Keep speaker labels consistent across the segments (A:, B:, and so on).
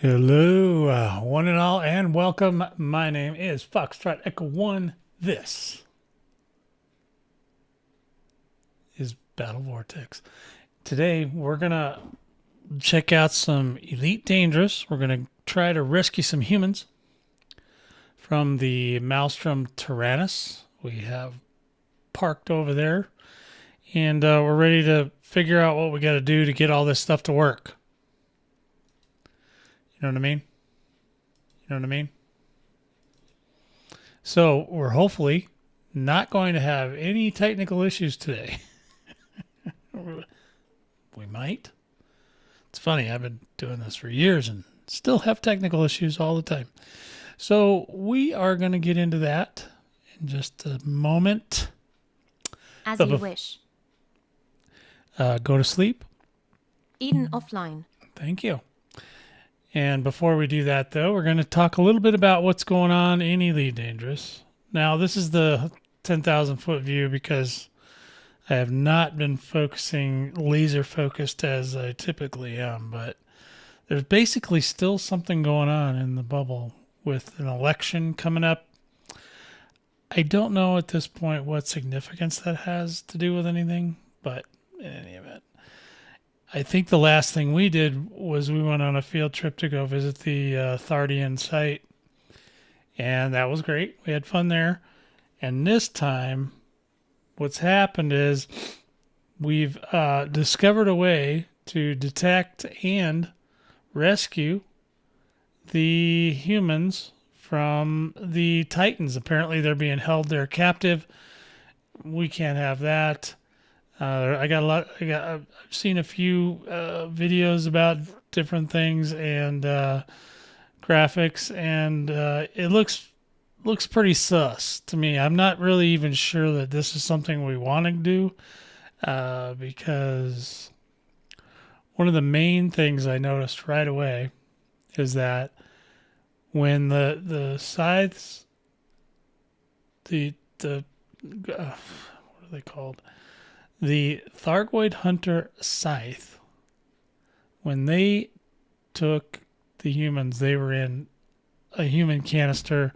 A: Hello, one and all, and welcome. My name is Foxtrot Echo One. This is Battle Vortex. Today, we're going to check out some Elite Dangerous. We're going to try to rescue some humans from the Maelstrom Taranis. We have parked over there, and we're ready to figure out what we got to do to get all this stuff to work. You know what I mean? You know what I mean? So we're hopefully not going to have any technical issues today. We might. It's funny, I've been doing this for years and still have technical issues all the time. So we are going to get into that in just a moment.
B: As you wish.
A: Go to sleep.
B: Eden offline.
A: Thank you. And before we do that, though, we're going to talk a little bit about what's going on in Elite Dangerous. Now, this is the 10,000 foot view because I have not been focusing laser focused as I typically am, but there's basically still something going on in the bubble with an election coming up. I don't know at this point what significance that has to do with anything, but in any event. I think the last thing we did was we went on a field trip to go visit the Thardian site, and that was great. We had fun there. And this time, what's happened is we've discovered a way to detect and rescue the humans from the Titans. Apparently, they're being held there captive. We can't have that. I've seen a few videos about different things and graphics, and it looks pretty sus to me. I'm not really even sure that this is something we want to do because one of the main things I noticed right away is that when the scythes, what are they called? The Thargoid Hunter Scythe, when they took the humans, they were in a human canister.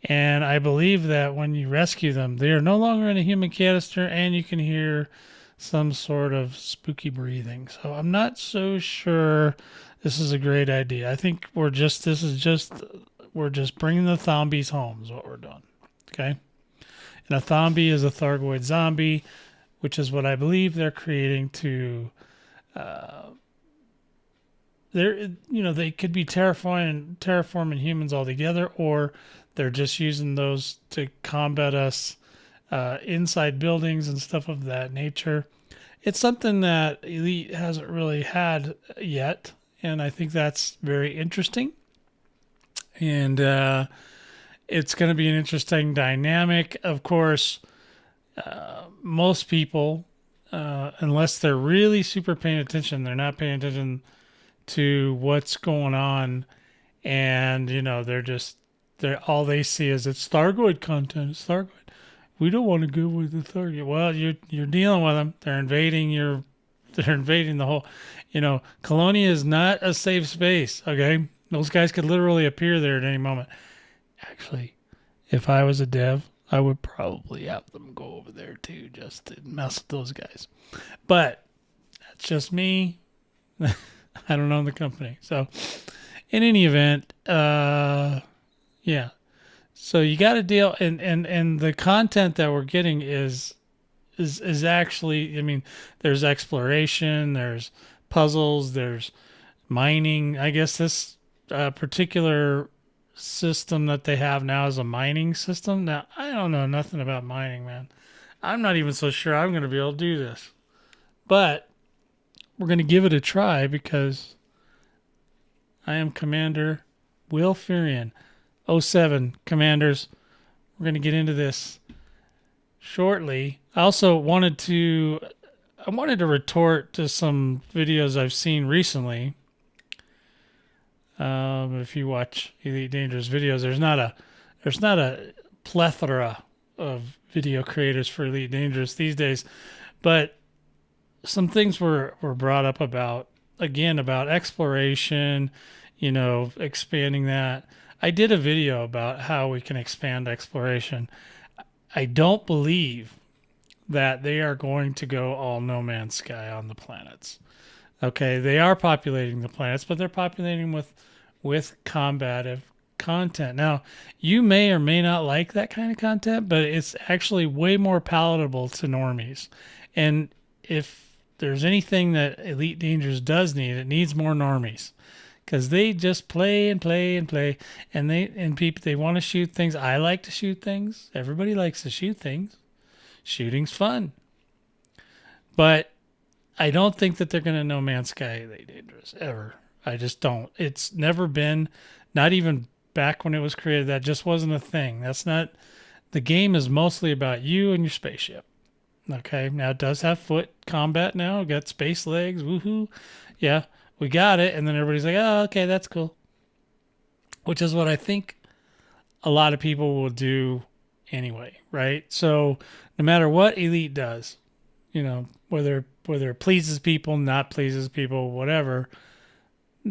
A: And I believe that when you rescue them, they are no longer in a human canister and you can hear some sort of spooky breathing. So I'm not so sure this is a great idea. I think we're just bringing the zombies home is what we're doing. Okay. And a zombie is a Thargoid zombie, which is what I believe they're creating to, they could be terraforming humans altogether, or they're just using those to combat us inside buildings and stuff of that nature. It's something that Elite hasn't really had yet, and I think that's very interesting. And it's going to be an interesting dynamic. Of course, most people, unless they're really super paying attention, they're not paying attention to what's going on, and they're all they see is it's Thargoid content. It's Thargoid. We don't want to go with the Thargoid. Well, you're dealing with them. They're invading the whole. Colonia is not a safe space. Okay, those guys could literally appear there at any moment. Actually, if I was a dev, I would probably have them go over there too, just to mess with those guys. But that's just me. I don't own the company. So in any event, yeah. So you got to deal, and the content that we're getting is actually, I mean, there's exploration, there's puzzles, there's mining. I guess this particular system that they have now is a mining system. Now, I don't know nothing about mining, man. I'm not even so sure I'm going to be able to do this. But we're going to give it a try because I am Commander Will Furian. 07 Commanders. We're going to get into this shortly. I also wanted to retort to some videos I've seen recently. If you watch Elite Dangerous videos, there's not a plethora of video creators for Elite Dangerous these days, but some things were brought up about exploration, expanding that. I did a video about how we can expand exploration. I don't believe that they are going to go all No Man's Sky on the planets. Okay, they are populating the planets, but they're populating with combative content. Now, you may or may not like that kind of content, but it's actually way more palatable to normies. And if there's anything that Elite Dangerous does need, it needs more normies. Because they just play and play and play, and people, they want to shoot things. I like to shoot things. Everybody likes to shoot things. Shooting's fun. But I don't think that they're going to No Man's Sky Elite Dangerous ever. I just don't. It's never been, not even back when it was created, that just wasn't a thing. That's not, the game is mostly about you and your spaceship. Okay, now it does have foot combat now. It got space legs, woohoo. Yeah, we got it. And then everybody's like, oh, okay, that's cool. Which is what I think a lot of people will do anyway, right? So no matter what Elite does, whether it pleases people, not pleases people, whatever,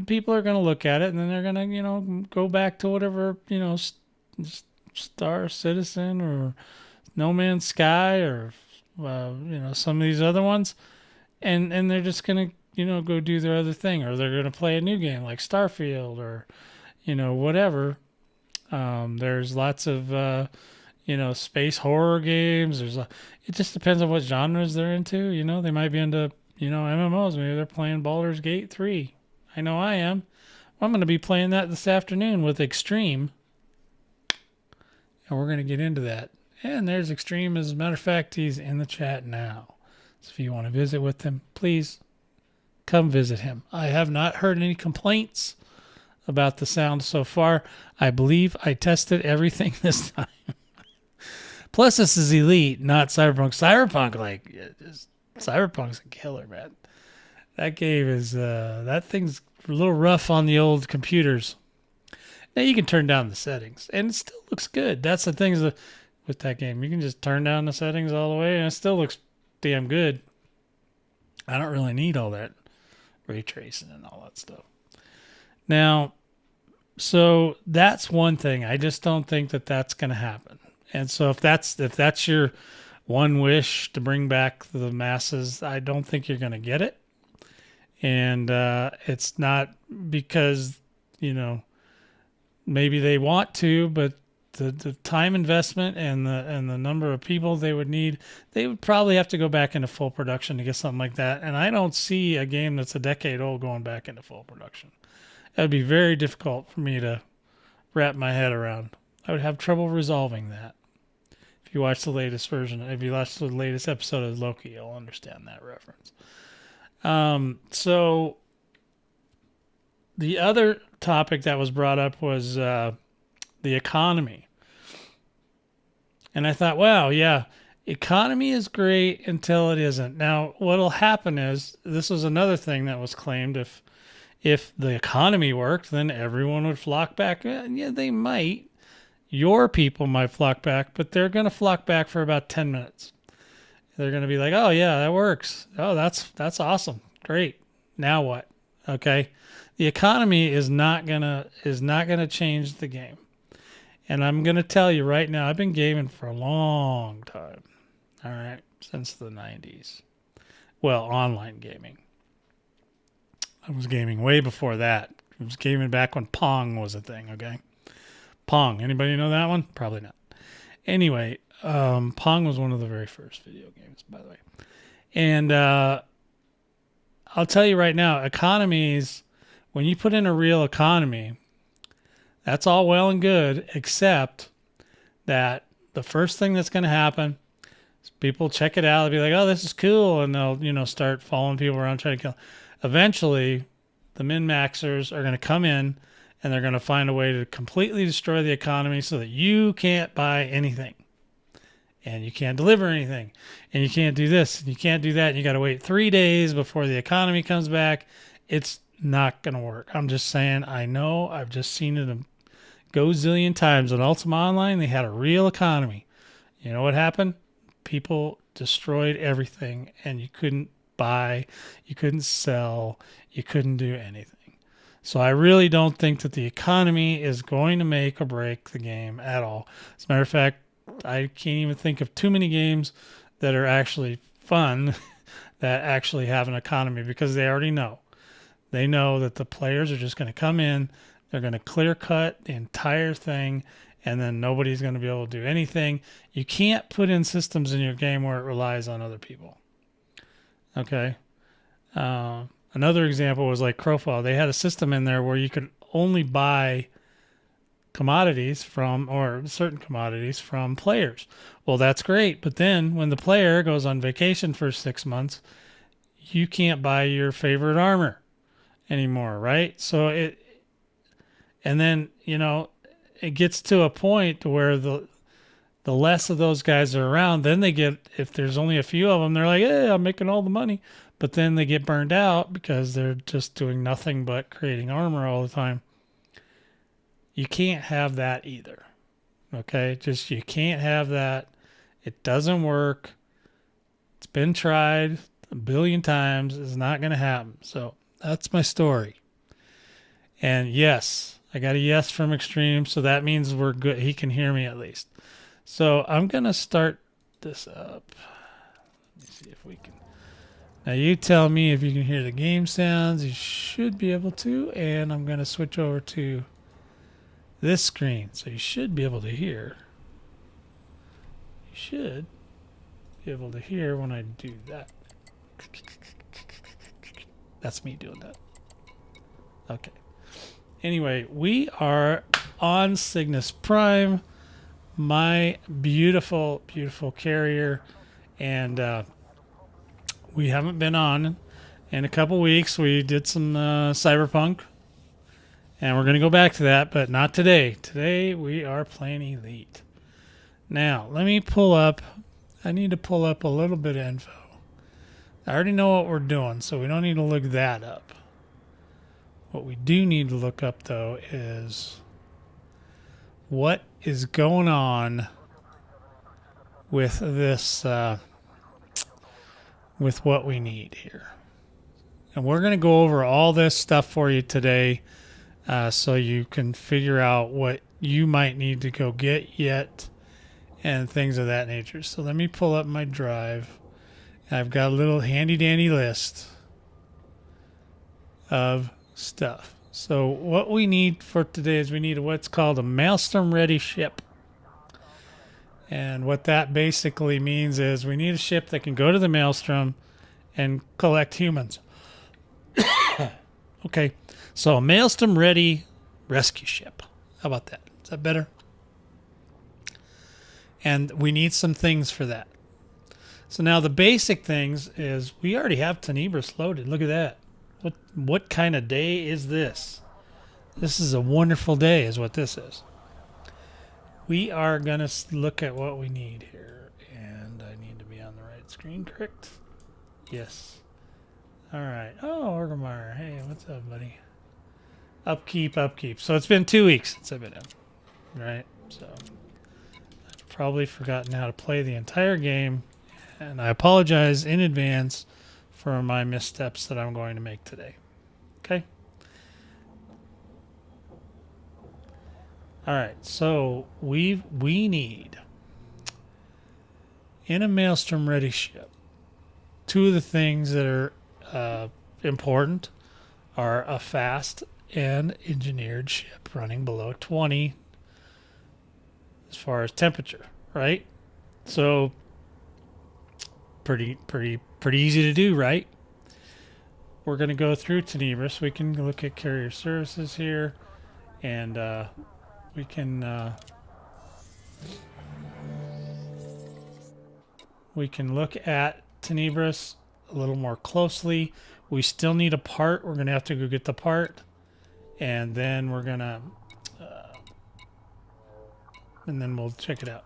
A: people are going to look at it and then they're going to, go back to whatever, Star Citizen or No Man's Sky or, some of these other ones. And they're just going to, go do their other thing, or they're going to play a new game like Starfield or, whatever. There's lots of, space horror games. It just depends on what genres they're into. They might be into, MMOs. Maybe they're playing Baldur's Gate 3. I know I am. I'm going to be playing that this afternoon with Extreme. And we're going to get into that. And there's Extreme. As a matter of fact, he's in the chat now. So if you want to visit with him, please come visit him. I have not heard any complaints about the sound so far. I believe I tested everything this time. Plus, this is Elite, not Cyberpunk. Cyberpunk's a killer, man. That game is, that thing's a little rough on the old computers. Now, you can turn down the settings, and it still looks good. That's the thing with that game. You can just turn down the settings all the way, and it still looks damn good. I don't really need all that ray tracing and all that stuff. Now, so that's one thing. I just don't think that that's going to happen. And so if that's your one wish to bring back the masses, I don't think you're going to get it. And it's not because, maybe they want to, but the time investment and the number of people they would need, they would probably have to go back into full production to get something like that. And I don't see a game that's a decade old going back into full production. That would be very difficult for me to wrap my head around. I would have trouble resolving that. If you watch the latest version, if you watch the latest episode of Loki, you'll understand that reference. So the other topic that was brought up was the economy. And I thought, wow, yeah, economy is great until it isn't. Now, what'll happen is, this was another thing that was claimed, if the economy worked, then everyone would flock back. Yeah, they might. Your people might flock back, but they're going to flock back for about 10 minutes. They're going to be like, oh, yeah, that works. Oh, that's awesome. Great. Now what? Okay. The economy is not going to change the game. And I'm going to tell you right now, I've been gaming for a long time. All right. Since the 90s. Well, online gaming. I was gaming way before that. I was gaming back when Pong was a thing, okay? Pong. Anybody know that one? Probably not. Anyway, Pong was one of the very first video games, by the way. And I'll tell you right now, economies, when you put in a real economy, that's all well and good, except that the first thing that's going to happen is people check it out. They'll be like, oh, this is cool. And they'll, start following people around trying to kill. Eventually, the min-maxers are going to come in and they're going to find a way to completely destroy the economy so that you can't buy anything. And you can't deliver anything. And you can't do this. And you can't do that. And you got to wait 3 days before the economy comes back. It's not going to work. I'm just saying, I know. I've just seen it a gazillion times. On Ultima Online, they had a real economy. You know what happened? People destroyed everything. And you couldn't buy. You couldn't sell. You couldn't do anything. So I really don't think that the economy is going to make or break the game at all. As a matter of fact, I can't even think of too many games that are actually fun that actually have an economy, because they already know. They know that the players are just going to come in, they're going to clear cut the entire thing, and then nobody's going to be able to do anything. You can't put in systems in your game where it relies on other people. Okay? Another example was like Crowfall. They had a system in there where you could only buy commodities from, or certain commodities from, players. Well, that's great. But then when the player goes on vacation for 6 months, you can't buy your favorite armor anymore, right? So and then, it gets to a point where the less of those guys are around, then they get, if there's only a few of them, they're like, hey, I'm making all the money. But then they get burned out because they're just doing nothing but creating armor all the time. You can't have that either. Okay? You can't have that. It doesn't work. It's been tried a billion times. It's not going to happen. So that's my story. And yes, I got a yes from Extreme, so that means we're good. He can hear me at least. So I'm going to start this up. Let me see if we can. Now you tell me if you can hear the game sounds. You should be able to. And I'm going to switch over to this screen. So you should be able to hear. You should be able to hear when I do that. That's me doing that. Okay. Anyway, we are on Cygnus Prime, my beautiful, beautiful carrier, and we haven't been on in a couple weeks. We did some Cyberpunk, and we're going to go back to that, but not today. Today, we are playing Elite. Now, let me pull up. I need to pull up a little bit of info. I already know what we're doing, so we don't need to look that up. What we do need to look up, though, is what is going on with this, with what we need here. And we're going to go over all this stuff for you today, so you can figure out what you might need to go get yet and things of that nature. So let me pull up my drive. I've got a little handy-dandy list of stuff. So what we need for today is we need what's called a Maelstrom ready ship. And what that basically means is we need a ship that can go to the Maelstrom and collect humans. Okay, so a Maelstrom ready rescue ship. How about that? Is that better? And we need some things for that. So now the basic things is we already have Tenebris loaded. Look at that. What kind of day is this? This is a wonderful day is what this is. We are going to look at what we need here. And I need to be on the right screen, correct? Yes. All right. Oh, Orgemeyer. Hey, what's up, buddy? Upkeep. So it's been 2 weeks since I've been in. Right? So I've probably forgotten how to play the entire game. And I apologize in advance for my missteps that I'm going to make today. Okay? All right, so we need, in a Maelstrom ready ship, two of the things that are important are a fast and engineered ship running below 20 as far as temperature, right? So pretty easy to do, right? We're going to go through Tenebris. We can look at carrier services here, and we can look at Tenebris a little more closely. We still need a part. We're going to have to go get the part, and then we're going to and then we'll check it out.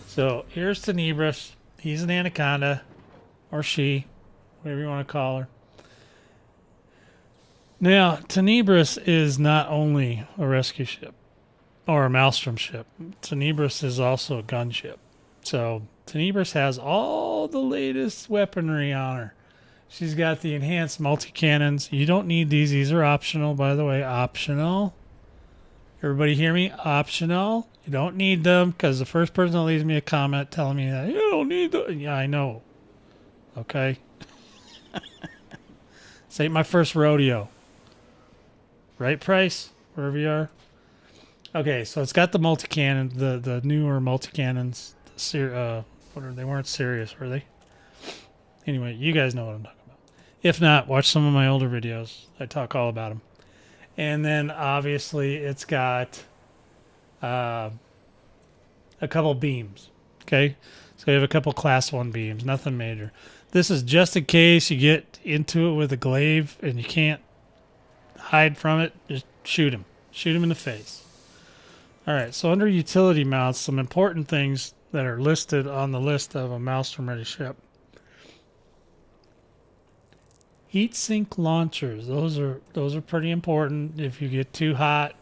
A: So here's Tenebris. He's an anaconda, or she, whatever you want to call her. Now, Tenebris is not only a rescue ship or a Maelstrom ship. Tenebris is also a gunship. So Tenebris has all the latest weaponry on her. She's got the enhanced multi-cannons. You don't need these. These are optional, by the way. Optional. Everybody hear me? Optional. You don't need them because the first person that leaves me a comment telling me that you don't need them. Yeah, I know. Okay. This ain't my first rodeo. Right, Price? Wherever you are. Okay, so it's got the multi-cannon, the newer multi-cannons. They weren't serious, were they? Anyway, you guys know what I'm talking about. If not, watch some of my older videos. I talk all about them. And then, obviously, it's got a couple beams. Okay? So we have a couple Class 1 beams. Nothing major. This is just in case you get into it with a glaive and you can't hide from it. Just shoot him. Shoot him in the face. All right, so under utility mounts, some important things that are listed on the list of a Maelstrom-ready ship. Heat sink launchers. Those are pretty important. If you get too hot,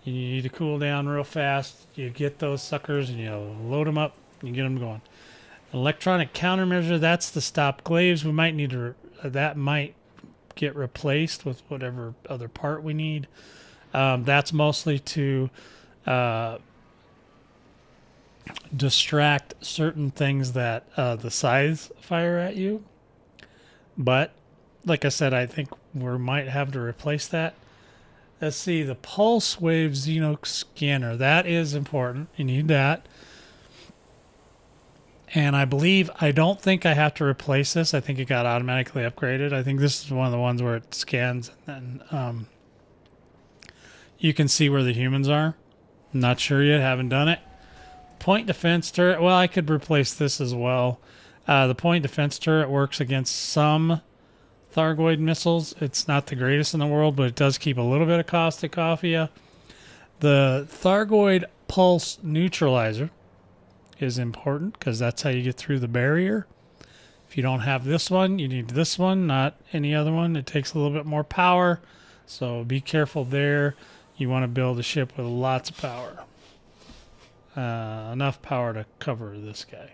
A: you need to cool down real fast. You get those suckers and you load them up and you get them going. Electronic countermeasure. That's to stop glaives. We might need to. That might get replaced with whatever other part we need. That's mostly to distract certain things that the scythes fire at you. But like I said, I think we might have to replace that. Let's see, the pulse wave Xeno scanner. That is important. You need that. And I don't think I have to replace this. I think it got automatically upgraded. I think this is one of the ones where it scans and then you can see where the humans are. I'm not sure yet. Haven't done it. Point defense turret. Well, I could replace this as well. The point defense turret works against some Thargoid missiles. It's not the greatest in the world, but it does keep a little bit of caustic off of you. The Thargoid pulse neutralizer is important because that's how you get through the barrier. If you don't have this one, you need this one, not any other one. It takes a little bit more power, so be careful there. You want to build a ship with lots of power. Enough power to cover this guy.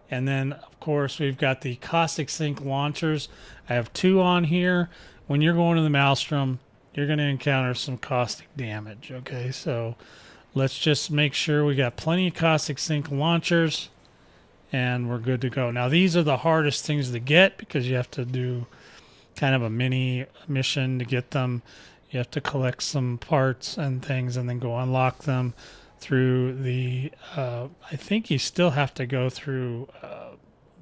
A: And then, of course, we've got the caustic sink launchers. I have 2 on here. When you're going to the Maelstrom, you're going to encounter some caustic damage, okay? So let's just make sure we got plenty of caustic sink launchers, and we're good to go. Now, these are the hardest things to get because you have to do kind of a mini mission to get them. You have to collect some parts and things and then go unlock them through the I think you still have to go through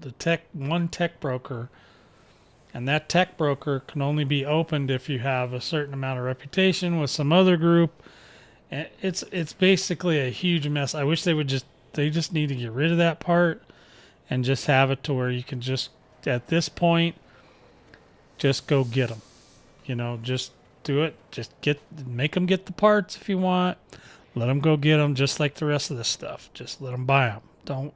A: the tech broker, and that tech broker can only be opened if you have a certain amount of reputation with some other group. And it's basically a huge mess. I wish they just need to get rid of that part and just have it to where you can just at this point just go get them. Just do it. Just make them get the parts if you want. Let them go get them just like the rest of the stuff. Just let them buy them.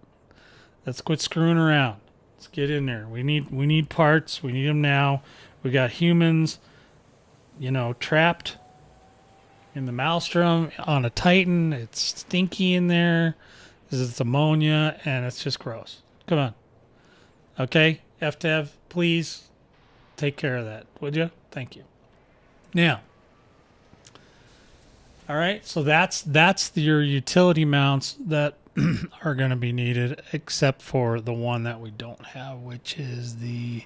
A: Let's quit screwing around. Let's get in there. We need parts. We need them now. We got humans, trapped in the Maelstrom on a Titan. It's stinky in there. It's ammonia, and it's just gross. Come on. Okay, FTEV, please take care of that, would you? Thank you. Now, all right, so that's your utility mounts that are going to be needed, except for the one that we don't have, which is the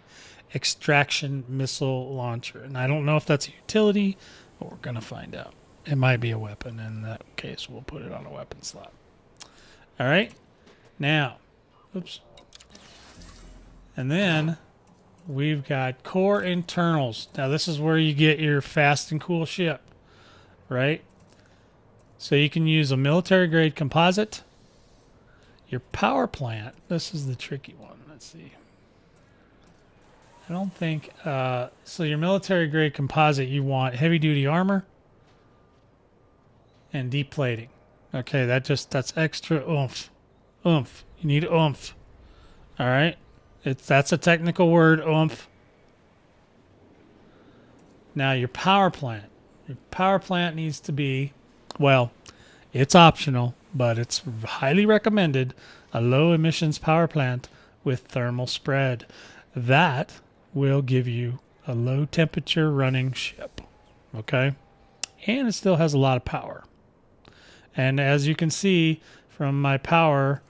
A: extraction missile launcher. And I don't know if that's a utility, but we're going to find out. It might be a weapon. In that case, we'll put it on a weapon slot. All right, now, oops. And then we've got core internals. Now, this is where you get your fast and cool ship, right? So you can use a military-grade composite. Your power plant, this is the tricky one. Let's see. I don't think... so your military-grade composite, you want heavy-duty armor and deep plating. Okay, that's extra oomph. Oomph. You need oomph. All right? That's a technical word, oomph. Now, your power plant. Your power plant needs to be... Well, it's optional, but it's highly recommended, a low emissions power plant with thermal spread. That will give you a low temperature running ship. Okay? And it still has a lot of power. And as you can see from my power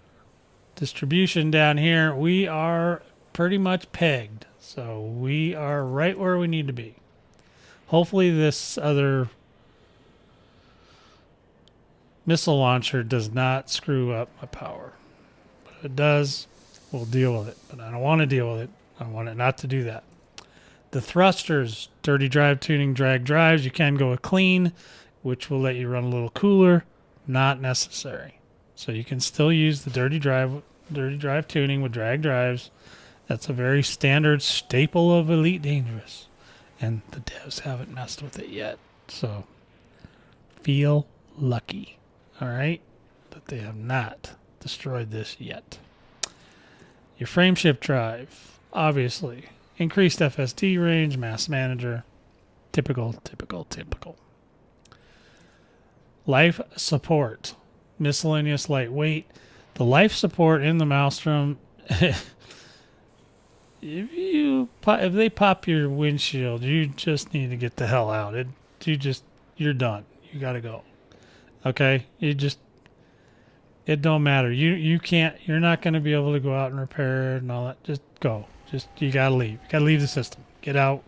A: distribution down here, we are pretty much pegged. So we are right where we need to be. Hopefully this other missile launcher does not screw up my power. But if it does, we'll deal with it. But I don't want to deal with it. I want it not to do that. The thrusters, dirty drive tuning, drag drives, you can go with clean, which will let you run a little cooler. Not necessary. So you can still use the dirty drive tuning with drag drives. That's a very standard staple of Elite Dangerous. And the devs haven't messed with it yet. So feel lucky, all right, that they have not destroyed this yet. Your frameshift drive, obviously. Increased FSD range, mass manager. Typical. Life support. Miscellaneous lightweight. The life support in the Maelstrom, if they pop your windshield, you just need to get the hell out. You're done. You got to go. Okay? It don't matter. You're not going to be able to go out and repair it and all that. Just go. You got to leave. You got to leave the system. Get out.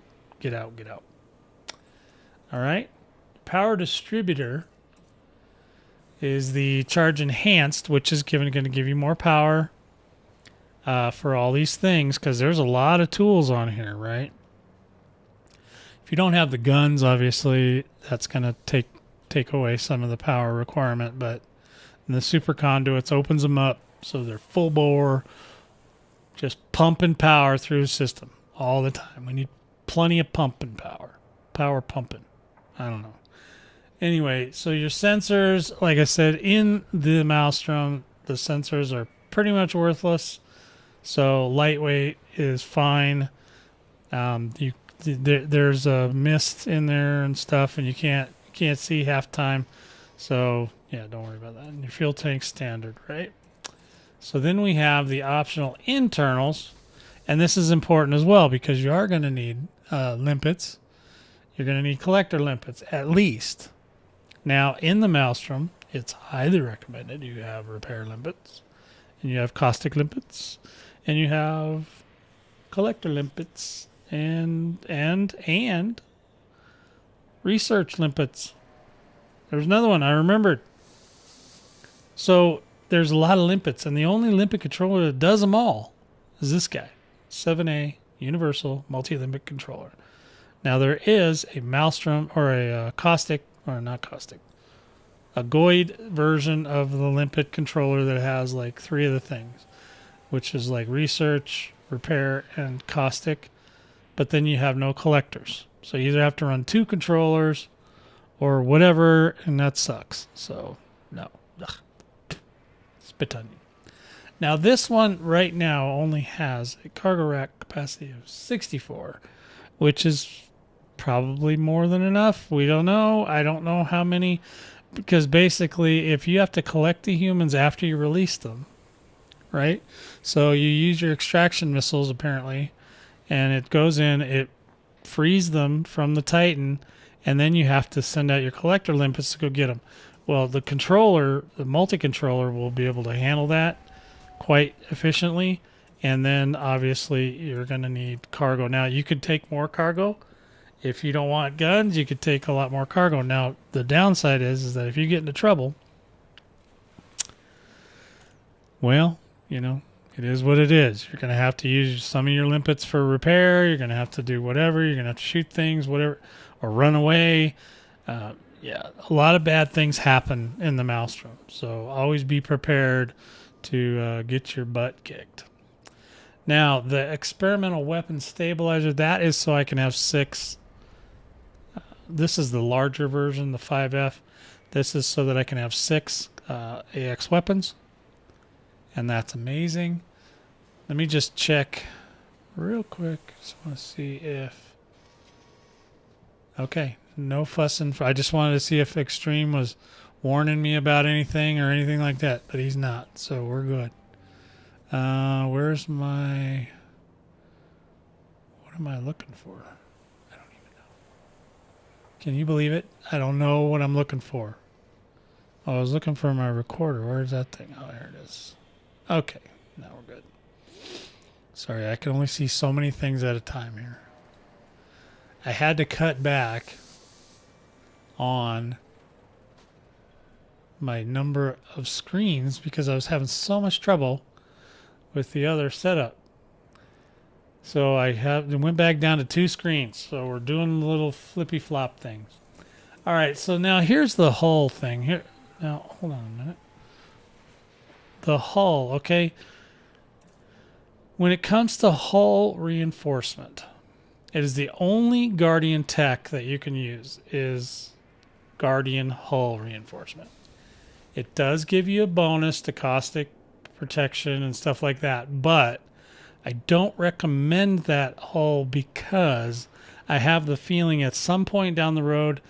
A: All right? Power distributor is the charge enhanced, which is going to give you more power for all these things, because there's a lot of tools on here, right? If you don't have the guns, obviously, that's going to take away some of the power requirement, but the super conduits opens them up so they're full bore, just pumping power through the system all the time. We need plenty of pumping power pumping. I don't know. Anyway, so your sensors, like I said, in the Maelstrom, the sensors are pretty much worthless. So lightweight is fine. There's a mist in there and stuff, and you can't see half time. So yeah, don't worry about that. And your fuel tank standard, right? So then we have the optional internals, and this is important as well because you are going to need limpets. You're going to need collector limpets at least. Now, in the Maelstrom, it's highly recommended you have repair limpets, and you have caustic limpets, and you have collector limpets, and research limpets. There's another one I remembered. So there's a lot of limpets, and the only limpet controller that does them all is this guy, 7A Universal Multi-Limpet Controller. Now there is a Maelstrom or a caustic, or not caustic, a Goid version of the limpet controller that has like 3 of the things, which is like research, repair, and caustic, but then you have no collectors. So you either have to run 2 controllers or whatever, and that sucks. So no. Ugh. Spit on you. Now this one right now only has a cargo rack capacity of 64, which is probably more than enough. We don't know. I don't know how many, because basically if you have to collect the humans after you release them, right? So you use your extraction missiles apparently, and it goes in, it frees them from the Titan, and then you have to send out your collector limpets to go get them. Well, the controller, the multi-controller, will be able to handle that quite efficiently, and then obviously you're going to need cargo. Now you could take more cargo. If you don't want guns, you could take a lot more cargo. Now, the downside is that if you get into trouble, well, you know, it is what it is. You're going to have to use some of your limpets for repair. You're going to have to do whatever. You're going to have to shoot things, whatever, or run away. Yeah, a lot of bad things happen in the Maelstrom. So always be prepared to get your butt kicked. Now, the experimental weapon stabilizer, that is so I can have 6. This is the larger version, the 5F. This is so that I can have 6 AX weapons. And that's amazing. Let me just check real quick. Just want to see if... Okay, no fussing. I just wanted to see if Extreme was warning me about anything or anything like that. But he's not, so we're good. Where's my... What What am I looking for? I don't even know. Can you believe it? I don't know what I'm looking for. Oh, I was looking for my recorder. Where's that thing? Oh, there it is. Okay, now we're good. Sorry, I can only see so many things at a time here. I had to cut back on my number of screens because I was having so much trouble with the other setup. So I went back down to 2 screens. So we're doing little flippy flop things. All right, so now here's the hull thing. Here, now hold on a minute. The hull, okay. When it comes to hull reinforcement, it is the only Guardian tech that you can use is Guardian hull reinforcement. It does give you a bonus to caustic protection and stuff like that, but I don't recommend that hull because I have the feeling at some point down the road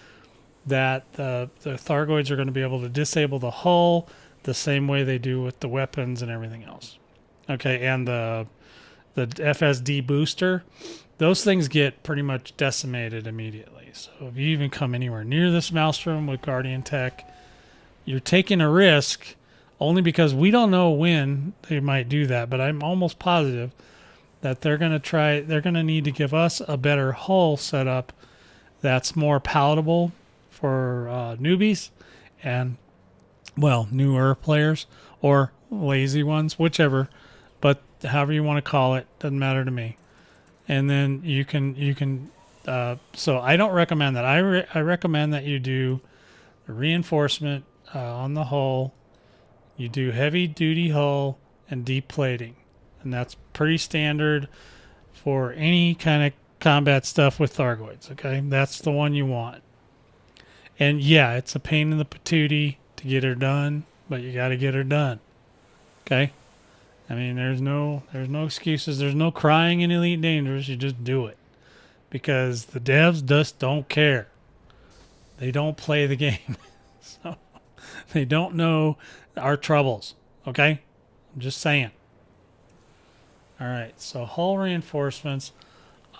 A: that the Thargoids are going to be able to disable the hull the same way they do with the weapons and everything else. Okay, and the FSD booster, those things get pretty much decimated immediately. So if you even come anywhere near this Maelstrom with Guardian Tech, you're taking a risk only because we don't know when they might do that, but I'm almost positive that they're going to need to give us a better hull setup that's more palatable for newbies and, well, newer players or lazy ones, whichever, but however you want to call it, doesn't matter to me. And then you can so I don't recommend that. I recommend that you do reinforcement on the hull. You do heavy duty hull and deep plating, and that's pretty standard for any kind of combat stuff with Thargoids. Okay, that's the one you want. And yeah, it's a pain in the patootie to get her done, but you got to get her done. Okay, I mean there's no excuses. There's no crying in Elite Dangerous. You just do it because the devs just don't care. They don't play the game, so they don't know our troubles. Okay, I'm just saying. All right, so hull reinforcements.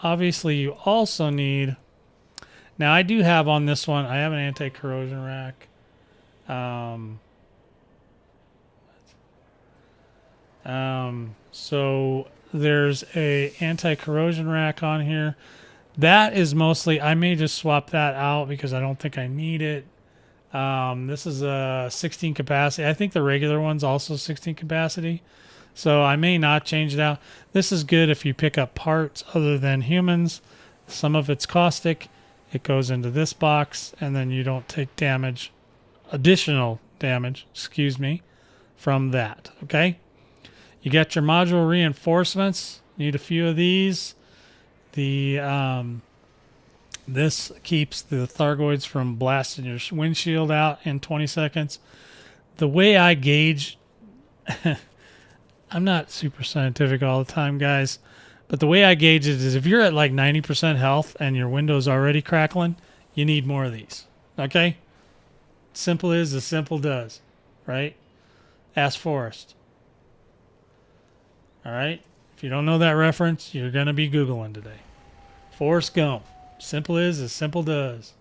A: Obviously, you also need. Now, I do have on this one. I have an anti-corrosion rack. So there's a anti-corrosion rack on here. That is mostly. I may just swap that out because I don't think I need it. This is a 16 capacity. I think the regular one's also 16 capacity. So I may not change it out. This is good if you pick up parts other than humans. Some of it's caustic. It goes into this box, and then you don't take damage, additional damage, from that. Okay? You got your module reinforcements. Need a few of these. This keeps the Thargoids from blasting your windshield out in 20 seconds. The way I gauge... I'm not super scientific all the time, guys, but the way I gauge it is if you're at like 90% health and your window's already crackling, you need more of these. Okay? Simple is as simple does, right? Ask Forrest. All right? If you don't know that reference, you're going to be Googling today. Forrest Gump. Simple is as simple does.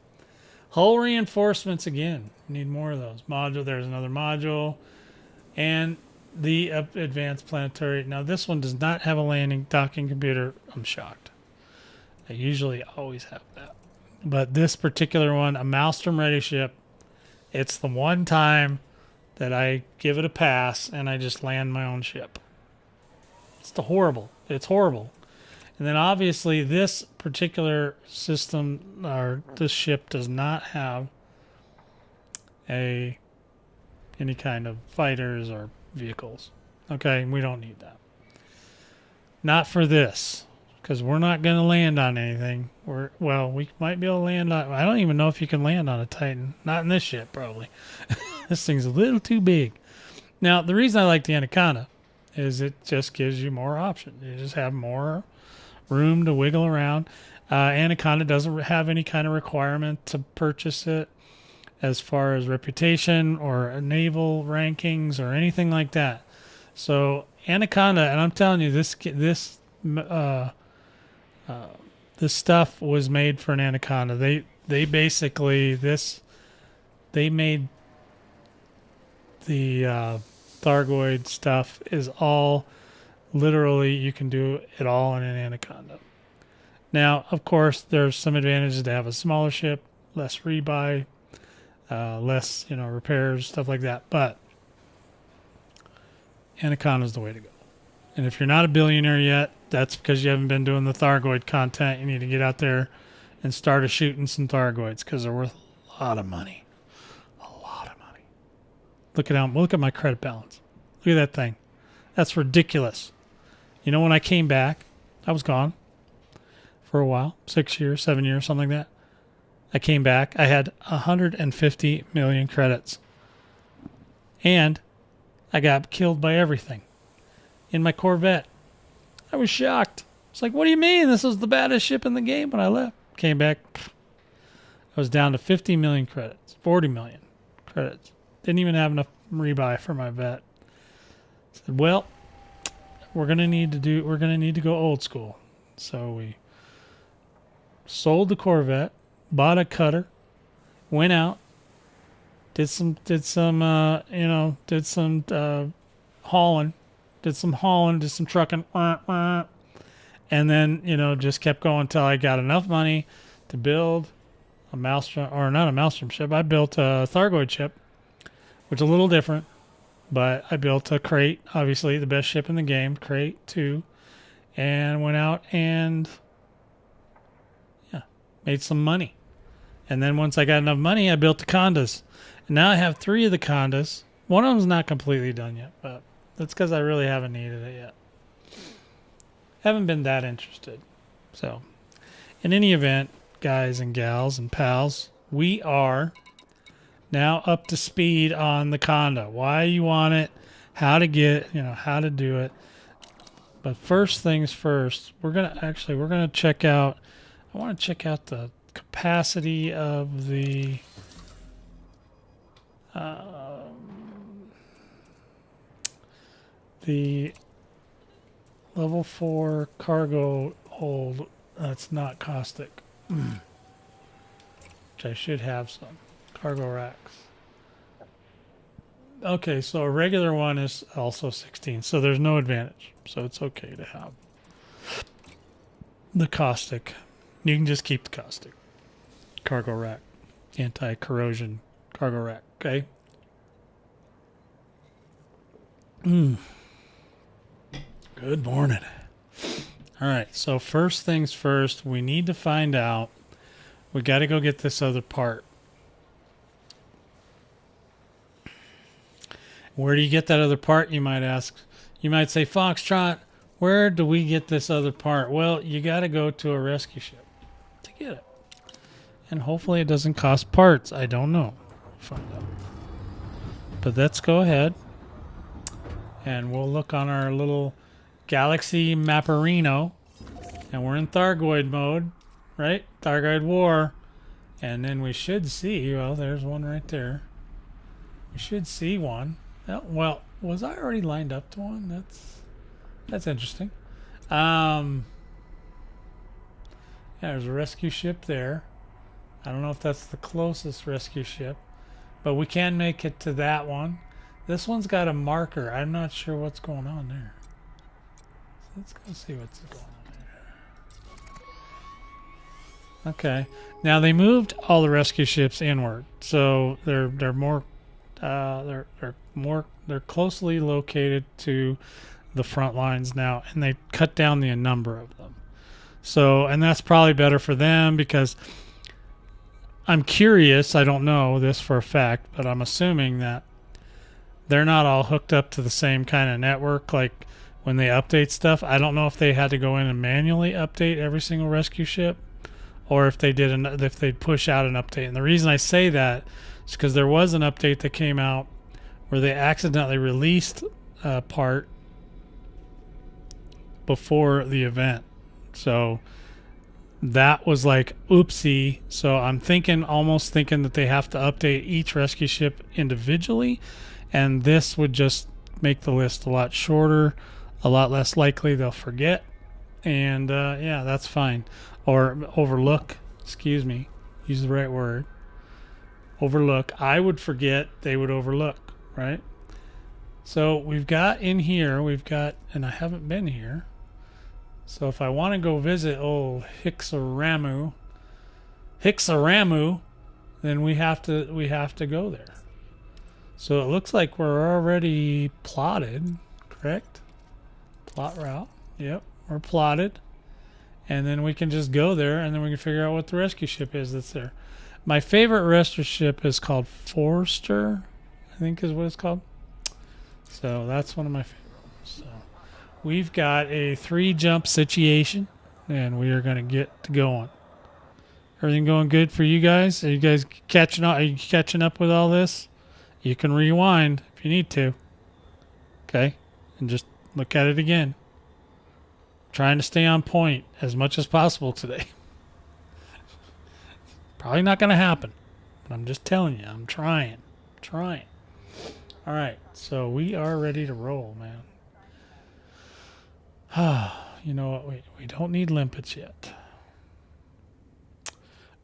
A: Hull reinforcements again. Need more of those. Module. There's another module. And the advanced planetary. Now, this one does not have a landing docking computer. I'm shocked. I usually always have that. But this particular one, a Maelstrom ready ship, it's the one time that I give it a pass and I just land my own ship. It's horrible. It's horrible. And then obviously this particular system or this ship does not have any kind of fighters or vehicles. Okay, we don't need that. Not for this, because we're not going to land on anything. We might be able to land on... I don't even know if you can land on a Titan. Not in this ship, probably. This thing's a little too big. Now, the reason I like the Anaconda is it just gives you more options. You just have more room to wiggle around. Anaconda doesn't have any kind of requirement to purchase it as far as reputation or naval rankings or anything like that. So Anaconda, and I'm telling you, this This stuff was made for an Anaconda. They basically they made the Thargoid stuff is all literally you can do it all in an Anaconda. Now, of course, there's some advantages to have a smaller ship, less rebuy, less repairs, stuff like that. But Anaconda is the way to go. And if you're not a billionaire yet, that's because you haven't been doing the Thargoid content. You need to get out there and start shooting some Thargoids because they're worth a lot of money. A lot of money. Look at my credit balance. Look at that thing. That's ridiculous. When I came back, I was gone for a while, 6 years, 7 years, something like that. I came back. I had 150 million credits. And I got killed by everything. In my Corvette. I was shocked. It's like, what do you mean? This was the baddest ship in the game when I left. Came back. I was down to 50 million credits. 40 million credits. Didn't even have enough rebuy for my vet. Said, well, we're gonna need to go old school. So we sold the Corvette, bought a cutter, went out, did some hauling. Did some trucking, and then, just kept going until I got enough money to build a Maelstrom, or not a Maelstrom ship. I built a Thargoid ship, which is a little different, but I built a Crate, obviously the best ship in the game, Crate 2, and went out and, made some money. And then once I got enough money, I built the Condas. And now I have 3 of the Condas. One of them's not completely done yet, but that's because I really haven't needed it yet. Haven't been that interested. So, in any event, guys and gals and pals, we are now up to speed on the Conda. Why you want it, how to get it, how to do it. But first things first, we're gonna check out. I want to check out the capacity of the. The level 4 cargo hold, that's not caustic. Which I should have some. Cargo racks. Okay, so a regular one is also 16, so there's no advantage. So it's okay to have the caustic. You can just keep the caustic. Cargo rack. Anti-corrosion cargo rack, okay? Good morning. All right, so first things first, we need to find out. We got to go get this other part. Where do you get that other part, you might ask? You might say, Foxtrot, where do we get this other part? Well, you got to go to a rescue ship to get it. And hopefully it doesn't cost parts. I don't know. We'll find out. But let's go ahead. And we'll look on our little Galaxy Mapperino, and we're in Thargoid mode, right? Thargoid War, and then we should see. Well, there's one right there. We should see one. Oh, well, was I already lined up to one? That's interesting. Yeah, there's a rescue ship there. I don't know if that's the closest rescue ship, but we can make it to that one. This one's got a marker. I'm not sure what's going on there. Let's go see what's going on there. Okay. Now they moved all the rescue ships inward, so they're closely located to the front lines now, and they cut down the number of them. So, and that's probably better for them because I'm curious. I don't know this for a fact, but I'm assuming that they're not all hooked up to the same kind of network, like. When they update stuff, I don't know if they had to go in and manually update every single rescue ship, or if they if they'd push out an update. And the reason I say that is because there was an update that came out where they accidentally released a part before the event. So that was like oopsie. So I'm almost thinking that they have to update each rescue ship individually, and this would just make the list a lot shorter. A lot less likely they'll forget, And yeah, that's fine. Or overlook, excuse me, use the right word. Overlook. I would forget, they would overlook, right? So we've got in here, and I haven't been here. So if I want to go visit old Hixaramu, then we have to go there. So it looks like we're already plotted, correct? Plot route. Yep, we're plotted. And then we can just go there, and then we can figure out what the rescue ship is that's there. My favorite rescue ship is called Forster, I think is what it's called. So that's one of my favorites. So we've got a 3-jump situation, and we are going to get to going. Everything going good for you guys? Are you guys catching up? Are you catching up with all this? You can rewind if you need to. Okay? And just look at it again. Trying to stay on point as much as possible today. Probably not going to happen. But I'm just telling you, I'm trying. All right, so we are ready to roll, man. You know what? We don't need limpets yet.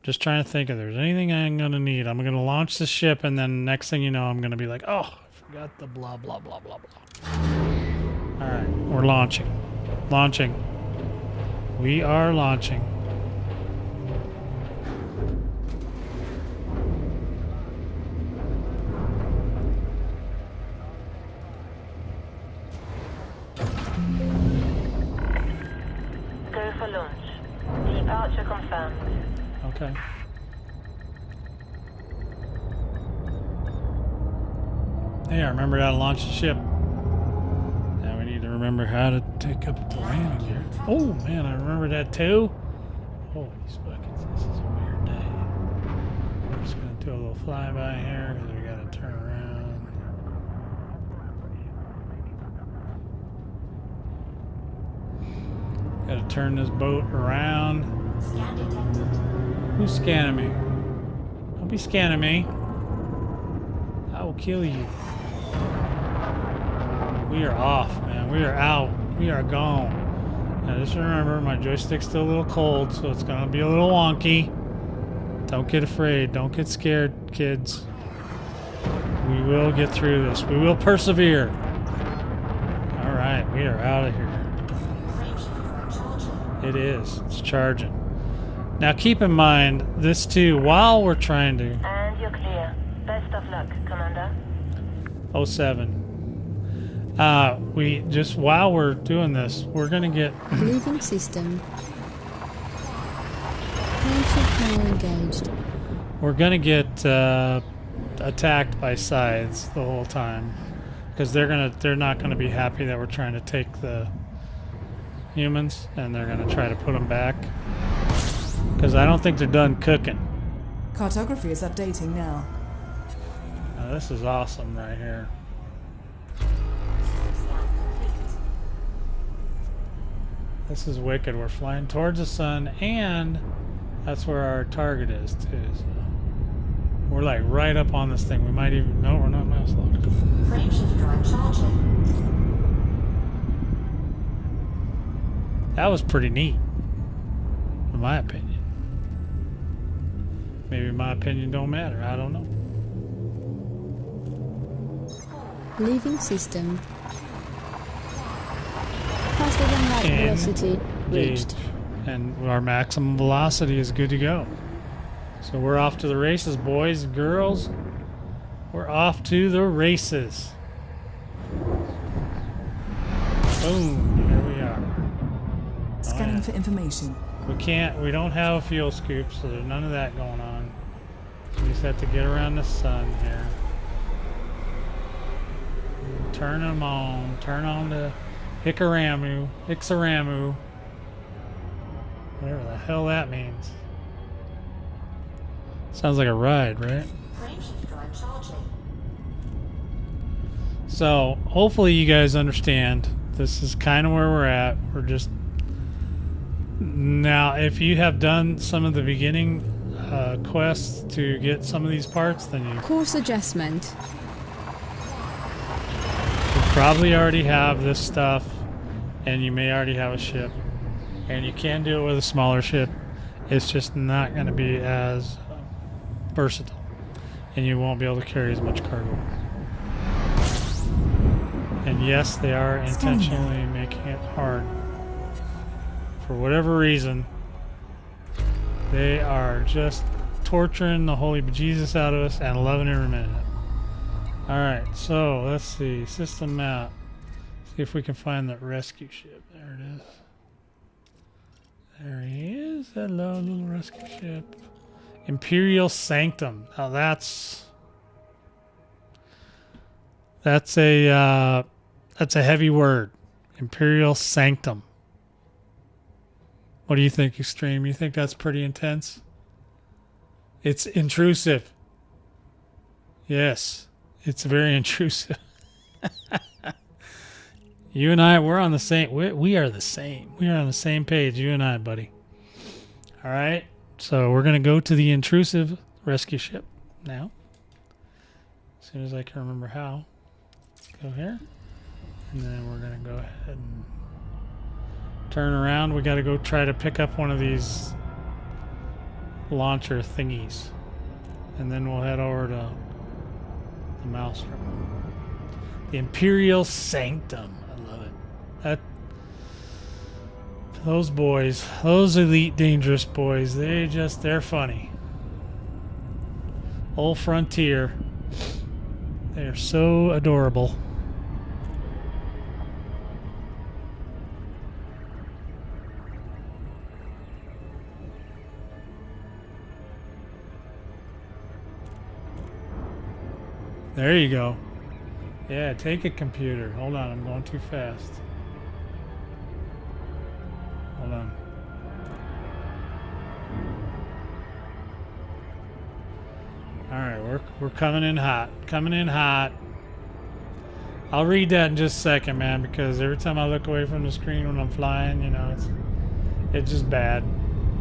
A: Just trying to think if there's anything I'm going to need. I'm going to launch the ship, and then next thing you know, I'm going to be like, oh, I forgot the blah, blah, blah, blah, blah. All right, we're launching. We are launching.
C: Go for launch. Departure confirmed.
A: Okay. Hey, I remembered how to launch the ship. Now we need to remember how to take up the landing gear. Oh, man, I remember that too. Holy buckets, this is a weird day. We're just going to do a little flyby here because we got to turn around. Got to turn this boat around.
B: Scan detected.
A: Who's scanning me? Don't be scanning me. I will kill you. We are off, man. We are out. We are gone. Now just remember, my joystick's still a little cold, so it's going to be a little wonky. Don't get afraid. Don't get scared, kids. We will get through this. We will persevere. All right, we are out of here. It is. It's charging. Now keep in mind, this too, while we're trying to...
C: And you're clear. Best of luck, Commander.
A: 07. We just, while we're doing this, we're going to get...
D: Leaving system. Friendship now engaged.
A: We're going to get attacked by scythes the whole time. Because they're not going to be happy that we're trying to take the humans, and they're going to try to put them back. Because I don't think they're done cooking.
E: Cartography is updating now.
A: Now, this is awesome right here. This is wicked. We're flying towards the sun, and that's where our target is too. So we're like right up on this thing. We might even... No, we're not mouse locked.
B: Frameshift drive charging.
A: That was pretty neat, in my opinion. Maybe my opinion don't matter. I don't know.
D: Leaving system. Faster than light velocity reached.
A: And our maximum velocity is good to go. So we're off to the races, boys and girls. We're off to the races. Boom. Here we are.
E: Scanning for information.
A: We don't have a fuel scoop, so there's none of that going on. We just have to get around the sun here. Turn them on. Turn on the Hixaramu. Whatever the hell that means. Sounds like a ride, right?
B: Frameshift drive charging.
A: So, hopefully you guys understand. This is kind of where we're at. We're just... Now, if you have done some of the beginning quests to get some of these parts, then you
D: Course adjustment.
A: probably already have this stuff, and you may already have a ship. And you can do it with a smaller ship. It's just not going to be as versatile. And you won't be able to carry as much cargo. And yes, they are intentionally making it hard. For whatever reason, they are just torturing the holy bejesus out of us and loving every minute. Alright, so let's see. System map. See if we can find that rescue ship. There it is. There he is. Hello, little rescue ship. Imperial Sanctum. Now that's a heavy word. Imperial Sanctum. What do you think, Extreme? You think that's pretty intense? It's intrusive. Yes, it's very intrusive. You and I, we're on the same. We are the same. We are on the same page, you and I, buddy. All right. So we're gonna go to the intrusive rescue ship now. As soon as I can remember how. Go here, and then we're gonna go ahead and turn around. We got to go try to pick up one of these launcher thingies, and then we'll head over to the Maelstrom. The Imperial Sanctum. I love it. That those boys, those elite dangerous boys, they're funny. Old Frontier. They're so adorable. There you go. Yeah, take a computer. Hold on, I'm going too fast. Hold on. Alright, we're coming in hot. Coming in hot. I'll read that in just a second, man, because every time I look away from the screen when I'm flying, you know, it's just bad.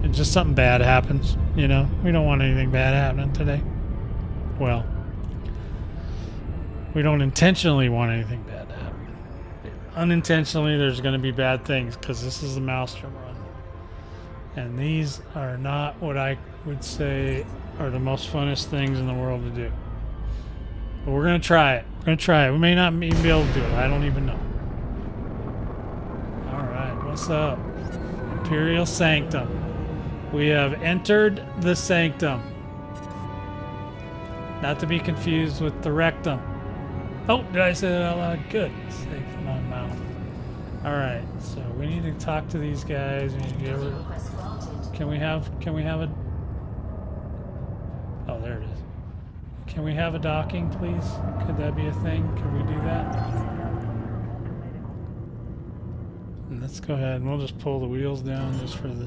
A: It's just something bad happens, you know. We don't want anything bad happening today. Well, we don't intentionally want anything bad to happen. Unintentionally, there's going to be bad things because this is the Maelstrom run. And these are not what I would say are the most funnest things in the world to do. But we're going to try it. We're going to try it. We may not even be able to do it. I don't even know. Alright, what's up? Imperial Sanctum. We have entered the Sanctum. Not to be confused with the Rectum. Oh, did I say that out loud? Good. Safe from my mouth. Alright, so we need to talk to these guys. We need to get over. Can we have a... Oh, there it is. Can we have a docking, please? Could that be a thing? Can we do that? And let's go ahead and we'll just pull the wheels down just for the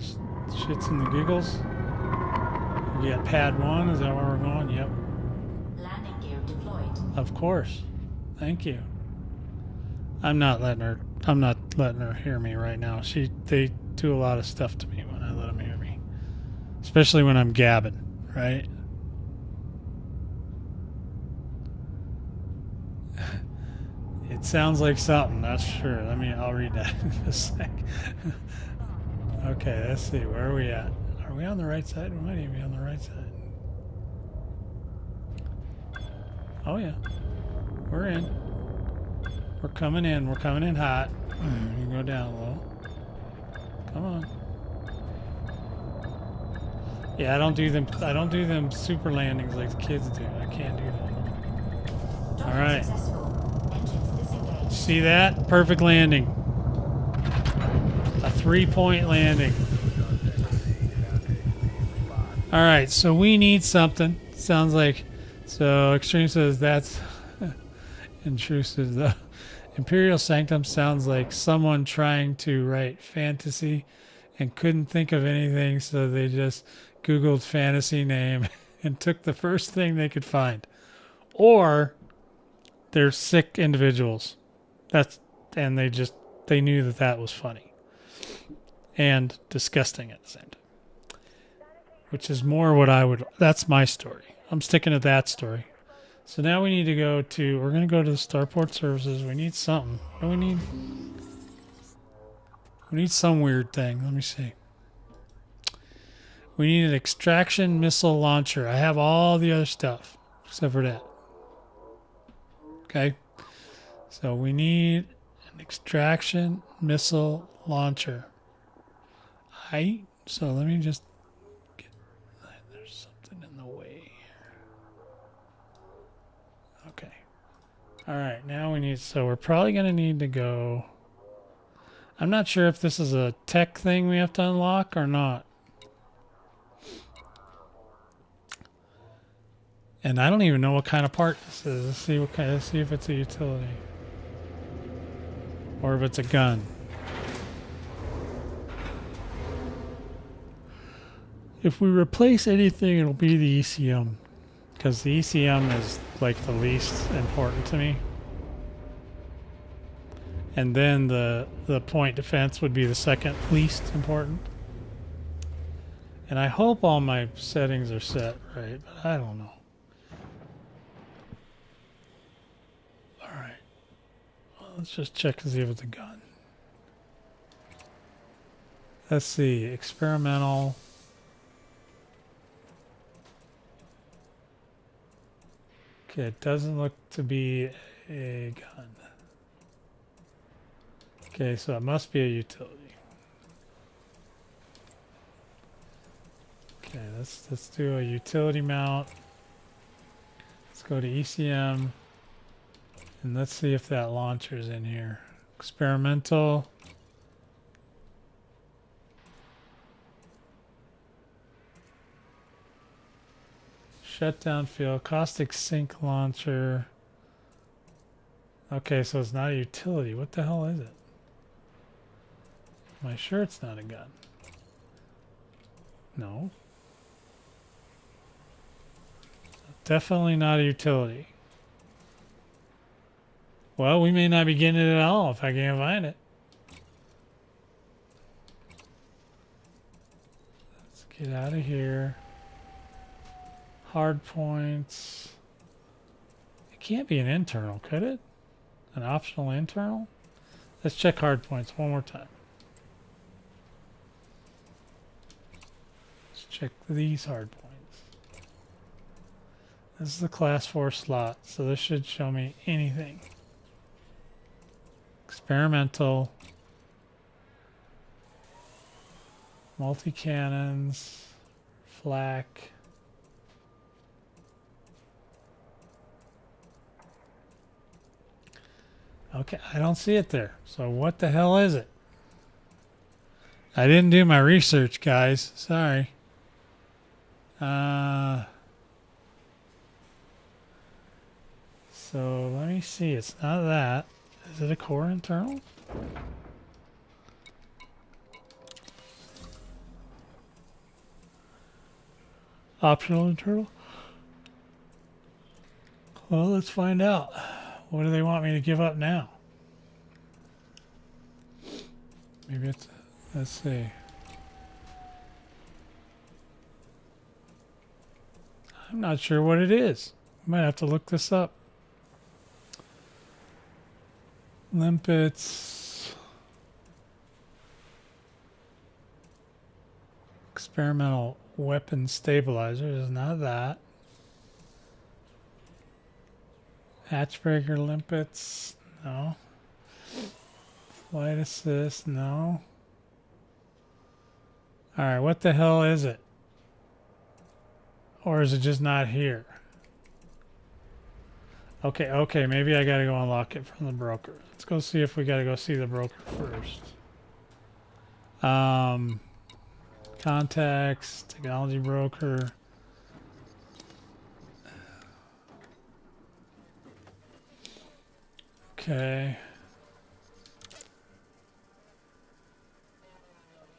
A: shits and the giggles. We got pad 1. Is that where we're going? Yep.
B: Landing gear deployed.
A: Of course. Thank you. I'm not letting her hear me right now. They do a lot of stuff to me when I let them hear me. Especially when I'm gabbing, right? It sounds like something, that's sure. I'll read that in a sec. Okay, let's see. Where are we at? Are we on the right side? We might even be on the right side. Oh yeah. We're in. We're coming in. We're coming in hot. You can go down a little. Come on. Yeah, I don't do them super landings like the kids do. I can't do that. All right. See that? Perfect landing. A 3-point landing. All right, so we need something. Sounds like, so Extreme says that's intrusive. The Imperial Sanctum sounds like someone trying to write fantasy and couldn't think of anything, so they just Googled fantasy name and took the first thing they could find. Or they're sick individuals. And they knew that was funny and disgusting at the same time, which is more what that's my story. I'm sticking to that story. So now we need to we're going to go to the Starport Services. We need something. What do we need? We need some weird thing. Let me see. We need an extraction missile launcher. I have all the other stuff except for that. Okay. So we need an extraction missile launcher. So let me just get, there's something in the way here. Okay. All right, now we need, so we're probably going to need to go, I'm not sure if this is a tech thing we have to unlock or not. And I don't even know what kind of part this is. Let's see if it's a utility. Or if it's a gun. If we replace anything, it'll be the ECM. Because the ECM is like the least important to me. And then the point defense would be the second least important. And I hope all my settings are set right, but I don't know. Alright. Well, let's just check to see if it's a gun. Let's see. Experimental. Okay, it doesn't look to be a gun. Okay, so it must be a utility. Okay, let's do a utility mount. Let's go to ECM and let's see if that launcher's in here. Experimental. Shutdown field, caustic sink launcher. Okay, so it's not a utility. What the hell is it? Am I sure it's not a gun? No. Definitely not a utility. Well, we may not be getting it at all if I can't find it. Let's get out of here. Hard points. It can't be an internal, could it? An optional internal? Let's check hard points one more time. Let's check these hard points. This is the class 4 slot, so this should show me anything. Experimental. Multi-cannons. Flak. Okay, I don't see it there. So what the hell is it? I didn't do my research, guys. Sorry. So let me see. It's not that. Is it a core internal? Optional internal? Well, let's find out. What do they want me to give up now? Maybe it's, let's see. I'm not sure what it is. I might have to look this up. Limpets. Experimental weapon stabilizer is not that. Hatchbreaker limpets, no. Flight assist, no. Alright, what the hell is it? Or is it just not here? Okay, maybe I gotta go unlock it from the broker. Let's go see if we gotta go see the broker first. Contacts, technology broker. Okay.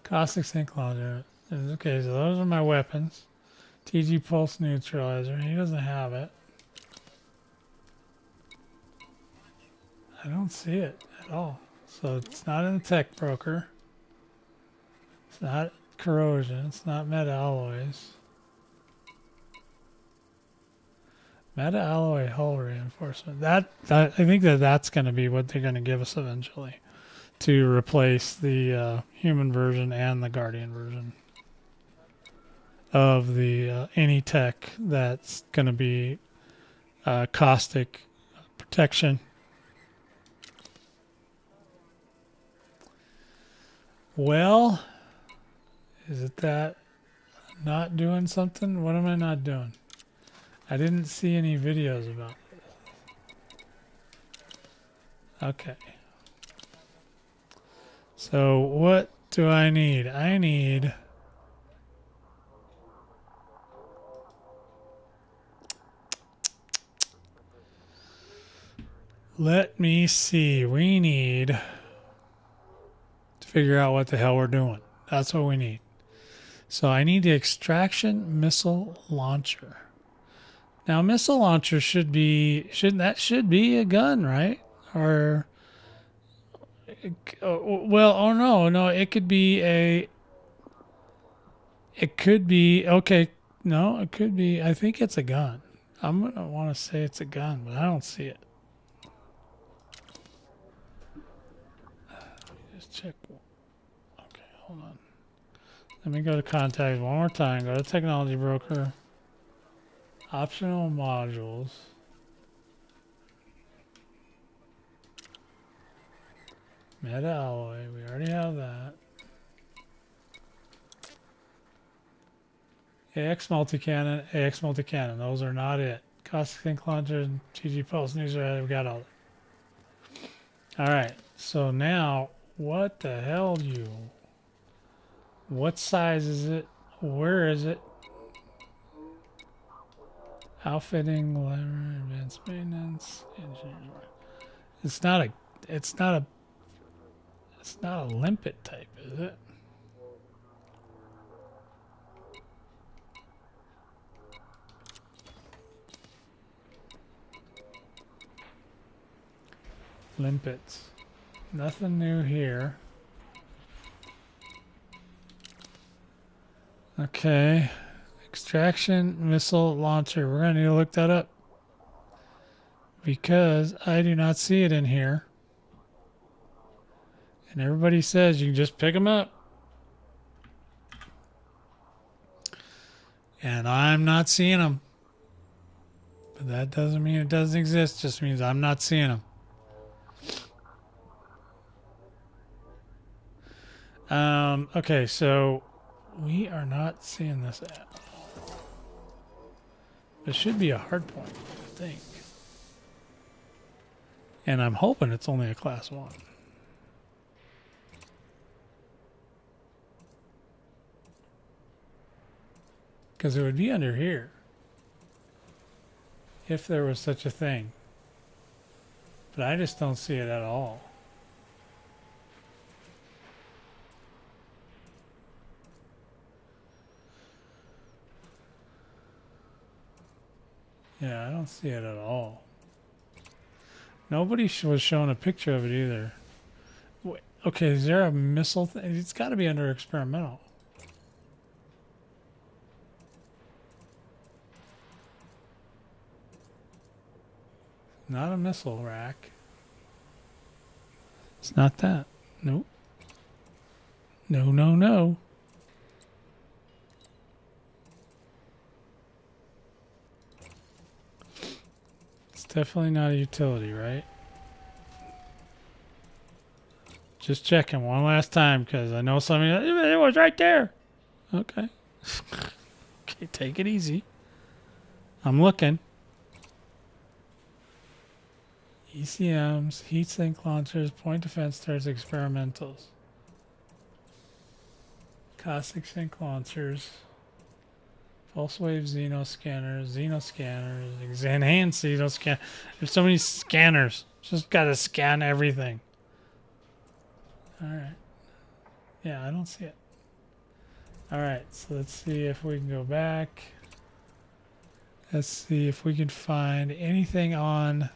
A: Caustic sink launcher. Okay, so those are my weapons. TG pulse neutralizer. He doesn't have it. I don't see it at all. So it's not in the tech broker. It's not corrosion. It's not meta alloys. Meta alloy hull reinforcement. I think that's going to be what they're going to give us eventually. to replace the human version and the Guardian version of the any tech that's going to be caustic protection. Well, is it that not doing something? What am I not doing? I didn't see any videos about this. Okay. So what do I need? I need... Let me see. We need to figure out what the hell we're doing. That's what we need. So I need the extraction missile launcher. Now, missile launcher should be a gun, right? Or well, oh no, it could be okay. No, it could be. I think it's a gun. I'm gonna want to say it's a gun, but I don't see it. Just check. Okay, hold on. Let me go to contact one more time. Go to technology broker. Optional modules. Meta alloy. We already have that. AX multi-cannon. AX multi-cannon. Those are not it. Caustic Sync launcher and GG pulse news. We got all that. Alright. So now, what the hell you... What size is it? Where is it? Outfitting, lever, advanced maintenance, engineering. It's not a limpet type, is it? Limpets. Nothing new here. Okay. Extraction missile launcher. We're going to need to look that up because I do not see it in here. And everybody says you can just pick them up. And I'm not seeing them. But that doesn't mean it doesn't exist. It just means I'm not seeing them. Okay, so we are not seeing this at all. This should be a hard point, I think. And I'm hoping it's only a class 1. Because it would be under here. If there was such a thing. But I just don't see it at all. Yeah, I don't see it at all. Nobody was showing a picture of it either. Wait, okay, is there a missile thing? It's got to be under experimental. Not a missile rack. It's not that. Nope. No, no, no. Definitely not a utility, right? Just checking one last time because I know something. It was right there. Okay. Okay, take it easy. I'm looking. ECMs, heat sink launchers, point defense turrets, experimentals. Caustic sink launchers. Pulse wave xenoscanners, enhanced xenoscan. There's so many scanners. Just gotta scan everything. Alright. Yeah, I don't see it. Alright, so let's see if we can go back. Let's see if we can find anything on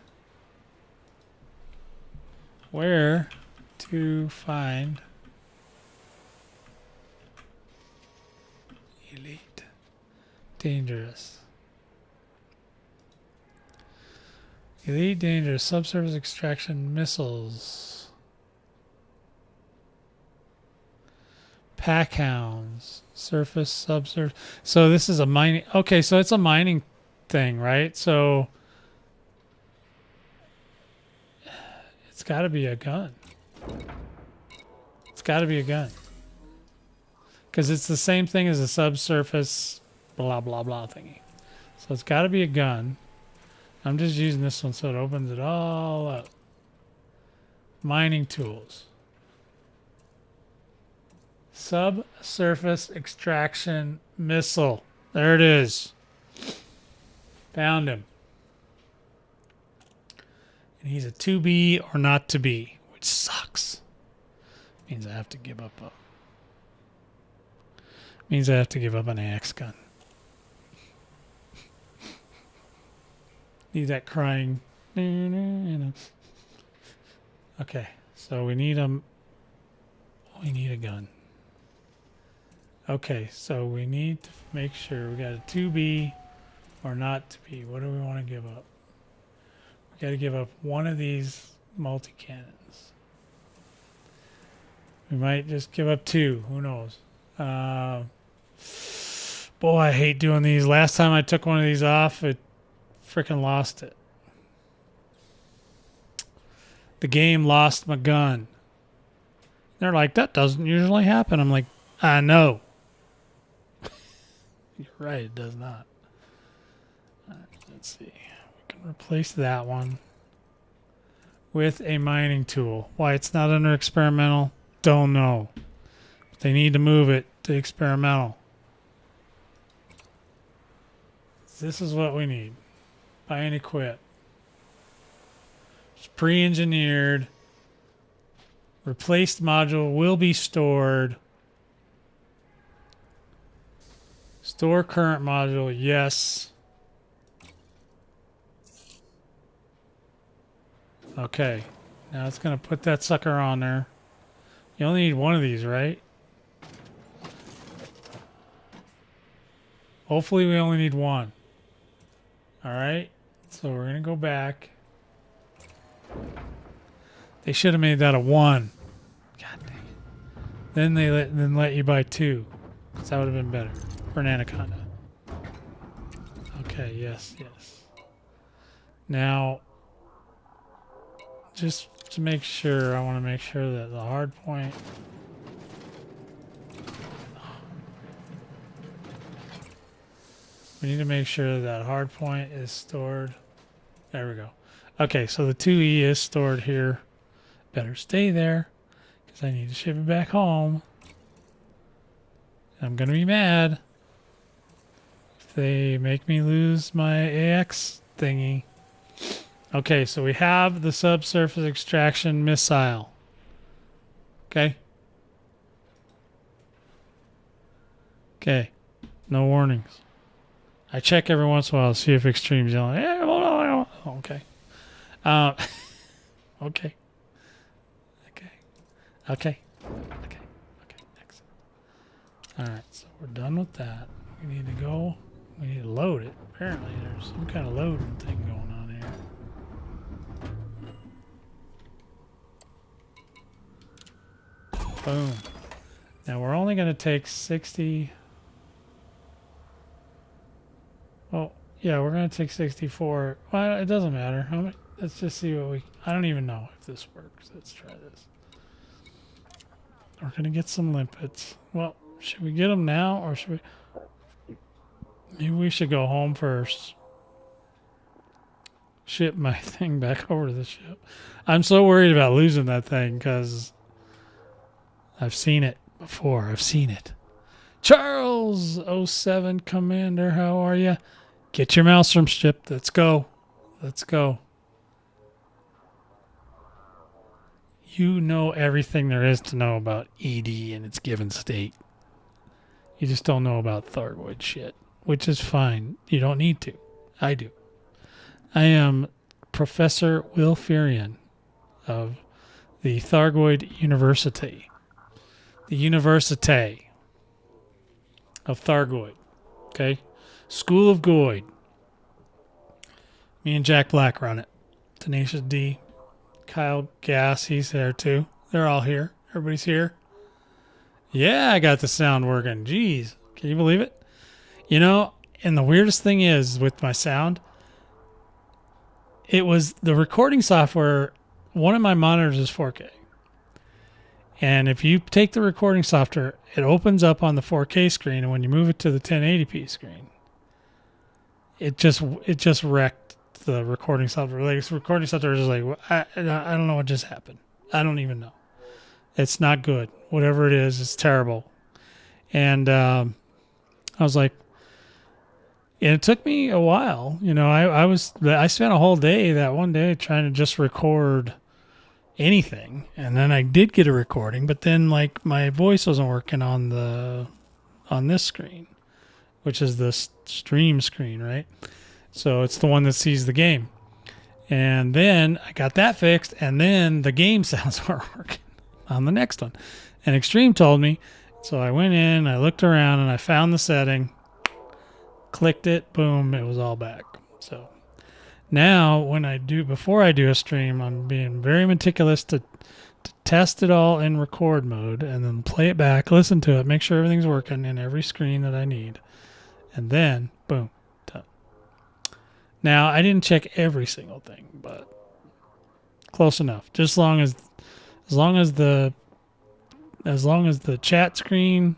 A: where to find elite. Dangerous. Elite dangerous subsurface extraction missiles. Pack hounds. Surface, subsurface. So this is a mining. Okay, so it's a mining thing, right? So it's got to be a gun. It's got to be a gun. Because it's the same thing as a subsurface blah, blah, blah thingy. So it's got to be a gun. I'm just using this one so it opens it all up. Mining tools. Subsurface extraction missile. There it is. Found him. And he's a to be or not to be, which sucks. Means I have to give up an axe gun. Need that crying. Okay, so we need a gun. Okay, so we need to make sure we got a to be or not to be. What do we want to give up? We got to give up one of these multi-cannons. We might just give up two. Who knows? Boy, I hate doing these. Last time I took one of these off, it freaking lost it. The game lost my gun. They're like, that doesn't usually happen. I'm like, I know. You're right, it does not. All right, let's see. We can replace that one with a mining tool. Why it's not under experimental, don't know. But they need to move it to experimental. This is what we need. Buy and equip. It's pre-engineered. Replaced module will be stored. Store current module, yes. Okay. Now it's going to put that sucker on there. You only need one of these, right? Hopefully we only need one. Alright. So we're going to go back. They should have made that a 1. God dang it. Then they let you buy 2. Because that would have been better. For an anaconda. Okay, yes. Now, just to make sure, I want to make sure that the hard point... We need to make sure that hard point is stored. There we go. Okay, so the 2E is stored here. Better stay there, because I need to ship it back home. I'm going to be mad if they make me lose my AX thingy. Okay, so we have the subsurface extraction missile. Okay. Okay. No warnings. I check every once in a while to see if Extreme's yelling. Okay. Okay. Okay. Next. Alright, so we're done with that. We need to go. We need to load it. Apparently there's some kind of loading thing going on here. Boom. Now we're only going to take 60... Oh, yeah, we're going to take 64. Well, it doesn't matter. How much? Let's just see what we... I don't even know if this works. Let's try this. We're going to get some limpets. Well, should we get them now or should we... Maybe we should go home first. Ship my thing back over to the ship. I'm so worried about losing that thing because I've seen it before. I've seen it. Charles 07 Commander, how are you? Get your Maelstrom ship. Let's go. Let's go. You know everything there is to know about ED in its given state. You just don't know about Thargoid shit, which is fine. You don't need to. I do. I am Professor Will Furian of the Thargoid University. The University of Thargoid. Okay? School of Goid. Me and Jack Black run it. Tenacious D. Kyle Gass, he's there too. They're all here. Everybody's here. Yeah, I got the sound working. Jeez. Can you believe it? You know, and the weirdest thing is with my sound, it was the recording software. One of my monitors is 4K. And if you take the recording software, it opens up on the 4K screen, and when you move it to the 1080p screen, it just wrecked the recording software. Like, this recording software is just like, I don't know what just happened. I don't even know. It's not good. Whatever it is, it's terrible. And I was like, and it took me a while. You know, I spent a whole day that one day trying to just record anything, and then I did get a recording, but then like my voice wasn't working on this screen, which is the stream screen, right? So it's the one that sees the game. And then I got that fixed, and then the game sounds weren't working on the next one. And Extreme told me, so I went in, I looked around, and I found the setting, clicked it, boom, it was all back. So now before I do a stream, I'm being very meticulous to test it all in record mode, and then play it back, listen to it, make sure everything's working in every screen that I need, and then boom, done. Now I didn't check every single thing, but close enough. Just as long as the chat screen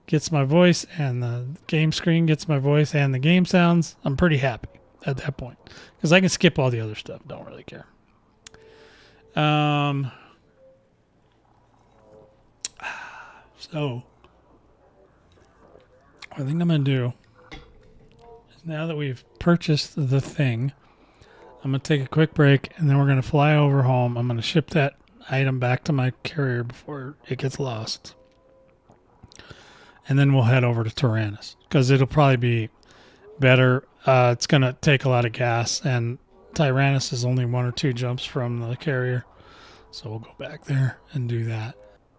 A: gets my voice and the game screen gets my voice and the game sounds, I'm pretty happy at that point, because I can skip all the other stuff. Don't really care. So what I think I'm going to do is, now that we've purchased the thing, I'm going to take a quick break, and then we're going to fly over home. I'm going to ship that item back to my carrier before it gets lost. And then we'll head over to Taranis, because it'll probably be better. It's going to take a lot of gas, and Taranis is only 1 or 2 jumps from the carrier. So we'll go back there and do that.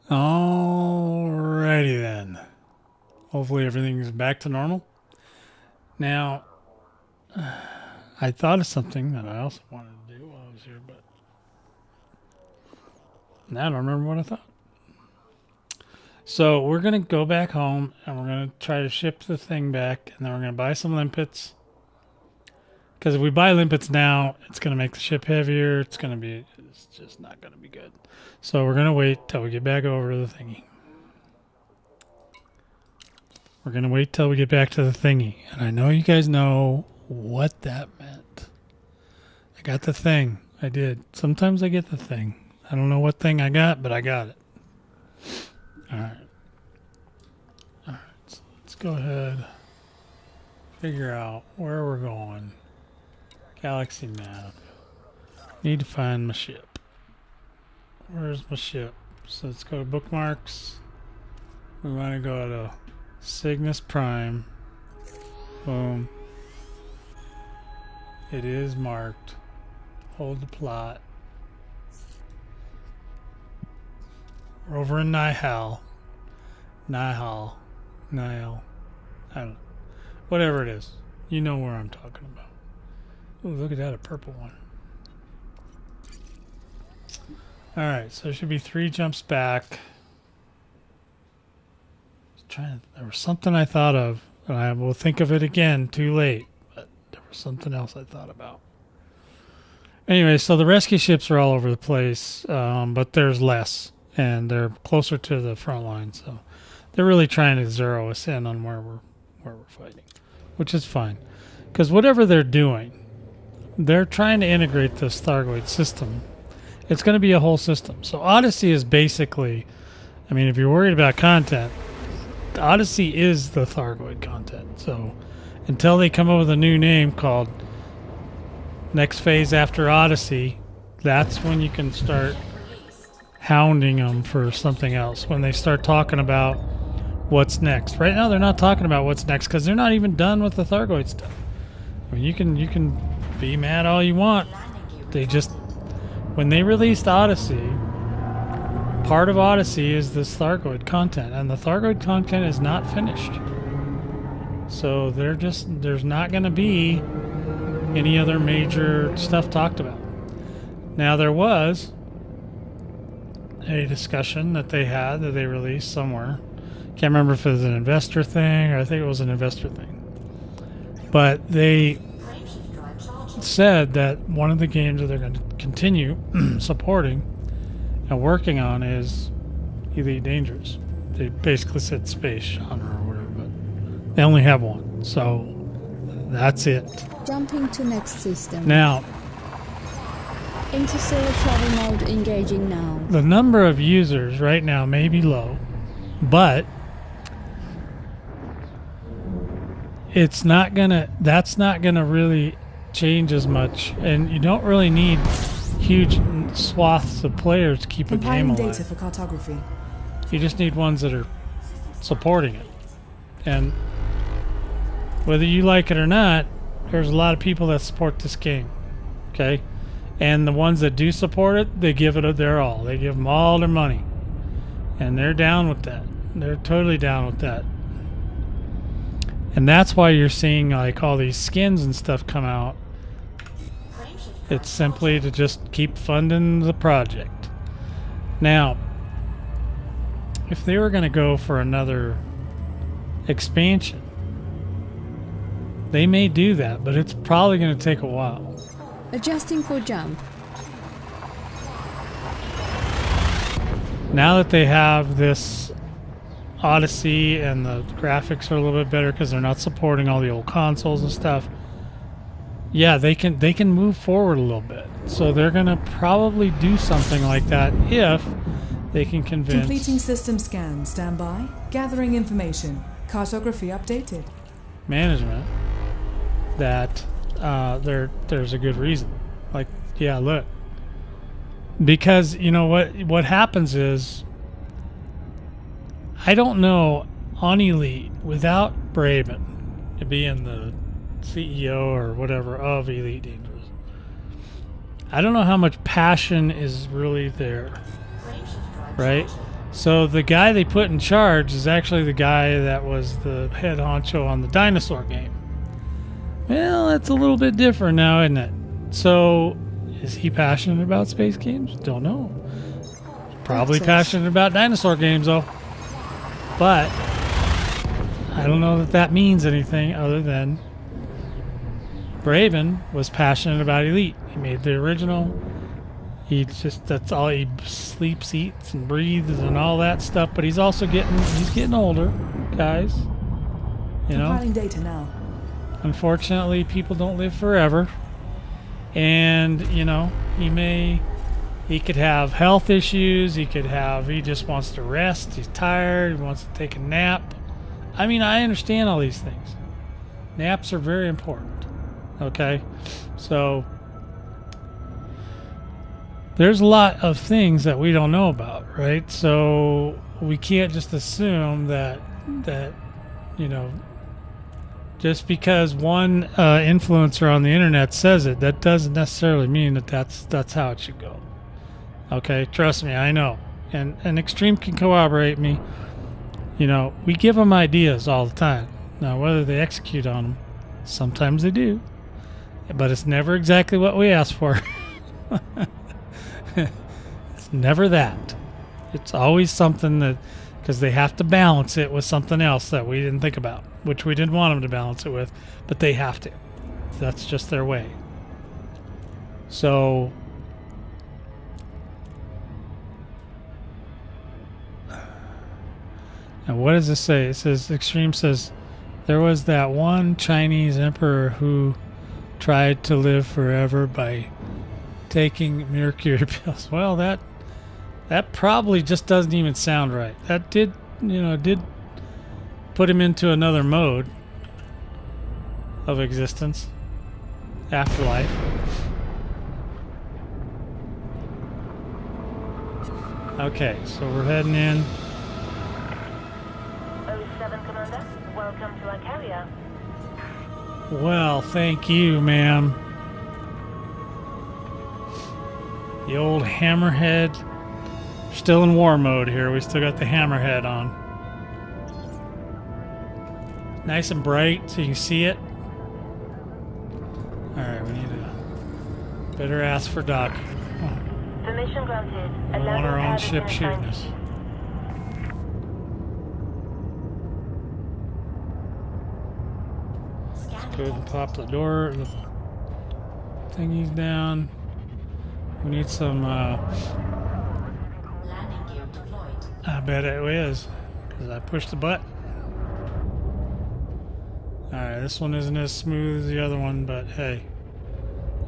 A: Alrighty then. Hopefully everything's back to normal. Now, I thought of something that I also wanted to do while I was here, but now I don't remember what I thought. So we're going to go back home, and we're going to try to ship the thing back, and then we're going to buy some limpets. Because if we buy limpets now, it's going to make the ship heavier. It's just not going to be good. So we're going to wait till we get back over to the thingy. We're going to wait till we get back to the thingy. And I know you guys know what that meant. I got the thing. I did. Sometimes I get the thing. I don't know what thing I got, but I got it. Alright. Alright, so let's go ahead. Figure out where we're going. Galaxy map. Need to find my ship. Where's my ship? So let's go to bookmarks. We want to go to Cygnus Prime. Boom. It is marked. Hold the plot. We're over in Nihal. Nihal. I don't know. Whatever it is. You know where I'm talking about. Ooh, look at that, a purple one. Alright, so there should be 3 jumps back. There was something I thought of, and I will think of it again too late, but there was something else I thought about. Anyway, so the rescue ships are all over the place, but there's less, and they're closer to the front line, so they're really trying to zero us in on where we're fighting, which is fine, because whatever they're doing, they're trying to integrate this Thargoid system. It's going to be a whole system. So Odyssey is basically, I mean, if you're worried about content, Odyssey is the Thargoid content. So until they come up with a new name called Next Phase After Odyssey, that's when you can start hounding them for something else. When they start talking about what's next. Right now they're not talking about what's next because they're not even done with the Thargoid stuff. I mean, you can be mad all you want. They just, when they released Odyssey, part of Odyssey is this Thargoid content, and the Thargoid content is not finished. So there's not going to be any other major stuff talked about. Now there was, a discussion that they had that they released somewhere. Can't remember if it was an investor thing or I think it was an investor thing. But they said that one of the games that they're going to continue supporting and working on is Elite Dangerous. They basically said space genre or whatever, but they only have one. So that's it.
D: Jumping to next system.
A: Now,
D: Interstellar travel mode engaging now.
A: the number of users right now may be low, but that's not gonna really change as much, and you don't really need huge swaths of players to keep a game
E: Compiling
A: alive.
E: data for cartography.
A: You just need ones that are supporting it. And whether you like it or not, there's a lot of people that support this game. Okay? And the ones that do support it, they give it their all. They give them all their money. And they're down with that. They're totally down with that. And that's why you're seeing like all these skins and stuff come out. It's simply to just keep funding the project. Now, if they were going to go for another expansion, they may do that, but it's probably going to take a while.
D: Adjusting for jump.
A: Now that they have this Odyssey and the graphics are a little bit better because they're not supporting all the old consoles and stuff, yeah, they can move forward a little bit. So they're going to probably do something like that if they can convince
E: Completing system scan. Stand by. Gathering information. Cartography updated.
A: management that there's a good reason. Like, yeah, look. Because, you know, what happens is, I don't know, on Elite, without Braben being the CEO or whatever of Elite Dangerous, I don't know how much passion is really there, right? So the guy they put in charge is actually the guy that was the head honcho on the dinosaur game. Well, that's a little bit different now, isn't it? So, is he passionate about space games? Don't know. Probably passionate about dinosaur games, though. But I don't know that means anything other than Braben was passionate about Elite. He made the original. That's all he sleeps, eats, and breathes and all that stuff. But he's also getting older, guys. You know?
E: Compiling data now.
A: Unfortunately, people don't live forever. And, you know, he could have health issues. He just wants to rest. He's tired. He wants to take a nap. I mean, I understand all these things. Naps are very important. Okay? So, there's a lot of things that we don't know about, right? So, we can't just assume that you know, just because one influencer on the internet says it, that doesn't necessarily mean that's how it should go. Okay, trust me, I know. And Extreme can corroborate me. You know, we give them ideas all the time. Now, whether they execute on them, sometimes they do. But it's never exactly what we ask for. It's never that. It's always something that, because they have to balance it with something else that we didn't think about, which we didn't want them to balance it with, but they have to. That's just their way. So, and what does this say? It says, Extreme says, there was that one Chinese emperor who tried to live forever by taking mercury pills. Well, that probably just doesn't even sound right. That did put him into another mode of existence, afterlife. Okay, so we're heading in.
C: 07 Commander, welcome to our carrier.
A: Well, thank you, ma'am. The old hammerhead. Still in war mode here. We still got the hammerhead on. Nice and bright so you can see it. Alright, we need to better ask for Doc. Oh.
C: Permission granted.
A: We don't want our own ship shooting us. Let's go ahead and pop the door. The thingy's down. We need some.
B: Landing gear deployed.
A: I bet it is, because I pushed the button. Alright, this one isn't as smooth as the other one, but hey.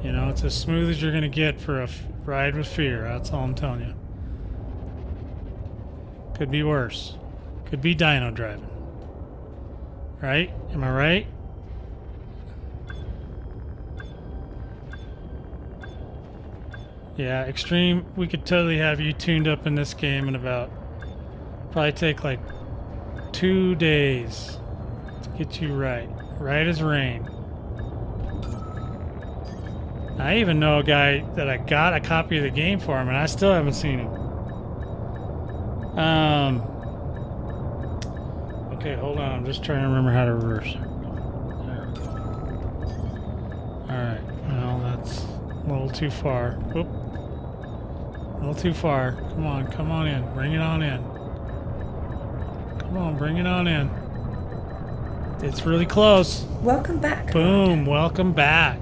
A: You know, it's as smooth as you're going to get for a ride with fear. That's all I'm telling you. Could be worse. Could be dyno driving. Right? Am I right? Yeah, extreme. We could totally have you tuned up in this game in about... Probably take like 2 days to get you right. Right as rain. I even know a guy that I got a copy of the game for him, and I still haven't seen him. Okay, hold on. I'm just trying to remember how to reverse it. Alright, well, that's a little too far. Whoop. A little too far. Come on in. Bring it on in. Come on, bring it on in. It's really close.
F: Welcome back.
A: Boom, welcome back.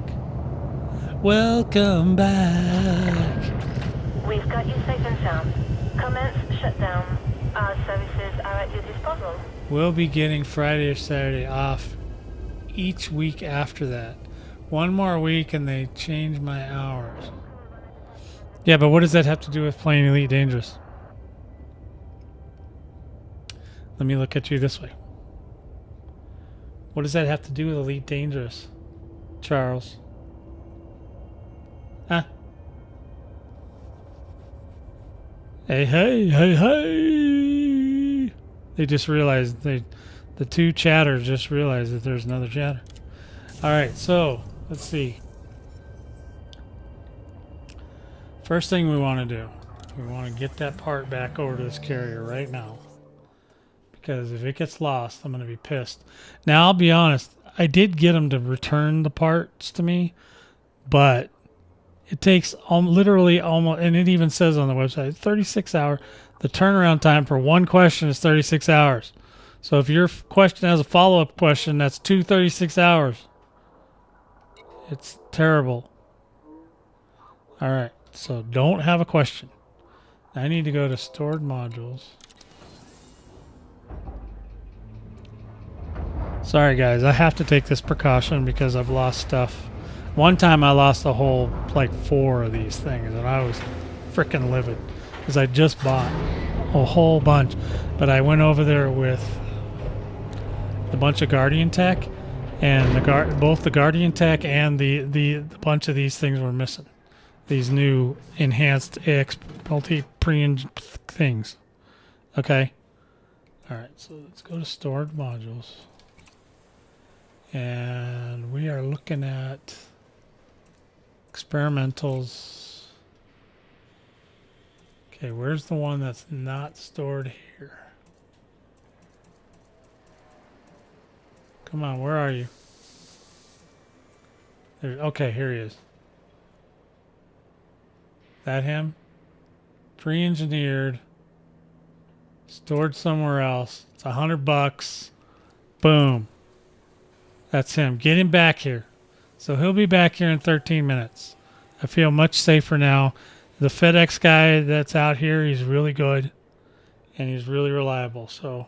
A: Welcome back.
C: We've got you safe and sound. Commence shutdown. Our services are at your disposal.
A: We'll be getting Friday or Saturday off each week after that. One more week and they change my hours. Yeah, but what does that have to do with playing Elite Dangerous? Let me look at you this way. What does that have to do with Elite Dangerous, Charles? Huh? Hey, hey, hey, hey! They just realized the two chatters just realized that there's another chatter. All right, so let's see. First thing we want to do, we want to get that part back over to this carrier right now. Because if it gets lost, I'm going to be pissed. Now, I'll be honest. I did get them to return the parts to me. But it takes literally almost, and it even says on the website, 36 hours. The turnaround time for one question is 36 hours. So if your question has a follow-up question, that's 36 hours. It's terrible. All right. So don't have a question. I need to go to stored modules. Sorry guys, I have to take this precaution because I've lost stuff. One time I lost a whole, like 4 of these things and I was freaking livid because I just bought a whole bunch. But I went over there with a bunch of Guardian tech and both the Guardian tech and the bunch of these things were missing. These new enhanced AX multi-pre things. Okay? Alright, so let's go to stored modules. And we are looking at experimentals. Okay, where's the one that's not stored here? Come on, where are you? There, okay, here he is. That him? Pre-engineered. Stored somewhere else. It's $100. Boom. That's him. Get him back here. So he'll be back here in 13 minutes. I feel much safer now. The FedEx guy that's out here, he's really good. And he's really reliable. So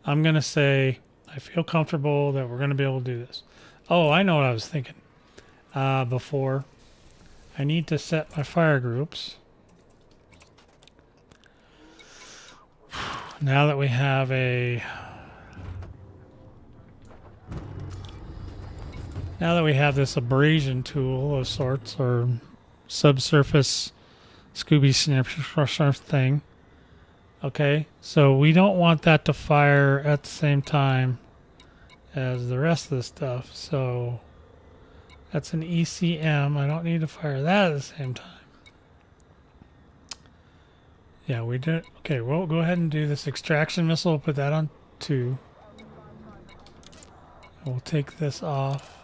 A: I'm going to say I feel comfortable that we're going to be able to do this. Oh, I know what I was thinking before. I need to set my fire groups. Now that we have a... Now that we have this abrasion tool of sorts, or subsurface Scooby Snapshot thing, okay, so we don't want that to fire at the same time as the rest of the stuff, so that's an ECM. I don't need to fire that at the same time. Yeah, we did. Okay, we'll go ahead and do this extraction missile. We'll put that on 2. We'll take this off.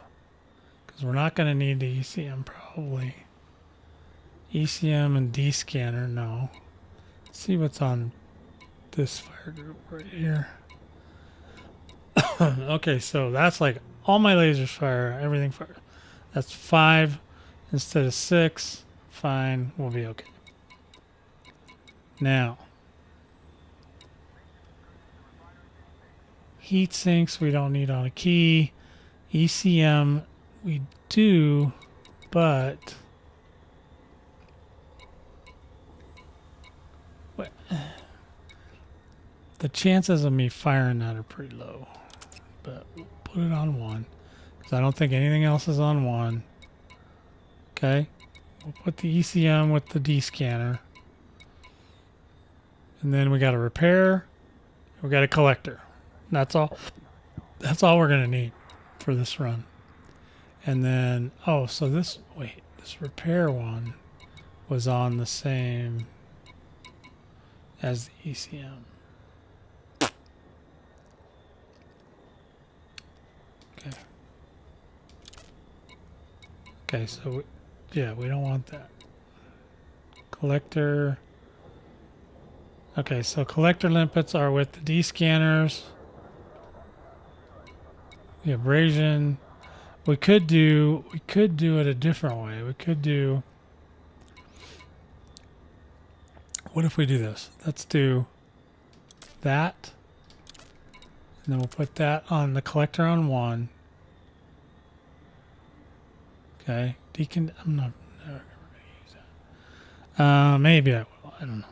A: Because we're not going to need the ECM probably. ECM and D scanner, no. Let's see what's on this fire group right here. Okay, so that's like all my lasers fire, everything fire. That's 5 instead of 6. Fine, we'll be okay. Now, heat sinks we don't need on a key. ECM we do, but what? The chances of me firing that are pretty low. But we'll put it on 1 because I don't think anything else is on 1. Okay, we'll put the ECM with the D scanner, and then we got a repair. We got a collector. That's all. That's all we're gonna need for this run. And then so this repair one was on the same as the ECM. Okay, so we don't want that. Collector. Okay, so collector limpets are with the D scanners. The abrasion. We could do it a different way. We could do. What if we do this? Let's do that. And then we'll put that on the collector on 1. Okay, I'm not never gonna use that. Maybe I will. I don't know.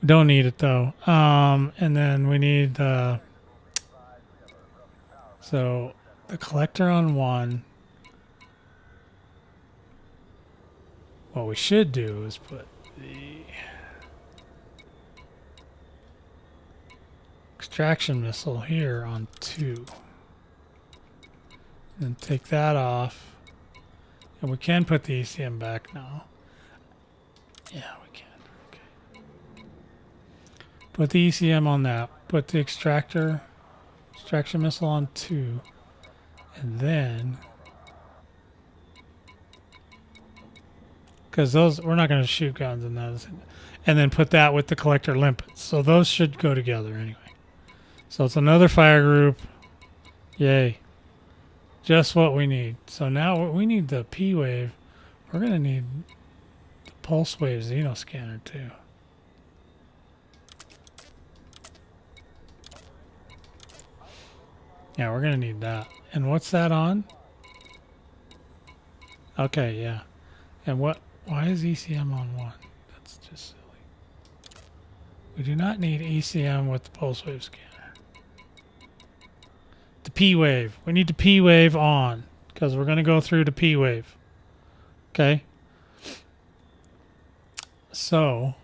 A: We don't need it though. And then we need so the collector on 1. What we should do is put the extraction missile here on 2. And take that off. And we can put the ECM back now. Yeah, we can. Okay. Put the ECM on that. Put the extraction missile on 2. And then, because those, we're not going to shoot guns in those. And then put that with the collector limpets. So those should go together anyway. So it's another fire group. Yay. Just what we need. So now we need the P wave. We're going to need the pulse wave xenoscanner too. Yeah, we're going to need that. And what's that on? Okay, yeah. And why is ECM on 1? That's just silly. We do not need ECM with the pulse wave scanner. The P wave. We need the P wave on because we're going to go through the P wave. Okay. So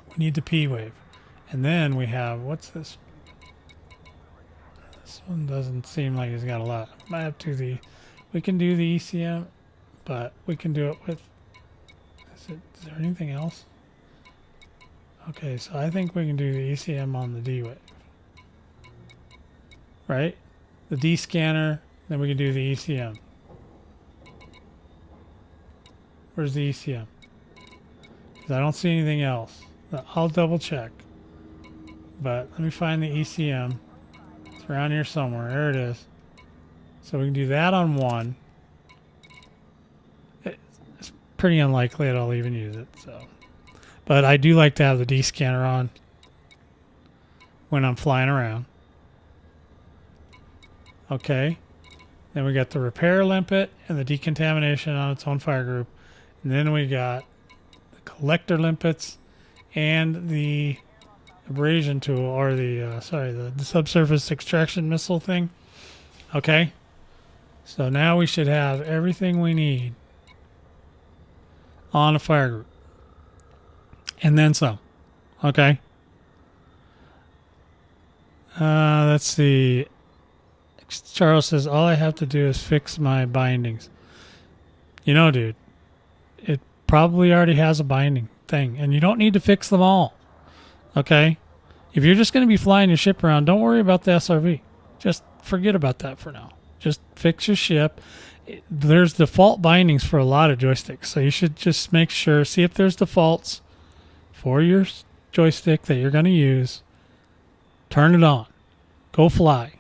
A: we need the P wave. And then we have, what's this? This one doesn't seem like it's got a lot. Might have to we can do the ECM, but we can do it with, is there anything else? Okay, so I think we can do the ECM on the D wave. Right? The D scanner, then we can do the ECM. Where's the ECM? Because I don't see anything else. I'll double check. But let me find the ECM. It's around here somewhere. There it is. So we can do that on 1. It's pretty unlikely that I'll even use it. So, but I do like to have the D scanner on when I'm flying around. Okay, then we got the repair limpet and the decontamination on its own fire group, and then we got the collector limpets and the abrasion tool, or the subsurface extraction missile thing. Okay, so now we should have everything we need on a fire group, and then some. Okay, let's see. Charles says, all I have to do is fix my bindings. You know, dude, it probably already has a binding thing, and you don't need to fix them all. Okay? If you're just going to be flying your ship around, don't worry about the SRV. Just forget about that for now. Just fix your ship, there's default bindings for a lot of joysticks. So you should just make sure, see if there's defaults for your joystick that you're going to use. Turn it on. Go fly.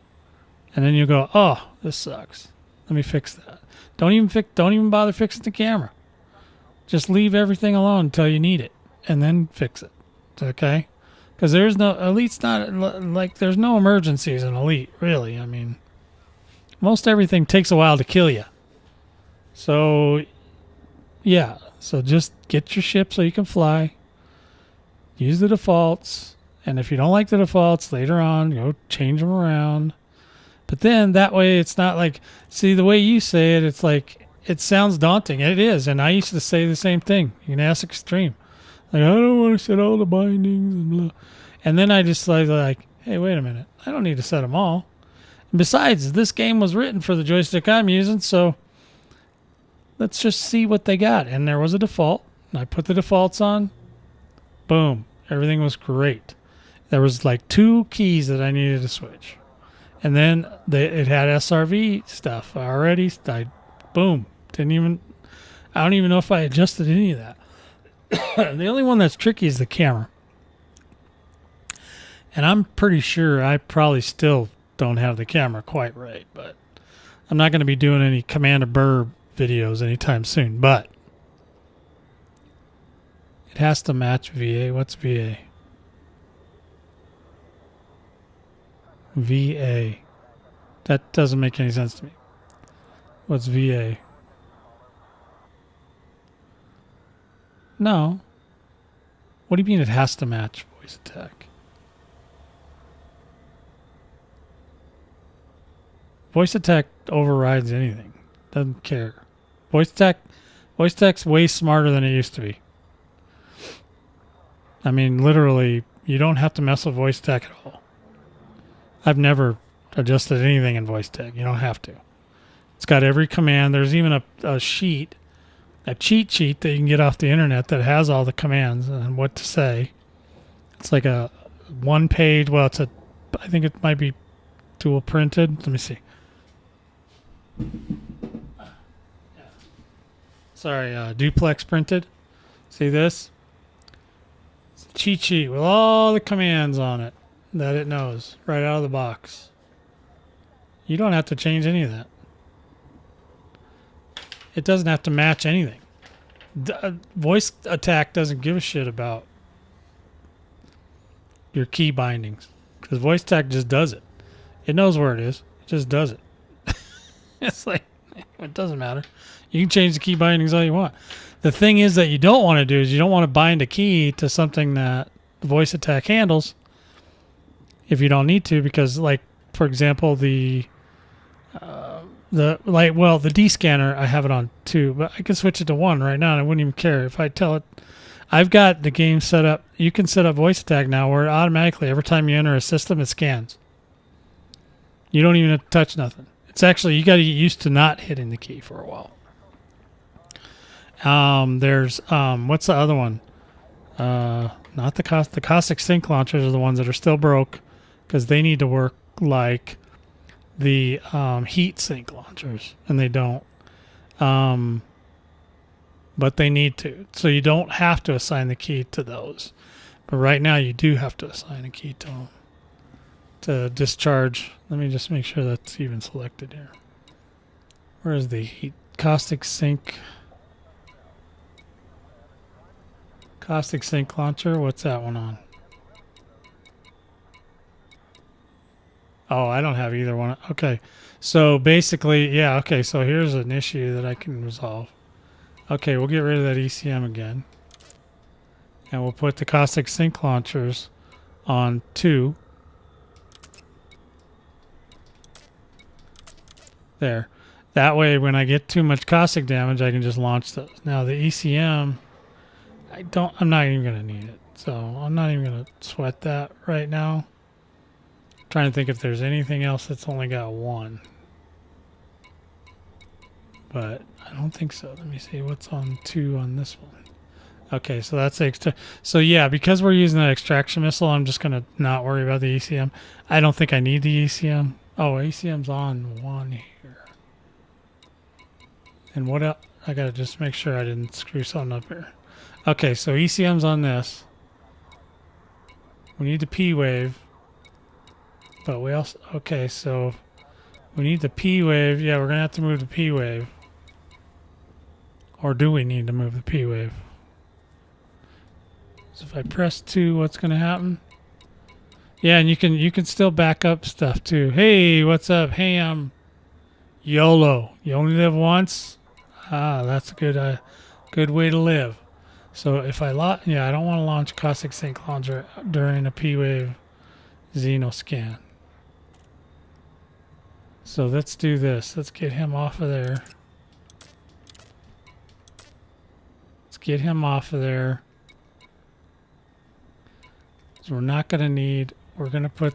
A: And then you go, oh, this sucks. Let me fix that. Don't even bother fixing the camera. Just leave everything alone until you need it, and then fix it. Okay? Because there's no Elite's not like there's no emergencies in Elite, really. I mean, most everything takes a while to kill you. So, yeah. So just get your ship so you can fly. Use the defaults, and if you don't like the defaults later on, go change them around. But then that way it's not like, see, the way you say it, it's like, it sounds daunting. It is. And I used to say the same thing. You can ask Extreme. Like, I don't want to set all the bindings and blah. And then I just like, hey, wait a minute. I don't need to set them all. And besides, this game was written for the joystick I'm using, so let's just see what they got. And there was a default. And I put the defaults on. Boom. Everything was great. There was like 2 keys that I needed to switch. And then it had SRV stuff already. Boom. I don't even know if I adjusted any of that. The only one that's tricky is the camera. And I'm pretty sure I probably still don't have the camera quite right. But I'm not going to be doing any Commander Burr videos anytime soon. But it has to match VA. What's VA? VA. That doesn't make any sense to me. What's VA? No. What do you mean it has to match voice attack? Voice attack overrides anything. Doesn't care. Voice attack's way smarter than it used to be. I mean, literally, you don't have to mess with voice attack at all. I've never adjusted anything in voice tag. You don't have to. It's got every command. There's even a sheet, a cheat sheet that you can get off the internet that has all the commands and what to say. It's like a 1 page. Well, I think it might be dual printed. Let me see. Sorry, duplex printed. See this? It's a cheat sheet with all the commands on it that it knows right out of the box. You don't have to change any of that. It doesn't have to match anything. Voice attack doesn't give a shit about your key bindings because voice attack just does it. It knows where it is. It just does it. It's like, it doesn't matter. You can change the key bindings all you want. The thing is that you don't want to do is you don't want to bind a key to something that the voice attack handles if you don't need to, because, like, for example, the D scanner, I have it on 2, but I can switch it to 1 right now and I wouldn't even care if I tell it. I've got the game set up. You can set up voice attack now where automatically every time you enter a system, it scans. You don't even have to touch nothing. It's actually, you got to get used to not hitting the key for a while. There's what's the other one? Not the caustic sink launchers are the ones that are still broke because they need to work like the heat sink launchers, and they don't. But they need to. So you don't have to assign the key to those. But right now you do have to assign a key to them to discharge. Let me just make sure that's even selected here. Where is the heat? Caustic sink launcher? What's that one on? Oh, I don't have either one. Okay. So basically, yeah, okay. So here's an issue that I can resolve. Okay, we'll get rid of that ECM again. And we'll put the caustic sink launchers on 2. There. That way, when I get too much caustic damage, I can just launch those. Now, the ECM, I'm not even going to need it. So, I'm not even going to sweat that right now. I'm trying to think if there's anything else that's only got 1. But I don't think so. Let me see what's on 2 on this one. Okay, so that's extra. So, yeah, because we're using that extraction missile, I'm just going to not worry about the ECM. I don't think I need the ECM. Oh, ECM's on 1 here. And what else? I gotta just make sure I didn't screw something up here. Okay, so ECM's on this. We need the P wave. But we also... Okay, so... We need the P wave. Yeah, we're gonna have to move the P wave. Or do we need to move the P wave? So if I press 2, what's gonna happen? Yeah, and you can still back up stuff too. Hey, what's up? Hey, I'm YOLO. You only live once? Ah, that's a good way to live. So if I I don't want to launch Caustic Sync Launcher during a P-Wave Xeno scan. So let's do this. Let's get him off of there. Let's get him off of there. So we're not going to need... We're going to put...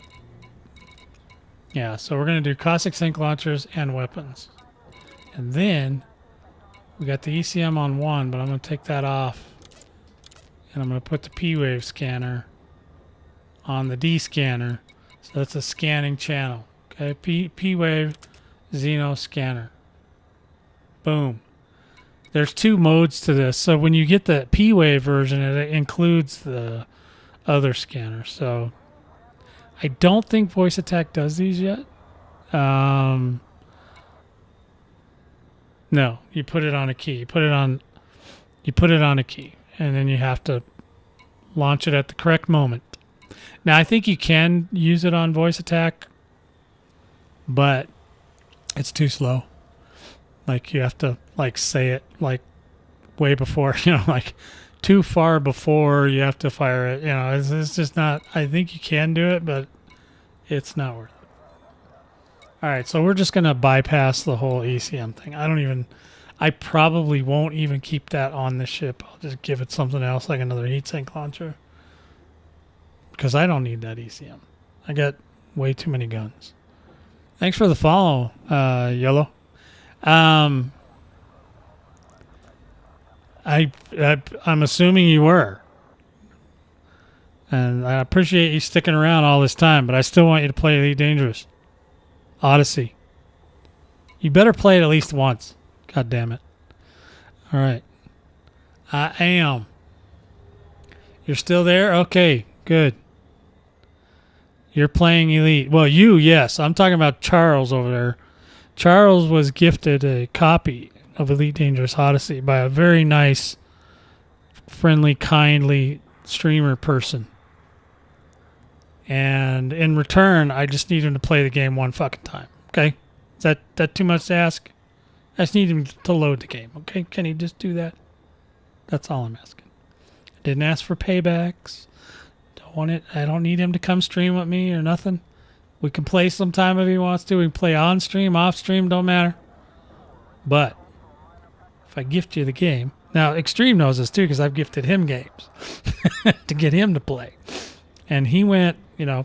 A: Yeah, so we're going to do Caustic Sync Launchers and weapons. And then we got the ECM on 1, but I'm going to take that off. And I'm going to put the P-Wave scanner on the D scanner. So that's a scanning channel. Okay, P-Wave Xeno scanner. Boom. There's 2 modes to this. So when you get the P-Wave version, it includes the other scanner. So I don't think Voice Attack does these yet. No, you put it on a key. You put it on a key, and then you have to launch it at the correct moment. Now I think you can use it on Voice Attack, but it's too slow. Like you have to say it way before, too far before you have to fire it. It's just not. I think you can do it, but it's not worth it. All right, so we're just gonna bypass the whole ECM thing. I probably won't even keep that on the ship. I'll just give it something else, like another heatsink launcher, because I don't need that ECM. I got way too many guns. Thanks for the follow, Yellow. I'm assuming you were. And I appreciate you sticking around all this time, but I still want you to play Elite Dangerous Odyssey. You better play it at least once. God damn it. All right. I am. You're still there? Okay, good. You're playing Elite. Well, yes. I'm talking about Charles over there. Charles was gifted a copy of Elite Dangerous Odyssey by a very nice, friendly, kindly streamer person. And in return, I just need him to play the game one fucking time. Okay? Is that too much to ask? I just need him to load the game. Okay? Can he just do that? That's all I'm asking. I didn't ask for paybacks. Don't want it. I don't need him to come stream with me or nothing. We can play sometime if he wants to. We can play on stream, off stream, don't matter. But if I gift you the game, now Extreme knows this too because I've gifted him games to get him to play, and he went,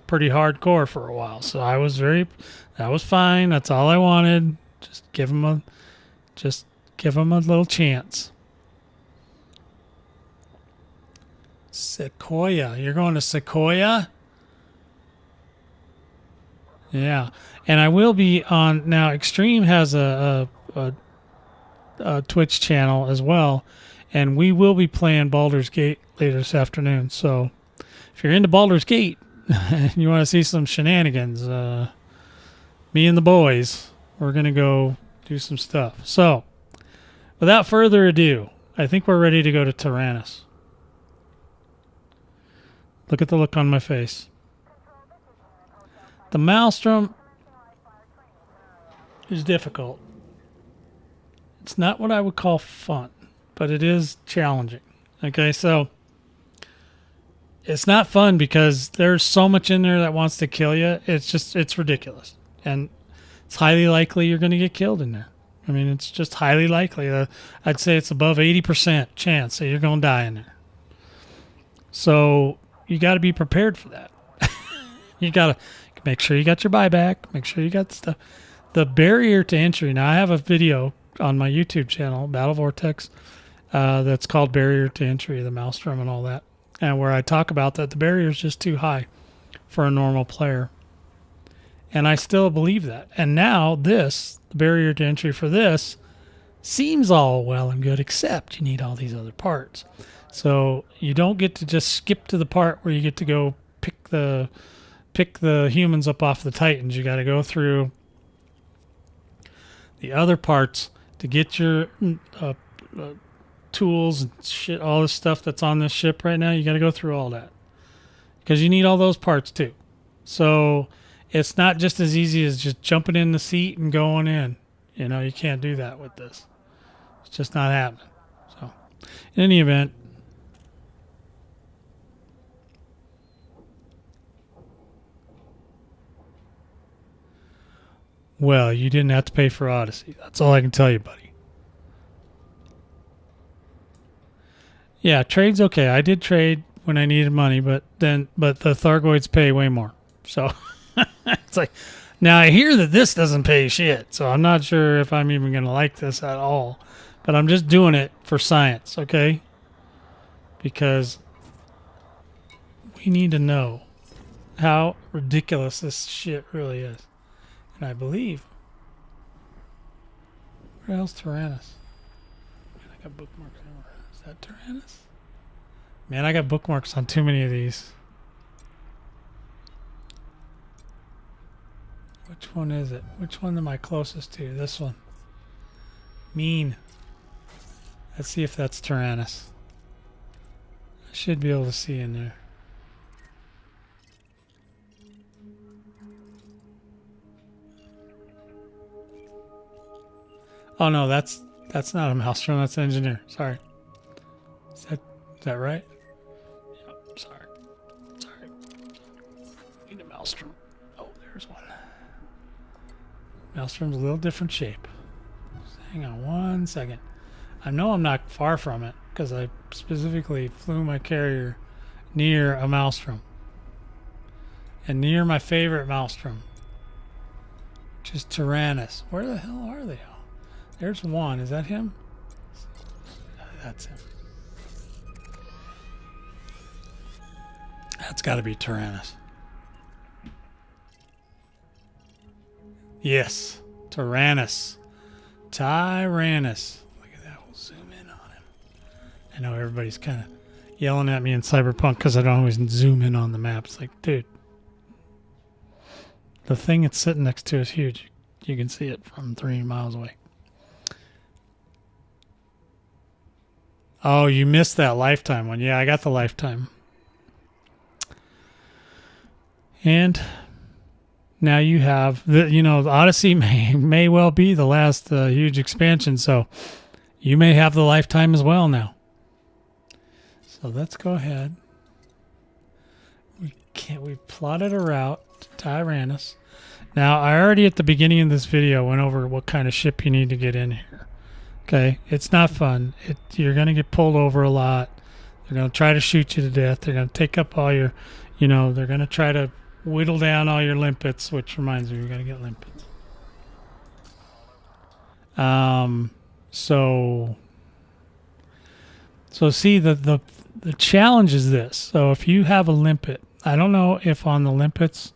A: pretty hardcore for a while. So that was fine. That's all I wanted. Just give him a little chance. Sequoia, you're going to Sequoia? Yeah, and I will be on now. Extreme has a Twitch channel as well, and we will be playing Baldur's Gate later this afternoon. So if you're into Baldur's Gate and you want to see some shenanigans, me and the boys, we're gonna go do some stuff. So without further ado, I think we're ready to go to Taranis. Look at the look on my face. The Maelstrom is difficult. It's not what I would call fun, but it is challenging. Okay, so it's not fun because there's so much in there that wants to kill you. It's ridiculous. And it's highly likely you're going to get killed in there. I mean, it's just highly likely. I'd say it's above 80% chance that you're going to die in there. So you got to be prepared for that. You got to make sure you got your buyback. Make sure you got the stuff. The barrier to entry. Now, I have a video on my YouTube channel, Battle Vortex, that's called Barrier to Entry, the Maelstrom and all that, and where I talk about that the barrier is just too high for a normal player. And I still believe that. And now the barrier to entry for this seems all well and good, except you need all these other parts. So you don't get to just skip to the part where you get to go pick the humans up off the Titans. You got to go through the other parts to get your tools and shit, all this stuff that's on this ship right now. You got to go through all that because you need all those parts too. So it's not just as easy as just jumping in the seat and going in. You know, you can't do that with this. It's just not happening. So in any event, well, you didn't have to pay for Odyssey. That's all I can tell you, buddy. Yeah, trade's okay. I did trade when I needed money, but the Thargoids pay way more. So it's like, now I hear that this doesn't pay shit, so I'm not sure if I'm even going to like this at all. But I'm just doing it for science, okay? Because we need to know how ridiculous this shit really is. And I believe... Where else Taranis? Man, I got bookmarks everywhere. Is that Taranis? Man, I got bookmarks on too many of these. Which one is it? Which one am I closest to? This one. Mean. Let's see if that's Taranis. I should be able to see in there. Oh no, that's not a Maelstrom, that's an engineer. Sorry. Is that right? Yep, sorry. Need a Maelstrom. Oh, there's one. Maelstrom's a little different shape. Just hang on one second. I know I'm not far from it because I specifically flew my carrier near a Maelstrom. And near my favorite Maelstrom, which is Taranis. Where the hell are they all? There's one. Is that him? That's him. That's got to be Taranis. Yes. Taranis. Tyrannus. Look at that. We'll zoom in on him. I know everybody's kind of yelling at me in Cyberpunk because I don't always zoom in on the map. It's like, dude. The thing it's sitting next to is huge. You can see it from 3 miles away. Oh, you missed that lifetime one. Yeah, I got the lifetime. And now you have the, the Odyssey may well be the last huge expansion, so you may have the lifetime as well now. So let's go ahead. We plotted a route to Tyrannus. Now, I already at the beginning of this video went over what kind of ship you need to get in here. Okay, it's not fun. You're going to get pulled over a lot. They're going to try to shoot you to death. They're going to take up all your, they're going to try to whittle down all your limpets, which reminds me, we're going to get limpets. So see, the challenge is this. So if you have a limpet, I don't know if on the limpets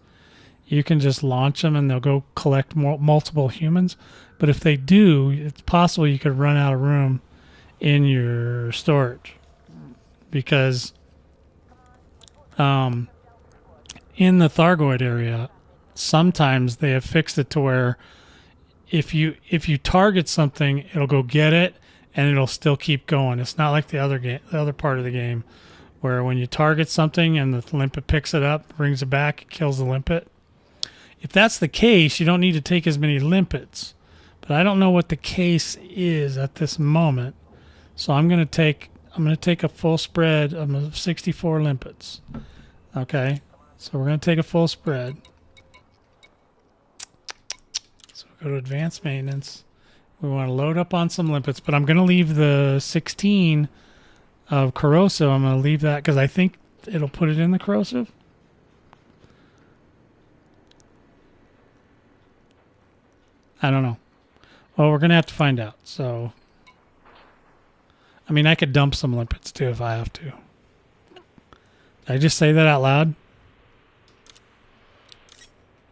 A: you can just launch them and they'll go collect multiple humans. But if they do, it's possible you could run out of room in your storage. Because in the Thargoid area, sometimes they have fixed it to where if you target something, it'll go get it and it'll still keep going. It's not like the other part of the game where when you target something and the limpet picks it up, brings it back, it kills the limpet. If that's the case, you don't need to take as many limpets. But I don't know what the case is at this moment. So I'm going to take a full spread of 64 limpets. Okay? So we're going to take a full spread. So we'll go to advanced maintenance. We want to load up on some limpets, but I'm going to leave the 16 of corrosive. I'm going to leave that because I think it'll put it in the corrosive. I don't know. Well, we're going to have to find out. So, I mean, I could dump some limpets too if I have to. Did I just say that out loud?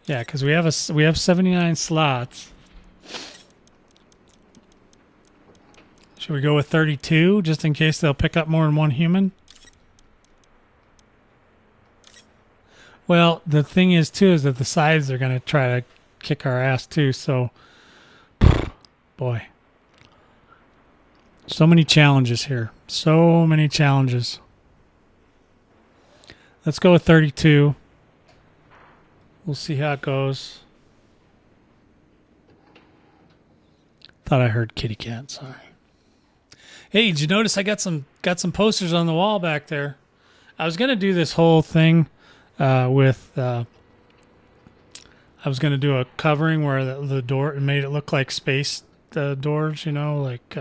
A: Yeah, because we have 79 slots. Should we go with 32 just in case they'll pick up more than one human? Well, the thing is too is that the sides are going to try to kick our ass too. So, boy, so many challenges here. So many challenges. Let's go with 32. We'll see how it goes. Thought I heard kitty cat. Sorry. Hey, did you notice I got some posters on the wall back there? I was gonna do this whole thing with. I was gonna do a covering where the door made it look like space doors. You know, like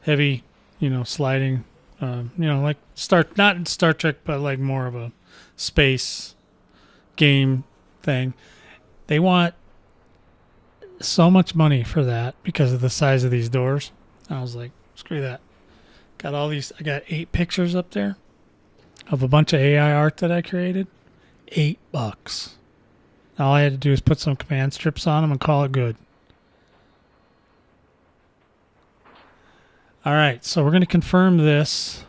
A: heavy. You know, sliding. You know, like not Star Trek, but like more of a space game thing. They want so much money for that because of the size of these doors. I was like, screw that. Got all these. I got 8 pictures up there of a bunch of AI art that I created. $8. All I had to do is put some command strips on them and call it good. All right, so we're going to confirm this.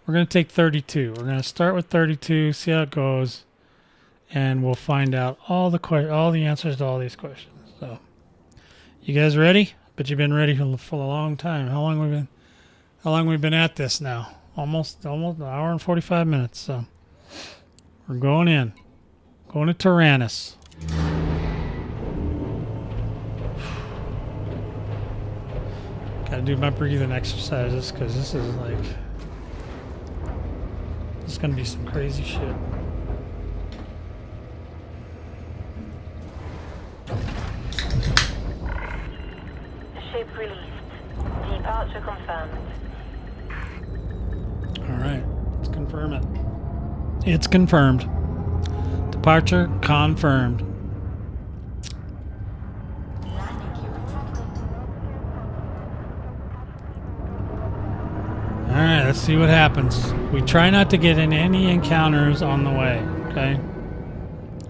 A: We're going to take 32. We're going to start with 32, see how it goes, and we'll find out all the answers to all these questions. So, you guys ready? But you've been ready for a long time. How long we been at this now? Almost an hour and 45 minutes. So, we're going in. Going to Taranis. Gotta do my breathing exercises because this is gonna be some crazy shit.
C: Ship released. Departure confirmed.
A: Alright, let's confirm it. It's confirmed. Departure confirmed. Alright, let's see what happens. We try not to get in any encounters on the way, okay?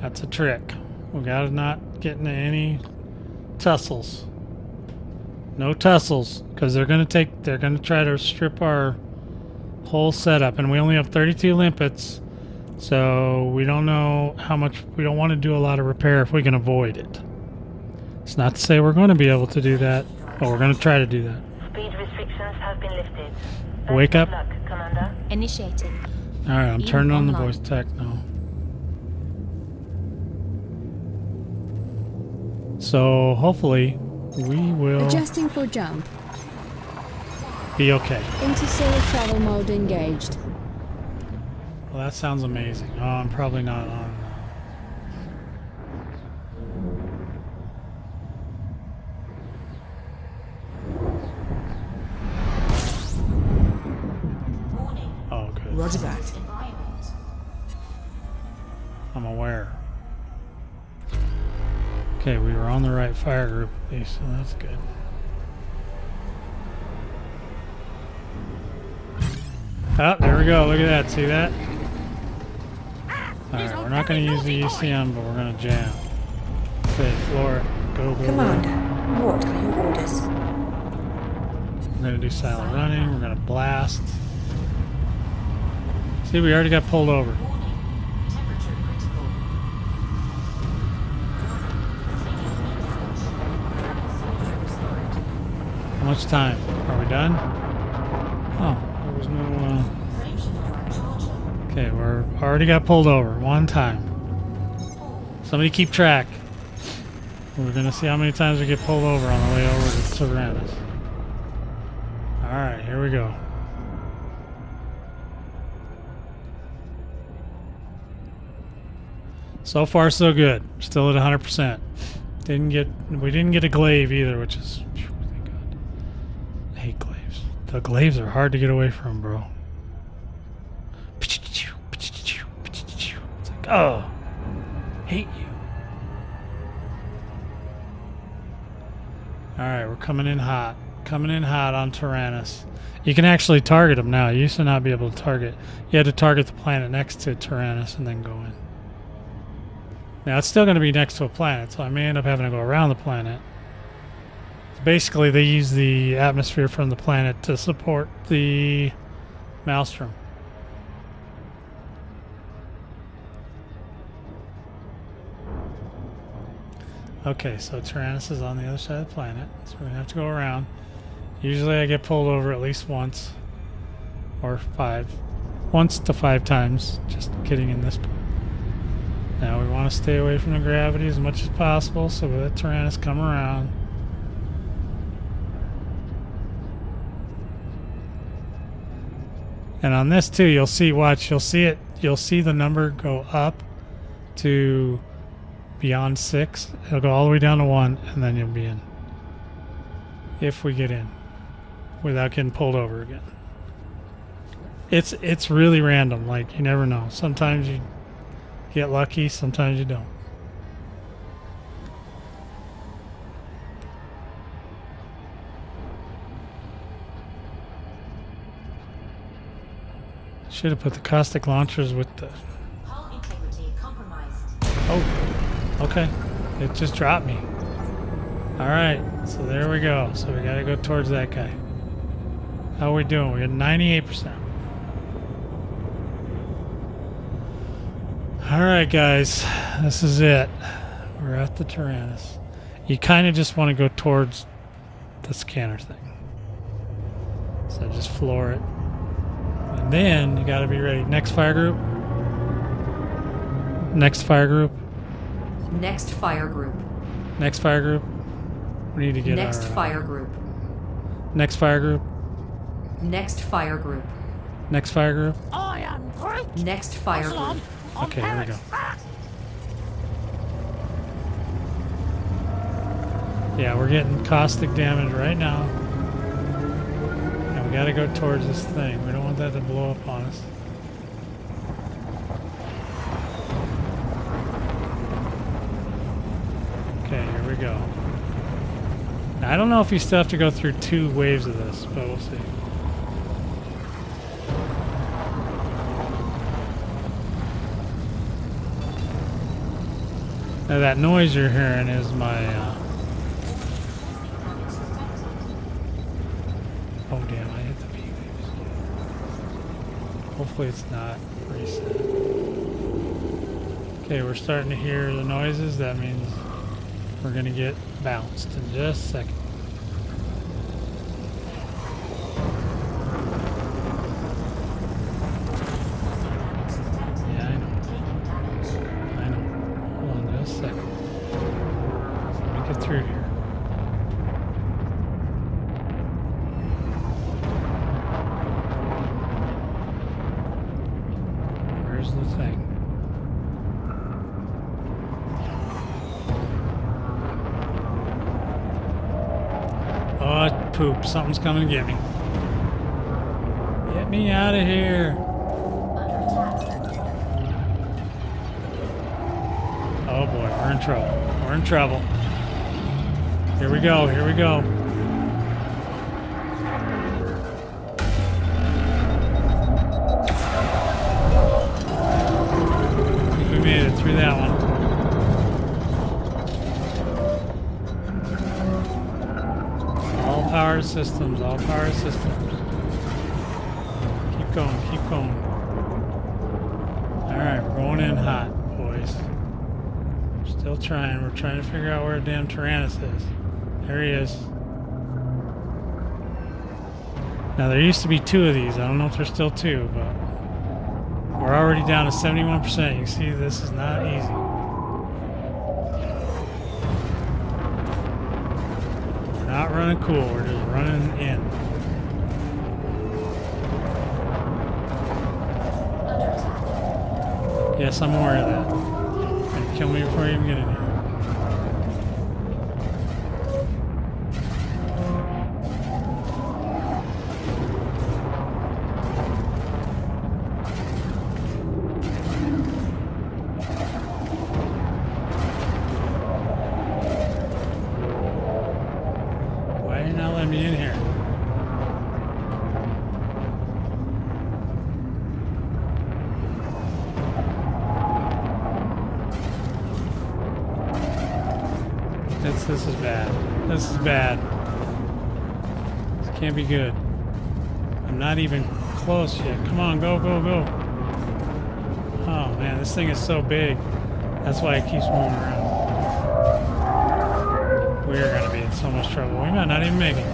A: That's a trick. We gotta not get into any tussles. No tussles, because they're gonna try to strip our whole setup, and we only have 32 limpets, so we don't know how much. We don't want to do a lot of repair if we can avoid it. It's not to say we're going to be able to do that, but we're going to try to do that.
C: Speed restrictions have been lifted.
A: Wake up.
C: Luck, Commander.
B: Initiating.
A: All right, I'm turning on the
B: online.
A: voice tech now. So hopefully we will
D: Adjusting for jump.
A: be okay.
D: Interstellar travel mode engaged.
A: Well, that sounds amazing. Oh, I'm probably not on. Oh, good.
E: Roger that.
A: I'm aware. Okay, we were on the right fire group, at least, so that's good. Oh, there we go. Look at that. See that? Alright, we're not going to use the ECM, but we're going to jam. Okay, floor it. Go, go,
B: Commander,
A: go.
B: what are your orders?
A: We're going to do silent running. We're going to blast. See, we already got pulled over. How much time? Are we done? Oh, there was no... Okay, we're already got pulled over one time. Somebody keep track. We're gonna see how many times we get pulled over on the way over to Taranis. Alright, here we go. So far so good. Still at 100%. We didn't get a glaive either, which is thank God. I hate glaives. The glaives are hard to get away from, bro. It's like, oh, hate you. Alright, we're coming in hot. Coming in hot on Taranis. You can actually target them now. You used to not be able to target. You had to target the planet next to Taranis and then go in. Now, it's still going to be next to a planet, so I may end up having to go around the planet. Basically, they use the atmosphere from the planet to support the Maelstrom. Okay, so Taranis is on the other side of the planet, so we're gonna have to go around. Usually I get pulled over at least once, or once to 5 times, just getting in this part. Now we want to stay away from the gravity as much as possible, so we let Taranis come around. And on this too, you'll see, watch, you'll see the number go up to beyond 6. It'll go all the way down to 1, and then you'll be in. If we get in, without getting pulled over again. It's really random, like you never know. Sometimes you get lucky, sometimes you don't. Should have put the caustic launchers with the...
B: Hull integrity compromised.
A: Oh, okay. It just dropped me. Alright, so there we go. So we gotta go towards that guy. How are we doing? We're at 98%. Alright guys, this is it. We're at the Taranis. You kind of just want to go towards the scanner thing. So just floor it. And then you gotta be ready. Next fire group. Next fire group.
F: Next fire group.
A: Next fire group. We need to get
F: Next
A: our,
F: fire group.
A: Next fire group.
F: Next fire group.
A: Next fire group.
F: Next fire group.
A: Okay, here we go. Yeah, we're getting caustic damage right now. And we gotta go towards this thing. We don't want that to blow up on us. Okay, here we go. Now, I don't know if you still have to go through 2 waves of this, but we'll see. Now that noise you're hearing is my, oh damn, I hit the P waves. Hopefully it's not reset. Okay, we're starting to hear the noises. That means we're gonna get bounced in just a second. Through here. Where's the thing? Oh, poop. Something's coming to get me. Get me out of here. Oh boy, we're in trouble. We're in trouble. Here we go, here we go. I think we made it through that one. All power systems, all power systems. Keep going, keep going. Alright, we're going in hot, boys. Still trying, we're trying to figure out where damn Taranis is. There he is. Now there used to be 2 of these. I don't know if there's still 2, but we're already down to 71%. You can see this is not easy. We're not running cool. We're just running in. Yes, I'm aware of that. You're gonna kill me before you even get in here. This is bad. This is bad. Can't be good. I'm not even close yet. Come on, go, go, go. Oh man, this thing is so big. That's why it keeps moving around. We're gonna be in so much trouble. We might not even make it.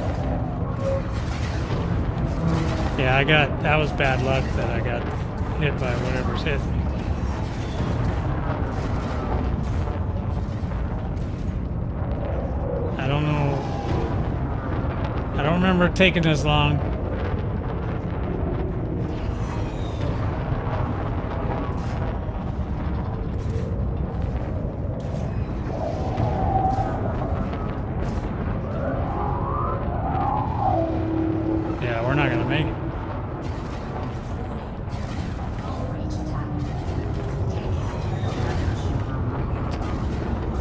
A: Yeah, that was bad luck that I got hit by whatever's hitting me. I don't know. I don't remember it taking this long. Yeah, we're not gonna make it.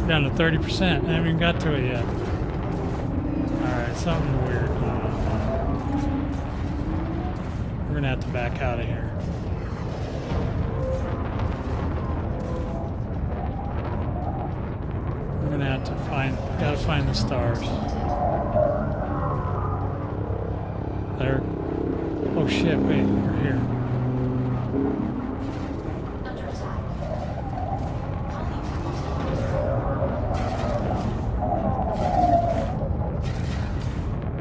A: We're down to 30%. I haven't even got to it yet. Alright, something weird going on. We're gonna have to back out of here. We're gonna have to gotta find the stars. There. Oh shit, wait, we're here.
B: Under attack.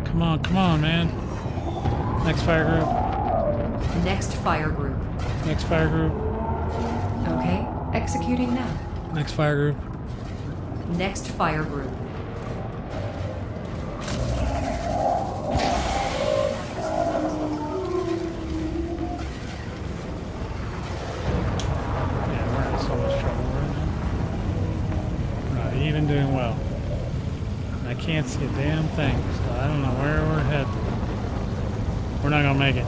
A: Come on, man. Next fire group.
F: Next fire group.
A: Next fire group.
F: Okay, executing now.
A: Next fire group.
F: Next fire group.
A: Yeah, we're in so much trouble right now. We're not even doing well. I can't see a damn thing, so I don't know where we're headed. We're not gonna make it.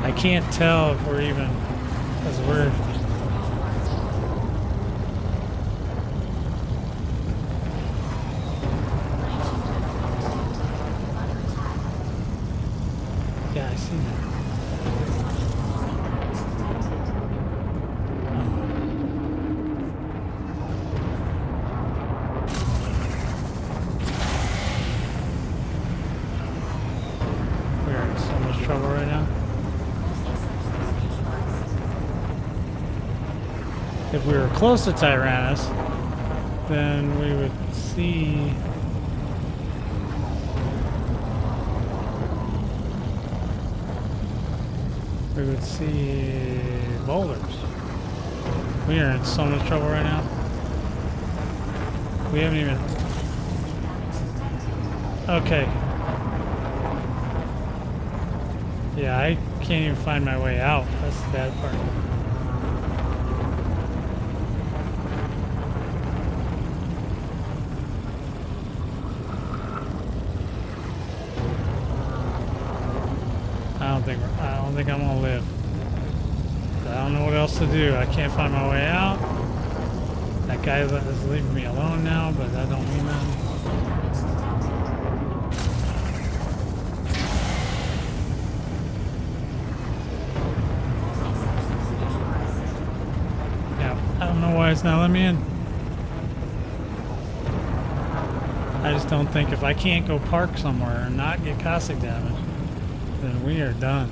A: I can't tell if we're even, because we're... Yeah, I see that. We're in so much trouble right now. If we were close to Taranis, then we would see... We would see boulders. We are in so much trouble right now. We haven't even... Okay. Yeah, I can't even find my way out. That's the bad part. I don't think I'm gonna live. I don't know what else to do. I can't find my way out. That guy is leaving me alone now, but that don't mean nothing. Yeah, I don't know why it's not letting me in. I just don't think if I can't go park somewhere and not get caustic damage, then we are done.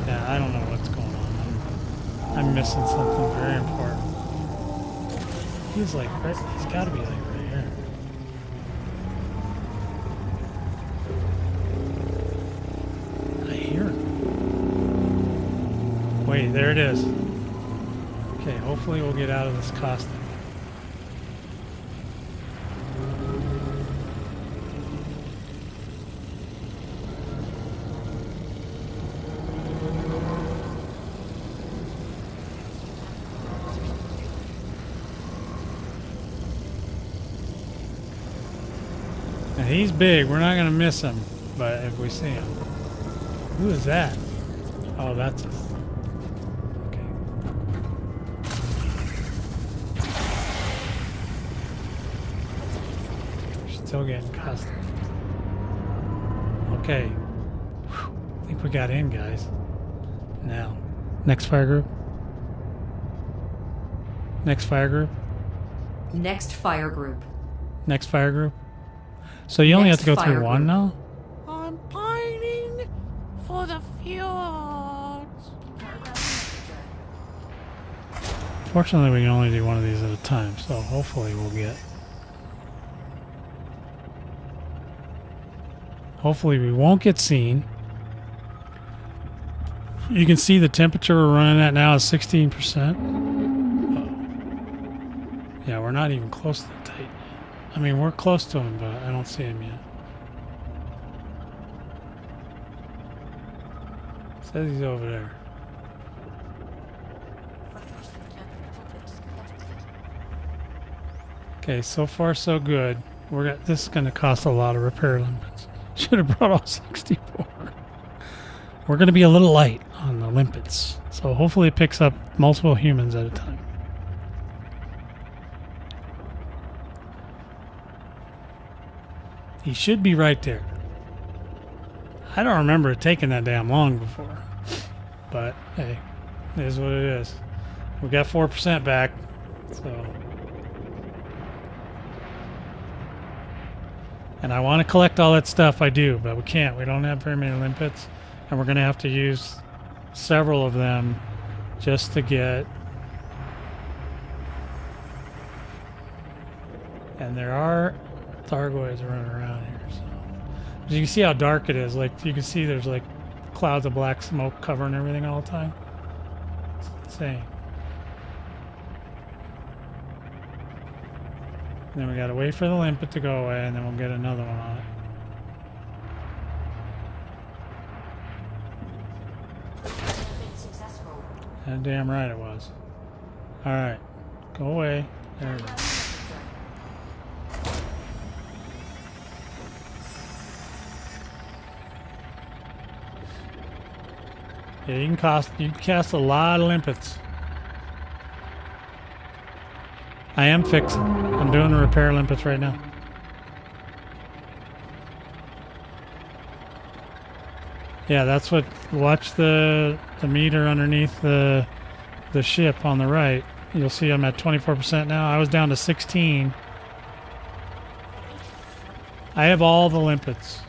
A: Yeah, I don't know what's going on. I'm missing something very important. He's like right, he's got to be like right here. I hear him. Wait, there it is. Okay, hopefully we'll get out of this caustic. Now he's big, we're not gonna miss him, but if we see him. Who is that? Oh, that's us. Still getting custom. Okay. Whew. I think we got in, guys. Now, next fire group. Next fire group.
F: Next fire group.
A: Next fire group. So you only have
F: Next
A: to go
F: fire
A: through one
F: group.
A: now?
G: I'm pining for the fjords.
A: Fortunately, we can only do one of these at a time, so hopefully we'll get... Hopefully we won't get seen. You can see the temperature we're running at now is 16%. Yeah, we're not even close to the Titan. I mean, we're close to him, but I don't see him yet. Says he's over there. Okay, so far so good. This is going to cost a lot of repair limpets. Should have brought all 64. We're going to be a little light on the limpets, so hopefully it picks up multiple humans at a time. He should be right there. I don't remember it taking that damn long before, but hey, it is what it is. We got 4% back, so. And I want to collect all that stuff, I do, but we can't. We don't have very many limpets, and we're going to have to use several of them just to get... And there are Thargoids running around here, so... As you can see how dark it is. Like, you can see there's like clouds of black smoke covering everything all the time. It's insane. Then we gotta wait for the limpet to go away, and then we'll get another one on it.
B: Successful.
A: And damn right it was. Alright. Go away. There it is. Yeah, you can cast a lot of limpets. I am fixing. I'm doing the repair limpets right now. Yeah, that's what. Watch the meter underneath the ship on the right. You'll see I'm at 24% now. I was down to 16. I have all the limpets.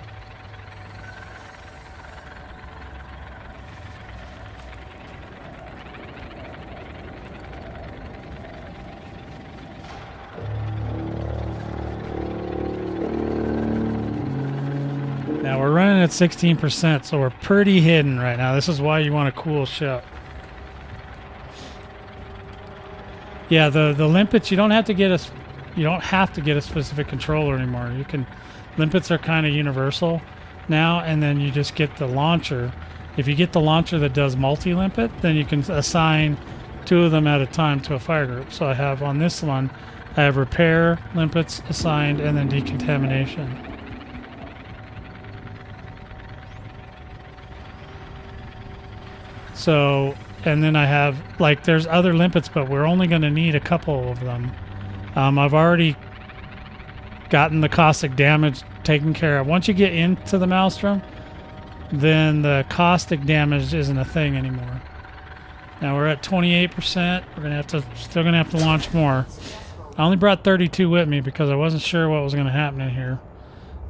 A: Now we're running at 16%, so we're pretty hidden right now. This is why you want a cool ship. Yeah, the limpets, you don't have to get a specific controller anymore. You can limpets are kind of universal now, and then you just get the launcher. If you get the launcher that does multi-limpet, then you can assign 2 of them at a time to a fire group. So I have on this one, I have repair limpets assigned and then decontamination. So, and then I have, like, there's other limpets, but we're only going to need a couple of them. I've already gotten the caustic damage taken care of. Once you get into the Maelstrom, then the caustic damage isn't a thing anymore. Now we're at 28%. We're still gonna have to launch more. I only brought 32 with me because I wasn't sure what was gonna happen in here,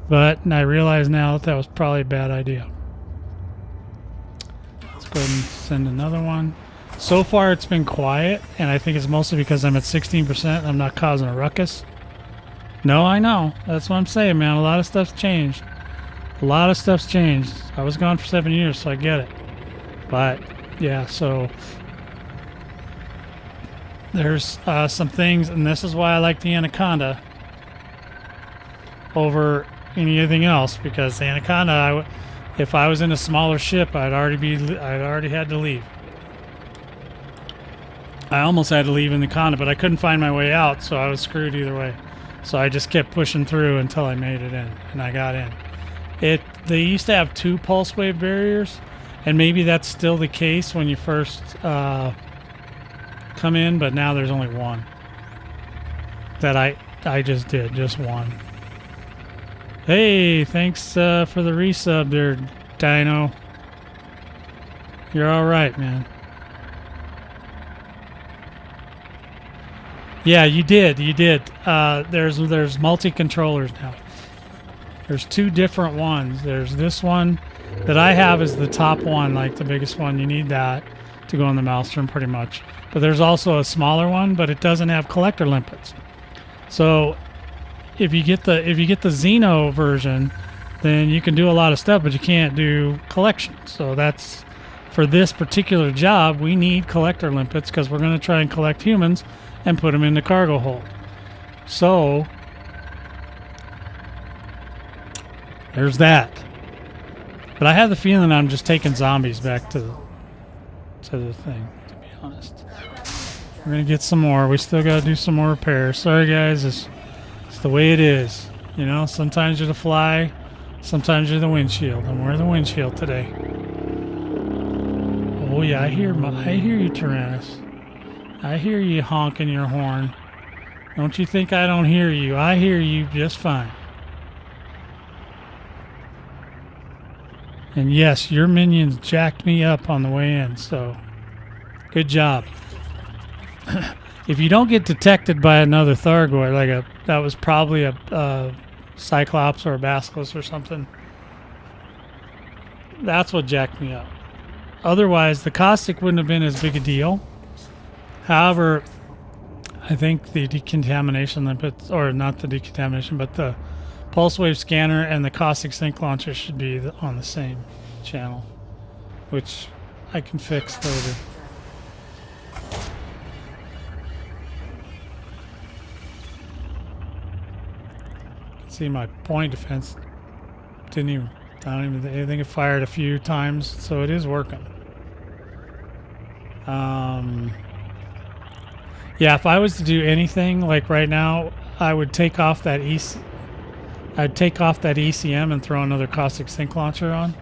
A: but I realize now that was probably a bad idea. Go ahead and send another one. So far it's been quiet, and I think it's mostly because I'm at 16% and I'm not causing a ruckus. No, I know. That's what I'm saying, man. A lot of stuff's changed. A lot of stuff's changed. I was gone for 7 years, so I get it. But, yeah, so... There's some things, and this is why I like the Anaconda over anything else, because the Anaconda... If I was in a smaller ship, I'd already had to leave. I almost had to leave in the Anaconda, but I couldn't find my way out, so I was screwed either way. So I just kept pushing through until I made it in, and I got in. They used to have 2 pulse wave barriers, and maybe that's still the case when you first come in, but now there's only 1. That I just did, just 1. Hey, thanks for the resub there, Dino. You're all right, man. Yeah, you did. You did. There's multi-controllers now. There's two different ones. There's this one that I have is the top one, like the biggest one. You need that to go on the Maelstrom pretty much. But there's also a smaller one, but it doesn't have collector limpets. So if you get the Xeno version, then you can do a lot of stuff, but you can't do collections. So that's for this particular job, we need collector limpets because we're going to try and collect humans and put them in the cargo hold. So there's that. But I have the feeling I'm just taking zombies back to the thing, to be honest. We're going to get some more. We still got to do some more repairs. Sorry, guys. It's the way it is. You know, sometimes you're the fly, sometimes you're the windshield. And we're the windshield today. Oh, yeah, I hear you, Taranis. I hear you honking your horn. Don't you think I don't hear you? I hear you just fine. And yes, your minions jacked me up on the way in, so good job. If you don't get detected by another Thargoid, that was probably a Cyclops or a Basilisk or something, that's what jacked me up. Otherwise, the caustic wouldn't have been as big a deal. However, I think the decontamination limpets, or not the decontamination, but the pulse wave scanner and the caustic sink launcher should be on the same channel, which I can fix later. See, my point defense I think it fired a few times, so it is working. Yeah, if I was to do anything like right now, I would take off that ECM and throw another caustic sink launcher on,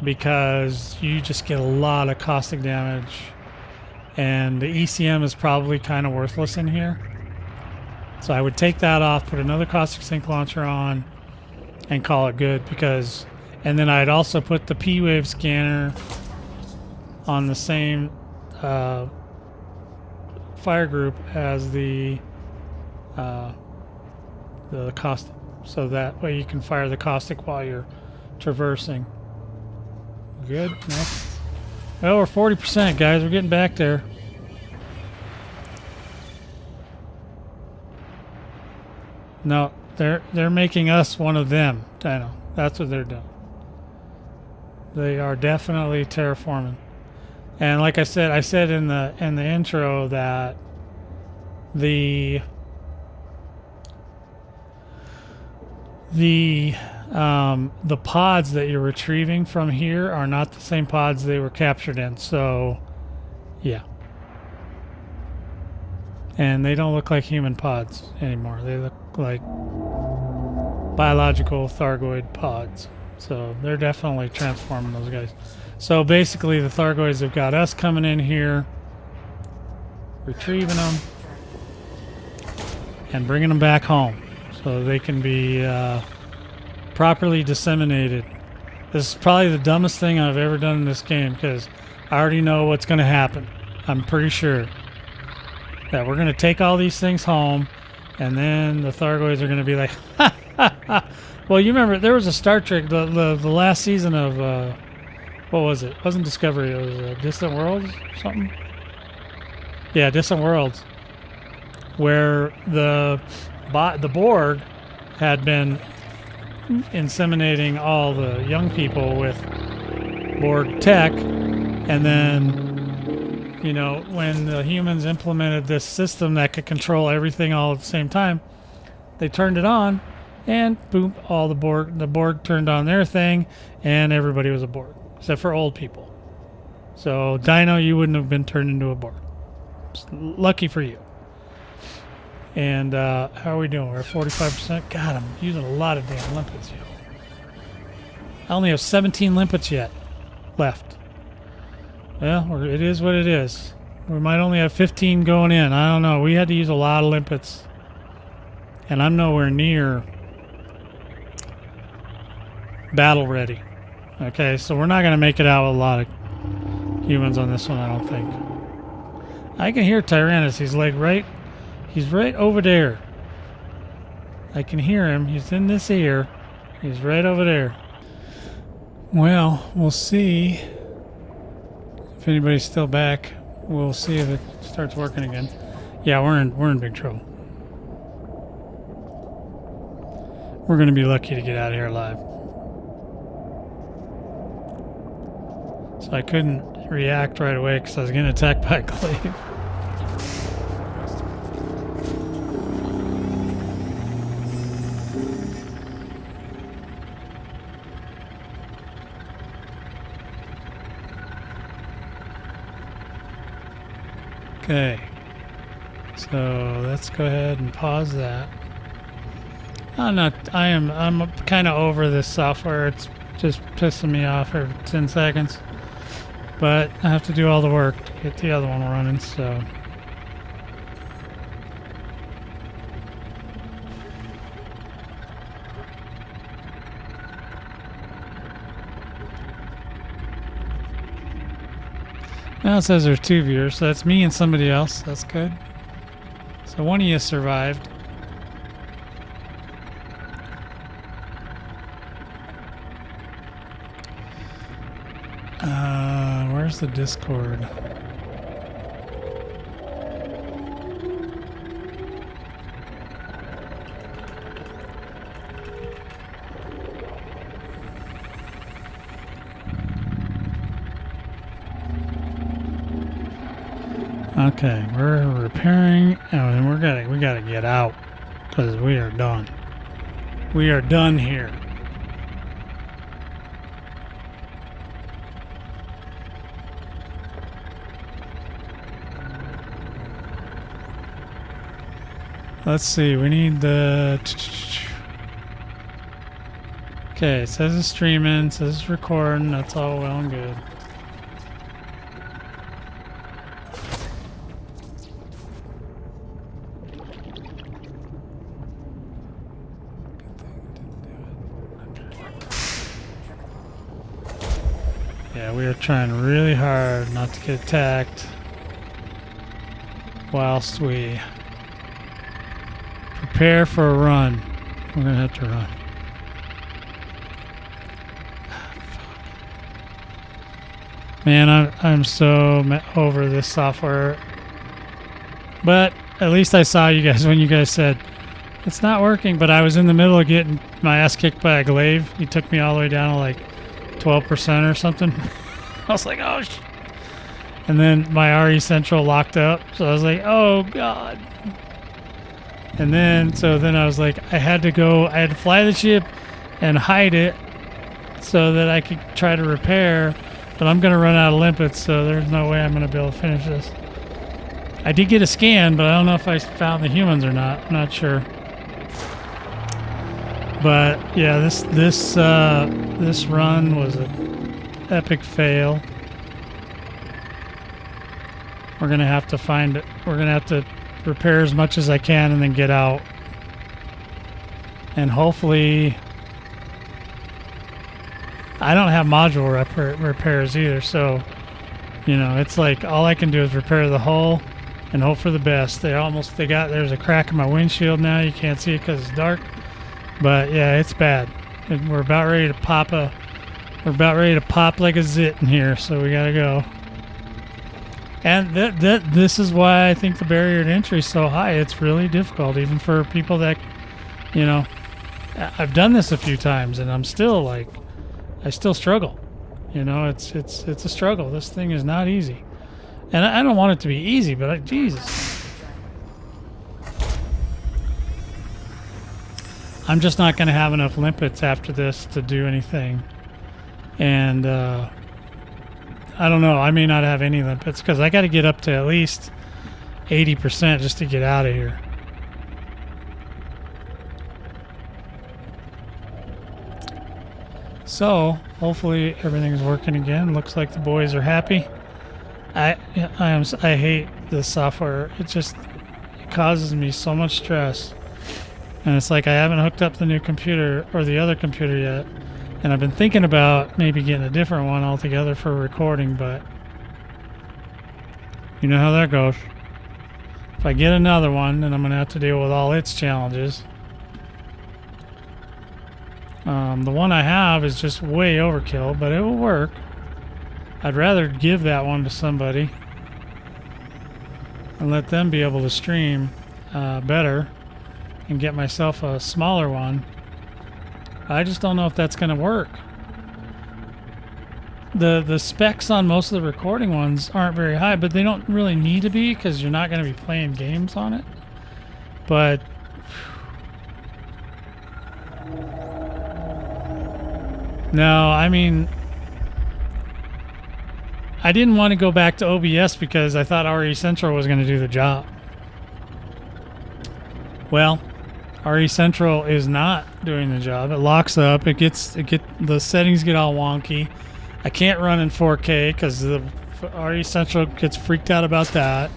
A: because you just get a lot of caustic damage, and the ECM is probably kind of worthless in here. So I would take that off, put another caustic sink launcher on, and call it good. And then I'd also put the P-wave scanner on the same fire group as the caustic, so that way you can fire the caustic while you're traversing. Good. Next. Well, we're 40%, guys. We're getting back there. No, they're making us one of them, Dino. That's what they're doing. They are definitely terraforming. And like I said in the intro that the pods that you're retrieving from here are not the same pods they were captured in. So, yeah. And they don't look like human pods anymore. They look like biological Thargoid pods. So they're definitely transforming those guys. So basically the Thargoids have got us coming in here, retrieving them, and bringing them back home so they can be properly disseminated. This is probably the dumbest thing I've ever done in this game, because I already know what's going to happen. I'm pretty sure that we're going to take all these things home, and then the Thargoids are going to be like, ha, ha, ha. Well, you remember, there was a Star Trek, the last season of, what was it? It wasn't Discovery, it was Distant Worlds or something? Yeah, Distant Worlds, where the Borg had been inseminating all the young people with Borg tech, and then, you know, when the humans implemented this system that could control everything all at the same time, they turned it on, and boom, all the Borg turned on their thing, and everybody was a Borg, except for old people. So, Dino, you wouldn't have been turned into a Borg. Lucky for you. And how are we doing? We're at 45%. God, I'm using a lot of damn limpets, yo. I only have 17 limpets yet left. Well, it is what it is. We might only have 15 going in. I don't know. We had to use a lot of limpets. And I'm nowhere near battle ready. Okay, so we're not going to make it out with a lot of humans on this one, I don't think. I can hear Taranis. He's right over there. I can hear him. He's in this ear. He's right over there. Well, we'll see if anybody's still back. We'll see if it starts working again. Yeah, we're in big trouble. We're going to be lucky to get out of here alive. So I couldn't react right away because I was getting attacked by a glaive. Okay, so let's go ahead and pause that. I'm kind of over this software. It's just pissing me off every 10 seconds. But I have to do all the work to get the other one running, so. Now it says there's 2 viewers, so that's me and somebody else. That's good. So one of you survived. Where's the Discord? Okay, we're repairing, and we gotta get out because we are done. We are done here. Let's see, we need the... Okay, it says it's streaming, it says it's recording, that's all well and good. Yeah, we are trying really hard not to get attacked whilst we prepare for a run. We're gonna have to run. Man, I'm so over this software. But at least I saw you guys when you guys said it's not working. But I was in the middle of getting my ass kicked by a glaive. He took me all the way down to like 12% or something. I was like, oh shit. And then my RE Central locked up. So I was like, oh god. And then, I was like, I had to fly the ship and hide it so that I could try to repair, but I'm going to run out of limpets, so there's no way I'm going to be able to finish this. I did get a scan, but I don't know if I found the humans or not. I'm not sure. But yeah, this run was an epic fail. We're going to have to find it. We're going to have to repair as much as I can and then get out. And hopefully I don't have module repairs either, so you know, it's like all I can do is repair the hull and hope for the best. There's a crack in my windshield now. You can't see it because it's dark, but yeah, it's bad. We're about ready to pop like a zit in here, so we gotta go. And this is why I think the barrier to entry is so high. It's really difficult, even for people that, you know, I've done this a few times, and I'm still like, I still struggle. You know, it's a struggle. This thing is not easy, and I don't want it to be easy, but Jesus, I'm just not going to have enough limpets after this to do anything, and I don't know. I may not have any limpets because I got to get up to at least 80% just to get out of here. So hopefully everything's working again. Looks like the boys are happy. I hate this software. It causes me so much stress. And it's like I haven't hooked up the new computer or the other computer yet. And I've been thinking about maybe getting a different one altogether for recording, but you know how that goes. If I get another one, then I'm going to have to deal with all its challenges. The one I have is just way overkill, but it will work. I'd rather give that one to somebody and let them be able to stream better and get myself a smaller one. I just don't know if that's going to work. The specs on most of the recording ones aren't very high, but they don't really need to be because you're not going to be playing games on it. But no, I mean, I didn't want to go back to OBS because I thought RE Central was going to do the job. Well, RE Central is not doing the job. It locks up. The settings get all wonky. I can't run in 4K because the RE Central gets freaked out about that.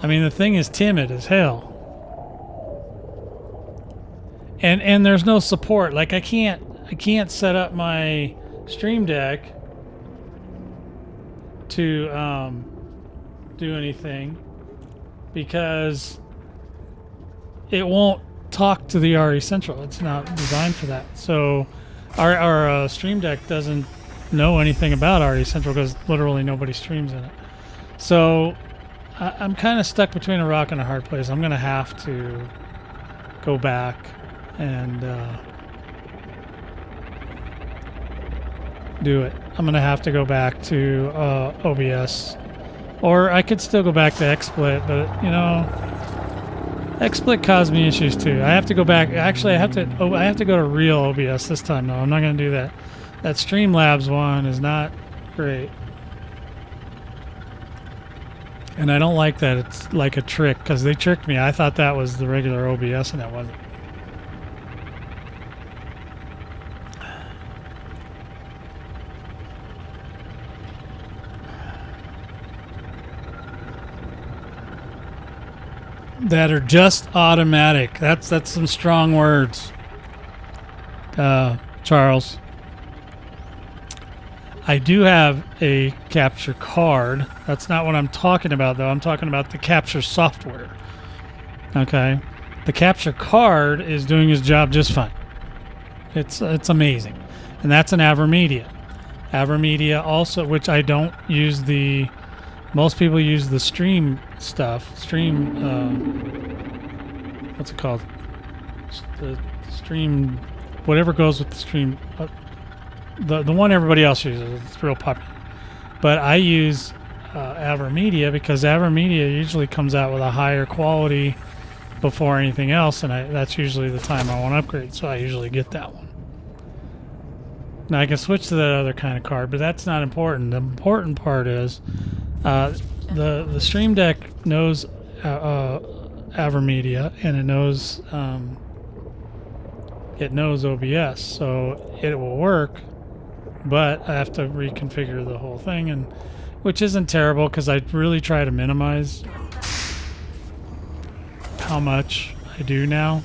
A: I mean, the thing is timid as hell. And there's no support. Like I can't set up my Stream Deck to do anything because it won't talk to the RE Central. It's not designed for that. So our Stream Deck doesn't know anything about RE Central because literally nobody streams in it. So I'm kind of stuck between a rock and a hard place. I'm going to have to go back and do it. I'm going to have to go back to OBS. Or I could still go back to XSplit, but you know, XSplit caused me issues too. I have to go back. Actually, I have to go to real OBS this time. No, I'm not going to do that. That Streamlabs one is not great. And I don't like that it's like a trick because they tricked me. I thought that was the regular OBS and it wasn't. That are just automatic. That's some strong words, Charles. I do have a capture card. That's not what I'm talking about, though. I'm talking about the capture software. Okay, the capture card is doing its job just fine. It's amazing, and that's an Avermedia. Avermedia also, which I don't use the. Most people use the stream stuff. Stream, what's it called? The stream, whatever goes with the stream. The one everybody else uses. It's real popular. But I use Avermedia because Avermedia usually comes out with a higher quality before anything else, and that's usually the time I want to upgrade. So I usually get that one. Now I can switch to that other kind of card, but that's not important. The important part is the Stream Deck knows Avermedia, and it knows OBS, so it will work. But I have to reconfigure the whole thing, and which isn't terrible because I really try to minimize how much I do now.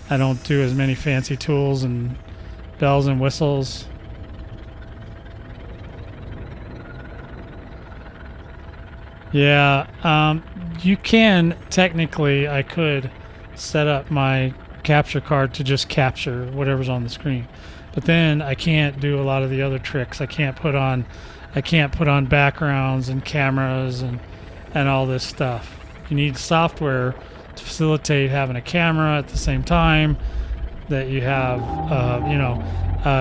A: I don't do as many fancy tools and bells and whistles. Yeah, you can technically. I could set up my capture card to just capture whatever's on the screen, but then I can't do a lot of the other tricks. I can't put on backgrounds and cameras and all this stuff. You need software to facilitate having a camera at the same time that you have.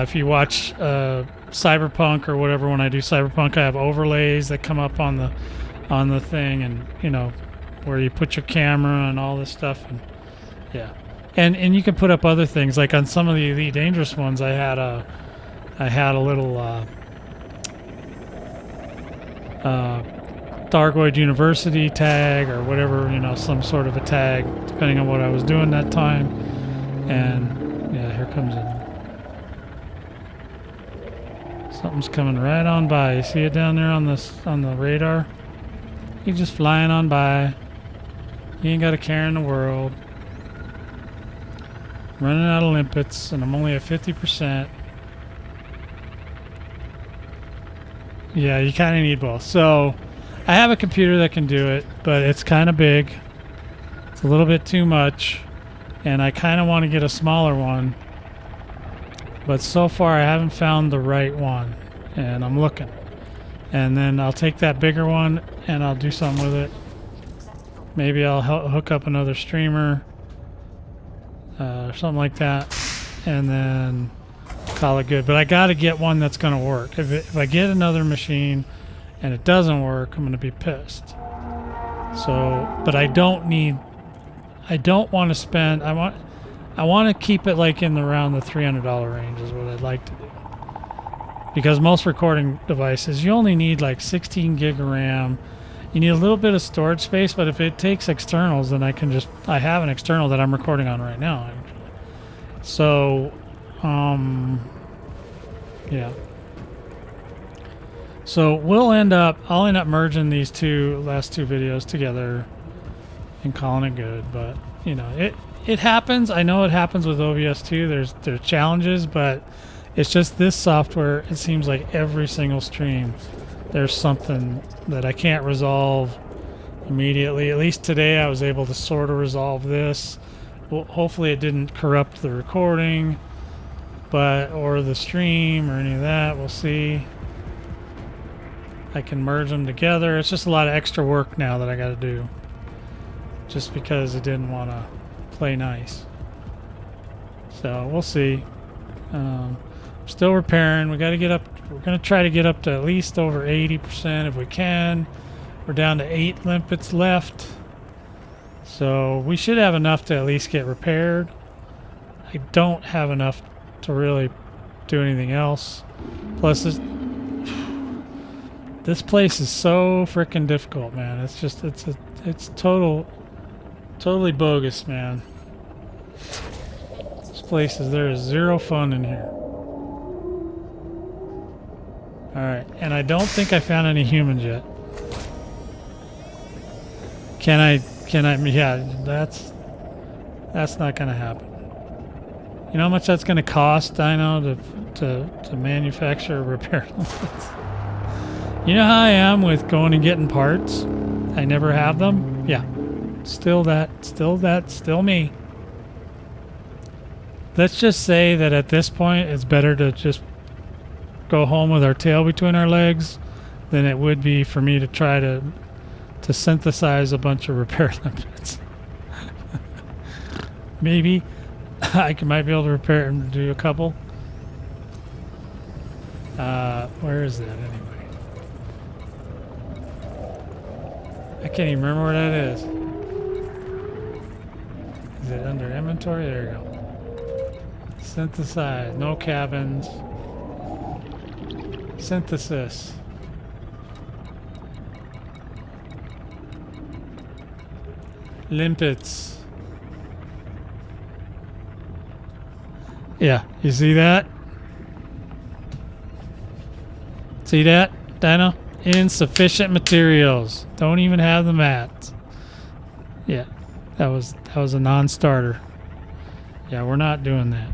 A: If you watch Cyberpunk or whatever, when I do Cyberpunk, I have overlays that come up on the thing, and where you put your camera and all this stuff, and yeah, and you can put up other things like on some of the Elite Dangerous ones. I had a little Thargoid University tag or whatever, some sort of a tag depending on what I was doing that time, and yeah, here comes it. Something's coming right on by. You see it down there on the radar? He's just flying on by. He ain't got a care in the world. Running out of limpets, and I'm only at 50%. Yeah, you kind of need both. So I have a computer that can do it, but it's kind of big. It's a little bit too much, and I kind of want to get a smaller one. But so far I haven't found the right one, and I'm looking. And then I'll take that bigger one and I'll do something with it. Maybe I'll hook up another streamer or something like that, and then call it good. But I got to get one that's going to work. If I get another machine and it doesn't work, I'm going to be pissed. So, but I don't want to spend. I want to keep it like in around the $300 range is what I'd like to do. Because most recording devices, you only need like 16 gig of RAM. You need a little bit of storage space, but if it takes externals, then I have an external that I'm recording on right now, actually. So, yeah. So I'll end up merging these last two videos together and calling it good. But, you know, it happens. I know it happens with OBS too. There's challenges, but it's just this software. It seems like every single stream there's something that I can't resolve immediately. At least today I was able to sort of resolve this. Well, hopefully it didn't corrupt the recording, or the stream or any of that. We'll see. I can merge them together. It's just a lot of extra work now that I got to do, just because it didn't want to play nice. So we'll see. Still repairing. We got to get up. We're going to try to get up to at least over 80% if we can. We're down to 8 limpets left. So we should have enough to at least get repaired. I don't have enough to really do anything else. Plus this place is so freaking difficult, man. It's just it's totally bogus, man. There is zero fun in here. Alright, and I don't think I found any humans yet. Can I, yeah, that's not gonna happen. You know how much that's gonna cost, Dino, to manufacture or repair limpets? You know how I am with going and getting parts? I never have them? Yeah. Still me. Let's just say that at this point it's better to just go home with our tail between our legs than it would be for me to try to synthesize a bunch of repair limpets. Maybe I might be able to repair and do a couple. Where is that anyway? I can't even remember where that is. Is it under inventory? There you go. Synthesize. No cabins. Synthesis. Limpets. Yeah, you see that? See that, Dino? Insufficient materials. Don't even have the mats. Yeah, that was a non-starter. Yeah, we're not doing that.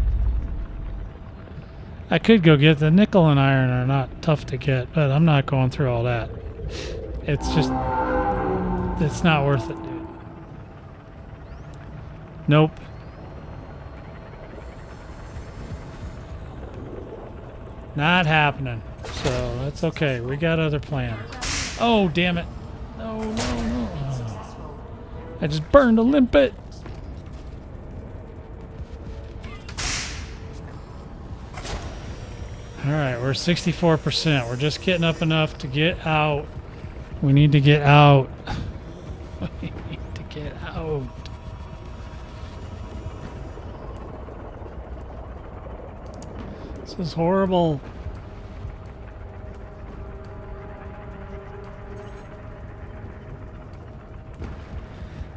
A: I could go get the nickel and iron are not tough to get, but I'm not going through all that. It's just, it's not worth it, dude. Nope. Not happening. So that's okay. We got other plans. Oh, damn it. No. Oh. I just burned a limpet. Alright, we're 64%. We're just getting up enough to get out. We need to get out. We need to get out. This is horrible.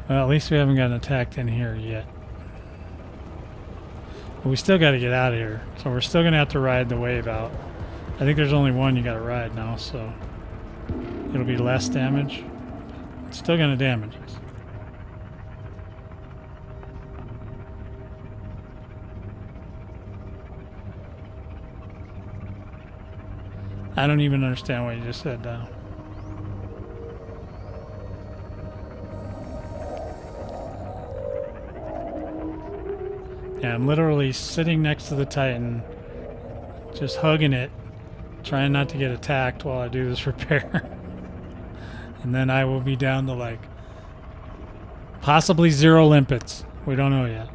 A: Well, at least we haven't gotten attacked in here yet. But we still got to get out of here. So we're still going to have to ride the wave out. I think there's only one you got to ride now, so it'll be less damage. It's still going to damage us. I don't even understand what you just said now. Yeah, I'm literally sitting next to the Titan, just hugging it, trying not to get attacked while I do this repair. And then I will be down to like possibly 0 limpets. We don't know yet.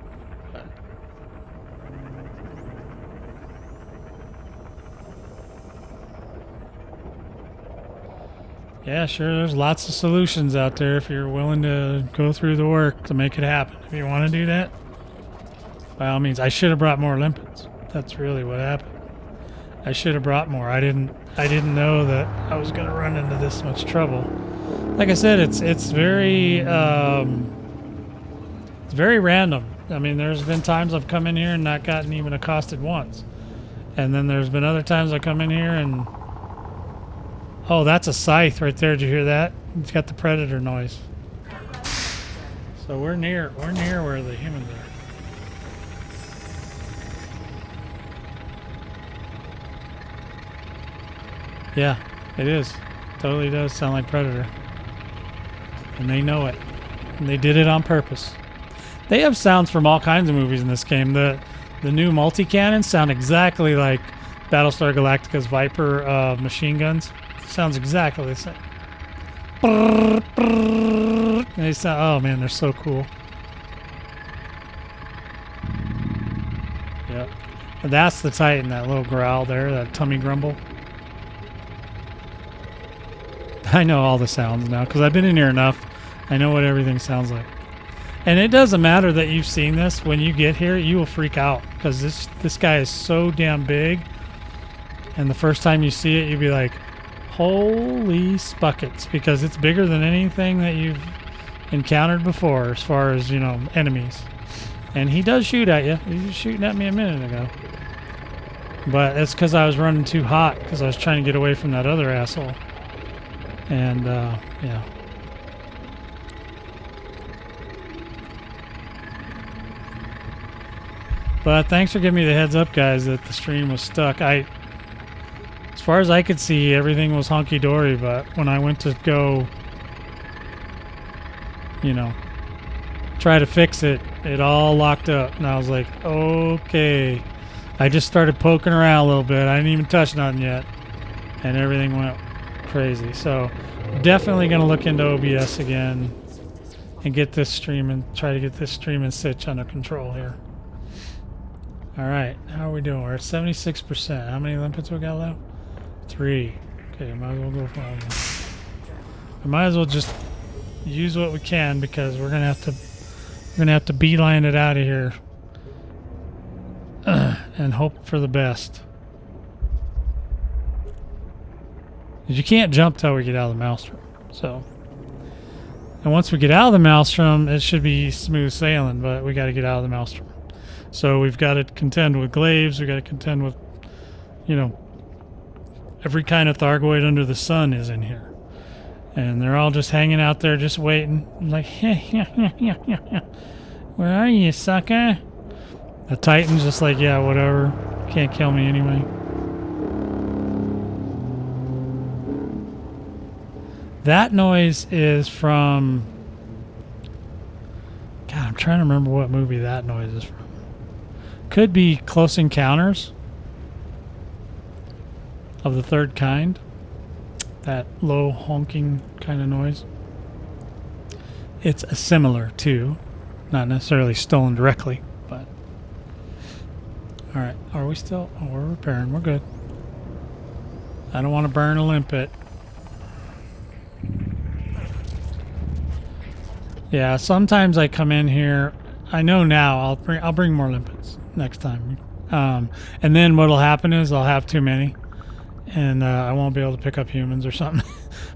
A: Yeah, sure, there's lots of solutions out there if you're willing to go through the work to make it happen. If you want to do that, by all means. I should have brought more limpets. That's really what happened. I should have brought more. I didn't know that I was going to run into this much trouble. Like I said, it's very random. I mean, there's been times I've come in here and not gotten even accosted once. And then there's been other times I come in here and... Oh, that's a scythe right there. Did you hear that? It's got the predator noise. So we're near where the humans are. Yeah, it is. Totally does sound like Predator. And they know it. And they did it on purpose. They have sounds from all kinds of movies in this game. The new multi-cannons sound exactly like Battlestar Galactica's Viper machine guns. Sounds exactly the same. They sound, oh man, they're so cool. Yep. And that's the Titan, that little growl there, that tummy grumble. I know all the sounds now because I've been in here enough. I know what everything sounds like. And it doesn't matter that you've seen this. When you get here, you will freak out because this guy is so damn big. And the first time you see it, you'll be like, holy spuckets, because it's bigger than anything that you've encountered before as far as, you know, enemies. And he does shoot at you. He was shooting at me a minute ago. But it's because I was running too hot because I was trying to get away from that other asshole. And, yeah. But thanks for giving me the heads up, guys, that the stream was stuck. As far as I could see, everything was hunky-dory, but when I went to go, you know, try to fix it, it all locked up. And I was like, okay. I just started poking around a little bit. I didn't even touch nothing yet. And everything went crazy. So definitely going to look into OBS again and get this stream and try to get this stream and Sitch under control here. All right, how are we doing? We're at 76%. How many limpets we got left? 3. Okay, might as well go for it. We might as well just use what we can because we're gonna have to beeline it out of here and hope for the best. You can't jump till we get out of the Maelstrom. So, and once we get out of the Maelstrom, it should be smooth sailing. But we got to get out of the Maelstrom. So we've got to contend with glaives. We got to contend with, you know, every kind of Thargoid under the sun is in here, and they're all just hanging out there, just waiting. Like, where are you, sucker? The Titan's just like, yeah, whatever. Can't kill me anyway. That noise is from... God, I'm trying to remember what movie that noise is from. Could be Close Encounters of the Third Kind. That low honking kind of noise. It's similar to, not necessarily stolen directly, but... Alright, are we still... Oh, we're repairing. We're good. I don't want to burn a limpet. Yeah, sometimes I come in here. I know now I'll bring more limpets next time. And then what'll happen is I'll have too many, and I won't be able to pick up humans or something.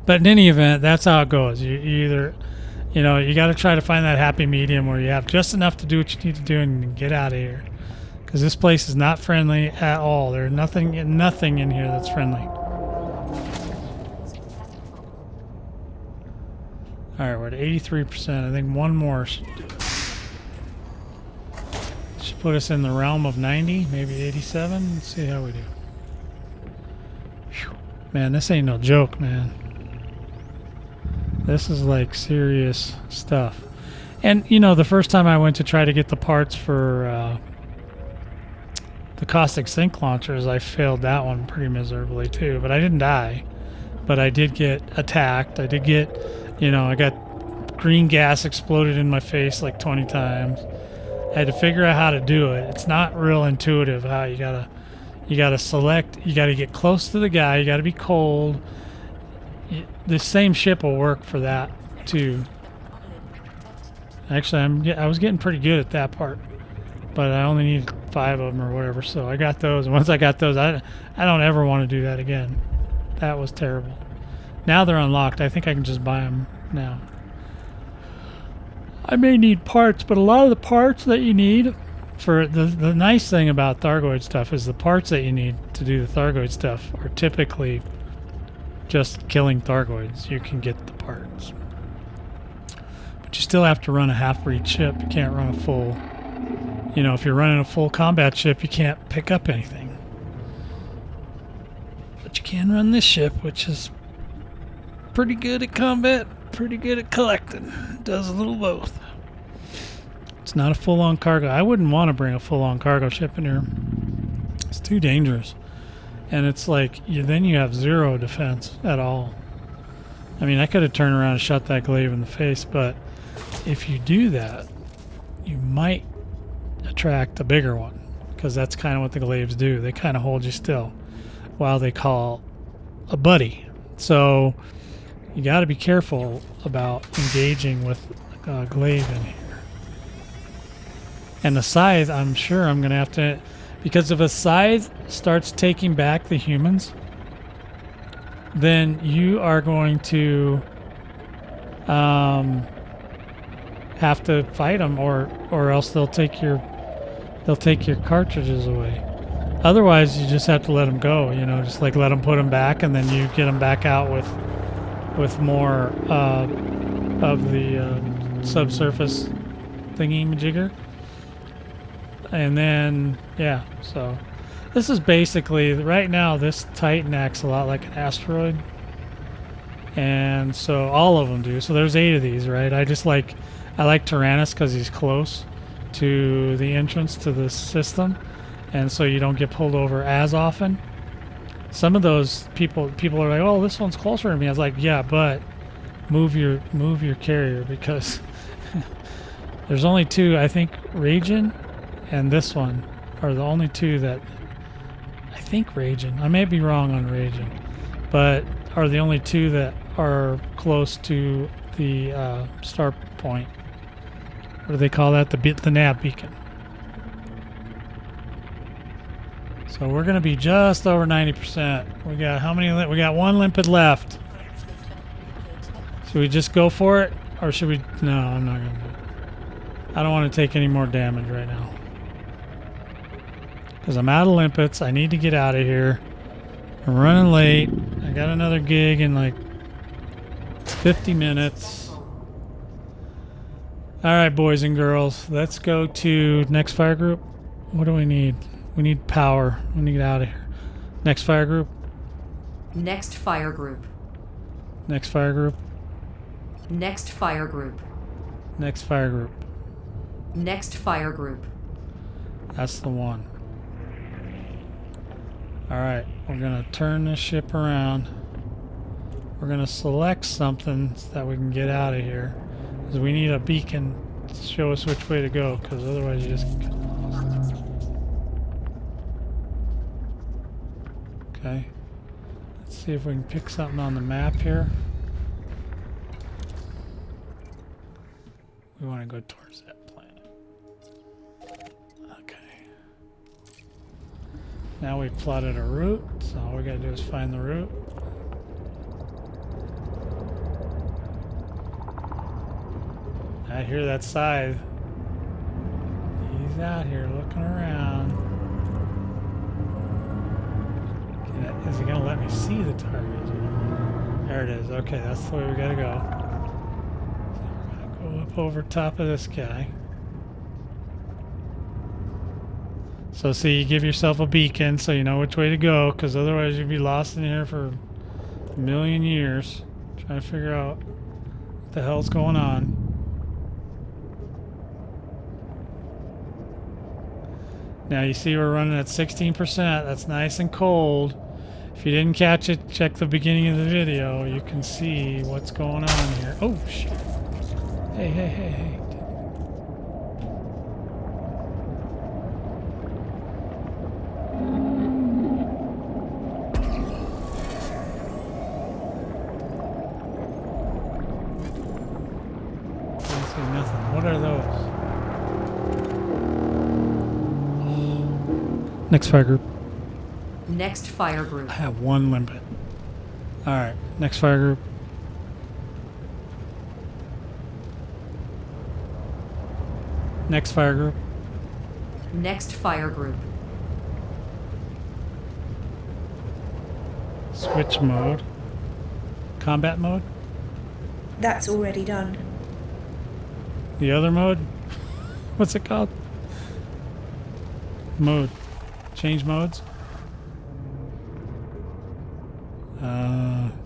A: But in any event, that's how it goes. You either, you know, you got to try to find that happy medium where you have just enough to do what you need to do and get out of here, because this place is not friendly at all. There's nothing in here that's friendly. Alright, we're at 83%. I think one more should do it. Should put us in the realm of 90, maybe 87. Let's see how we do. Whew. Man, this ain't no joke, man. This is like serious stuff. And, you know, the first time I went to try to get the parts for the caustic sink launchers, I failed that one pretty miserably too. But I didn't die. But I did get attacked. I did get, you know, I got green gas exploded in my face like 20 times. I had to figure out how to do it. It's not real intuitive how you gotta select, you gotta get close to the guy, you gotta be cold. The same ship will work for that too. Actually, I was getting pretty good at that part, but I only need 5 of them or whatever. So I got those, and once I got those, I don't ever want to do that again. That was terrible. Now they're unlocked. I think I can just buy them now. I may need parts, but a lot of the parts that you need for the nice thing about Thargoid stuff is the parts that you need to do the Thargoid stuff are typically just killing Thargoids. You can get the parts. But you still have to run a half-breed ship. You can't run a full... You know, if you're running a full combat ship, you can't pick up anything. But you can run this ship, which is pretty good at combat, pretty good at collecting. It does a little both. It's not a full-on cargo. I wouldn't want to bring a full-on cargo ship in here. It's too dangerous. And it's like, then you have 0 defense at all. I mean, I could have turned around and shot that glaive in the face, but if you do that, you might attract a bigger one, because that's kind of what the glaives do. They kind of hold you still while they call a buddy. So you got to be careful about engaging with a glaive in here. And the scythe, I'm sure I'm going to have to... Because if a scythe starts taking back the humans, then you are going to have to fight them, or else they'll take your cartridges away. Otherwise, you just have to let them go. You know, just like let them put them back, and then you get them back out with more of the subsurface thingy-majigger. And then, yeah, so this is basically, right now, this Titan acts a lot like an asteroid. And so all of them do. So there's 8 of these, right? I like Taranis because he's close to the entrance to the system. And so you don't get pulled over as often. Some of those people are like, oh, this one's closer to me. I was like, yeah, but move your carrier, because there's only 2, I think, Raging and this one are the only 2 that I think Raging. I may be wrong on Raging, but are the only 2 that are close to the star point. What do they call that? The nav beacon. So we're gonna be just over 90%. We got how many? We got 1 limpet left. Should we just go for it, or should we? No, I'm not gonna do it. I don't want to take any more damage right now, because I'm out of limpets. I need to get out of here. I'm running late. I got another gig in like 50 minutes. All right, boys and girls, let's go to next fire group. What do we need? We need power. We need to get out of here. Next fire group.
F: Next fire group.
A: Next fire group.
F: Next fire group.
A: Next fire group.
F: Next fire group.
A: That's the one. Alright, we're going to turn this ship around. We're going to select something so that we can get out of here. Because we need a beacon to show us which way to go, because otherwise you just get lost. Okay. Let's see if we can pick something on the map here. We want to go towards that planet. Okay. Now we've plotted a route, so all we gotta do is find the route. I hear that scythe. He's out here looking around. Is he gonna let me see the target? There it is. Okay, that's the way we gotta go. So we're gonna go up over top of this guy. So see, you give yourself a beacon so you know which way to go, because otherwise you'd be lost in here for million years trying to figure out what the hell's going on. Now you see we're running at 16%. That's nice and cold. If you didn't catch it, check the beginning of the video. You can see what's going on here. Oh, shit. Hey, hey, hey, hey. Can't see nothing. What are those? Next fire group.
F: Next fire group.
A: I have one limpet. Alright, next fire group. Next fire group.
F: Next fire group.
A: Switch mode. Combat mode.
H: That's already done.
A: The other mode. What's it called? Mode. Change modes.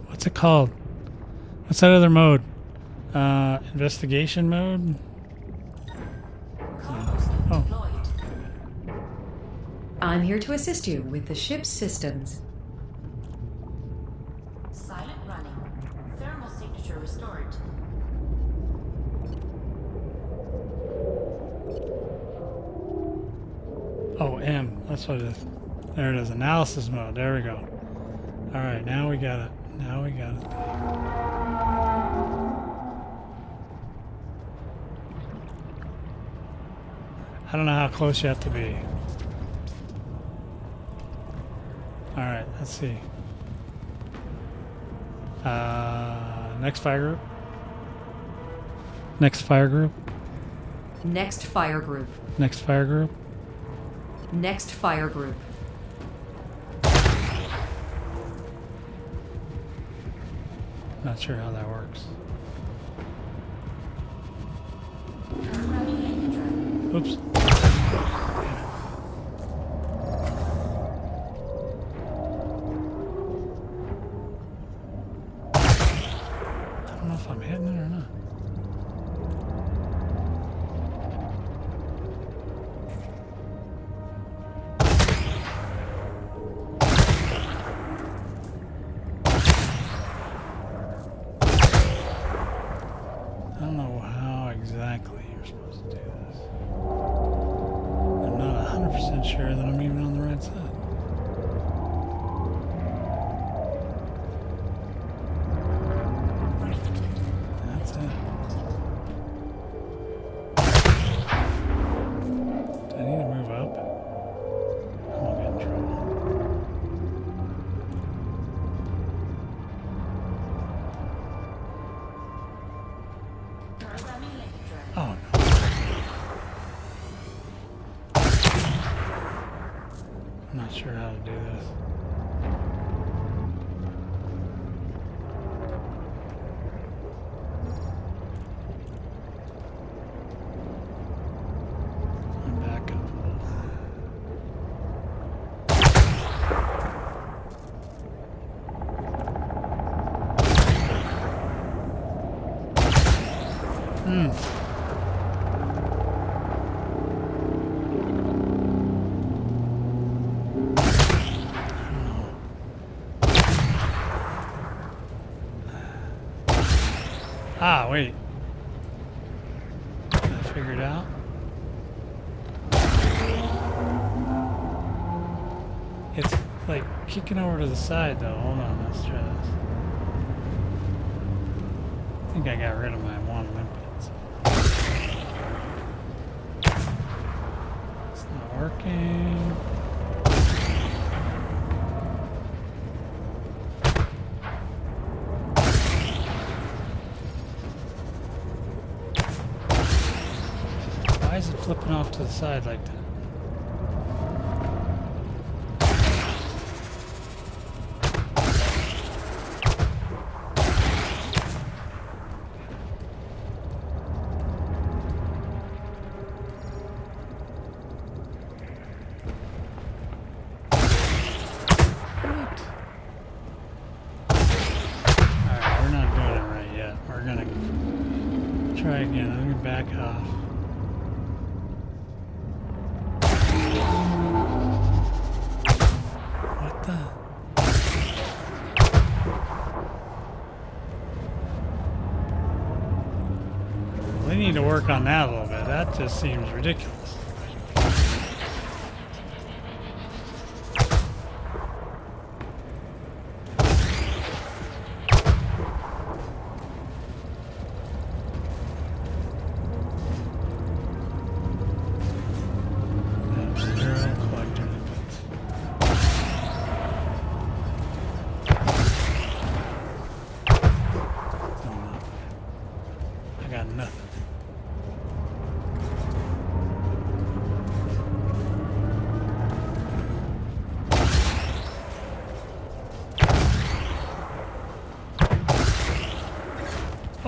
A: What's it called? What's that other mode? Investigation mode? Oh.
B: Deployed.
F: I'm here to assist you with the ship's systems.
B: Silent running. Thermal signature restored.
A: Oh, M. That's what it is. There it is. Analysis mode. There we go. Alright, now we got it. Now we got it. I don't know how close you have to be. Alright, let's see. Next fire group. Next fire group.
F: Next fire group.
A: Next fire group.
F: Next fire group.
A: Not sure how that works.
B: Programming link drive.
A: Oops. I don't know if I'm hitting it or not. I don't know how exactly you're supposed to do this. I'm not 100% sure that I'm even on the right side. That's it. Do I need to move up? I'm gonna get in trouble.
B: Programming link drive.
A: Oh no. I'm not sure how to do this. I'm back up. Ah, wait. Did I figure it out? It's like kicking over to the side though. Hold on, let's try this. I think I got rid of my one limpets. It's not working. Why is it flipping off to the side like that? What? work on that a little bit. That just seems ridiculous.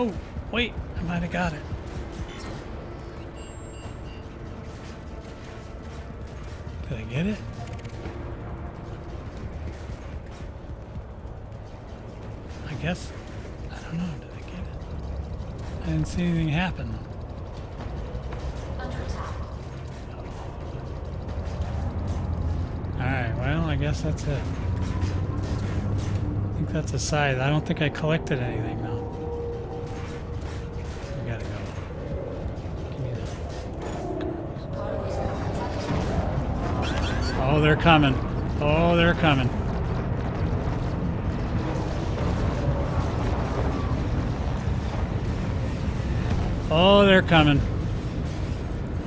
A: Oh, wait, I might have got it. Did I get it? I guess. I don't know. Did I get it? I didn't see anything happen.
B: Under attack.
A: Alright, well, I guess that's it. I think that's a scythe. I don't think I collected anything, though. We gotta go. Give me that. Oh, they're coming. Oh, they're coming. Oh, they're coming.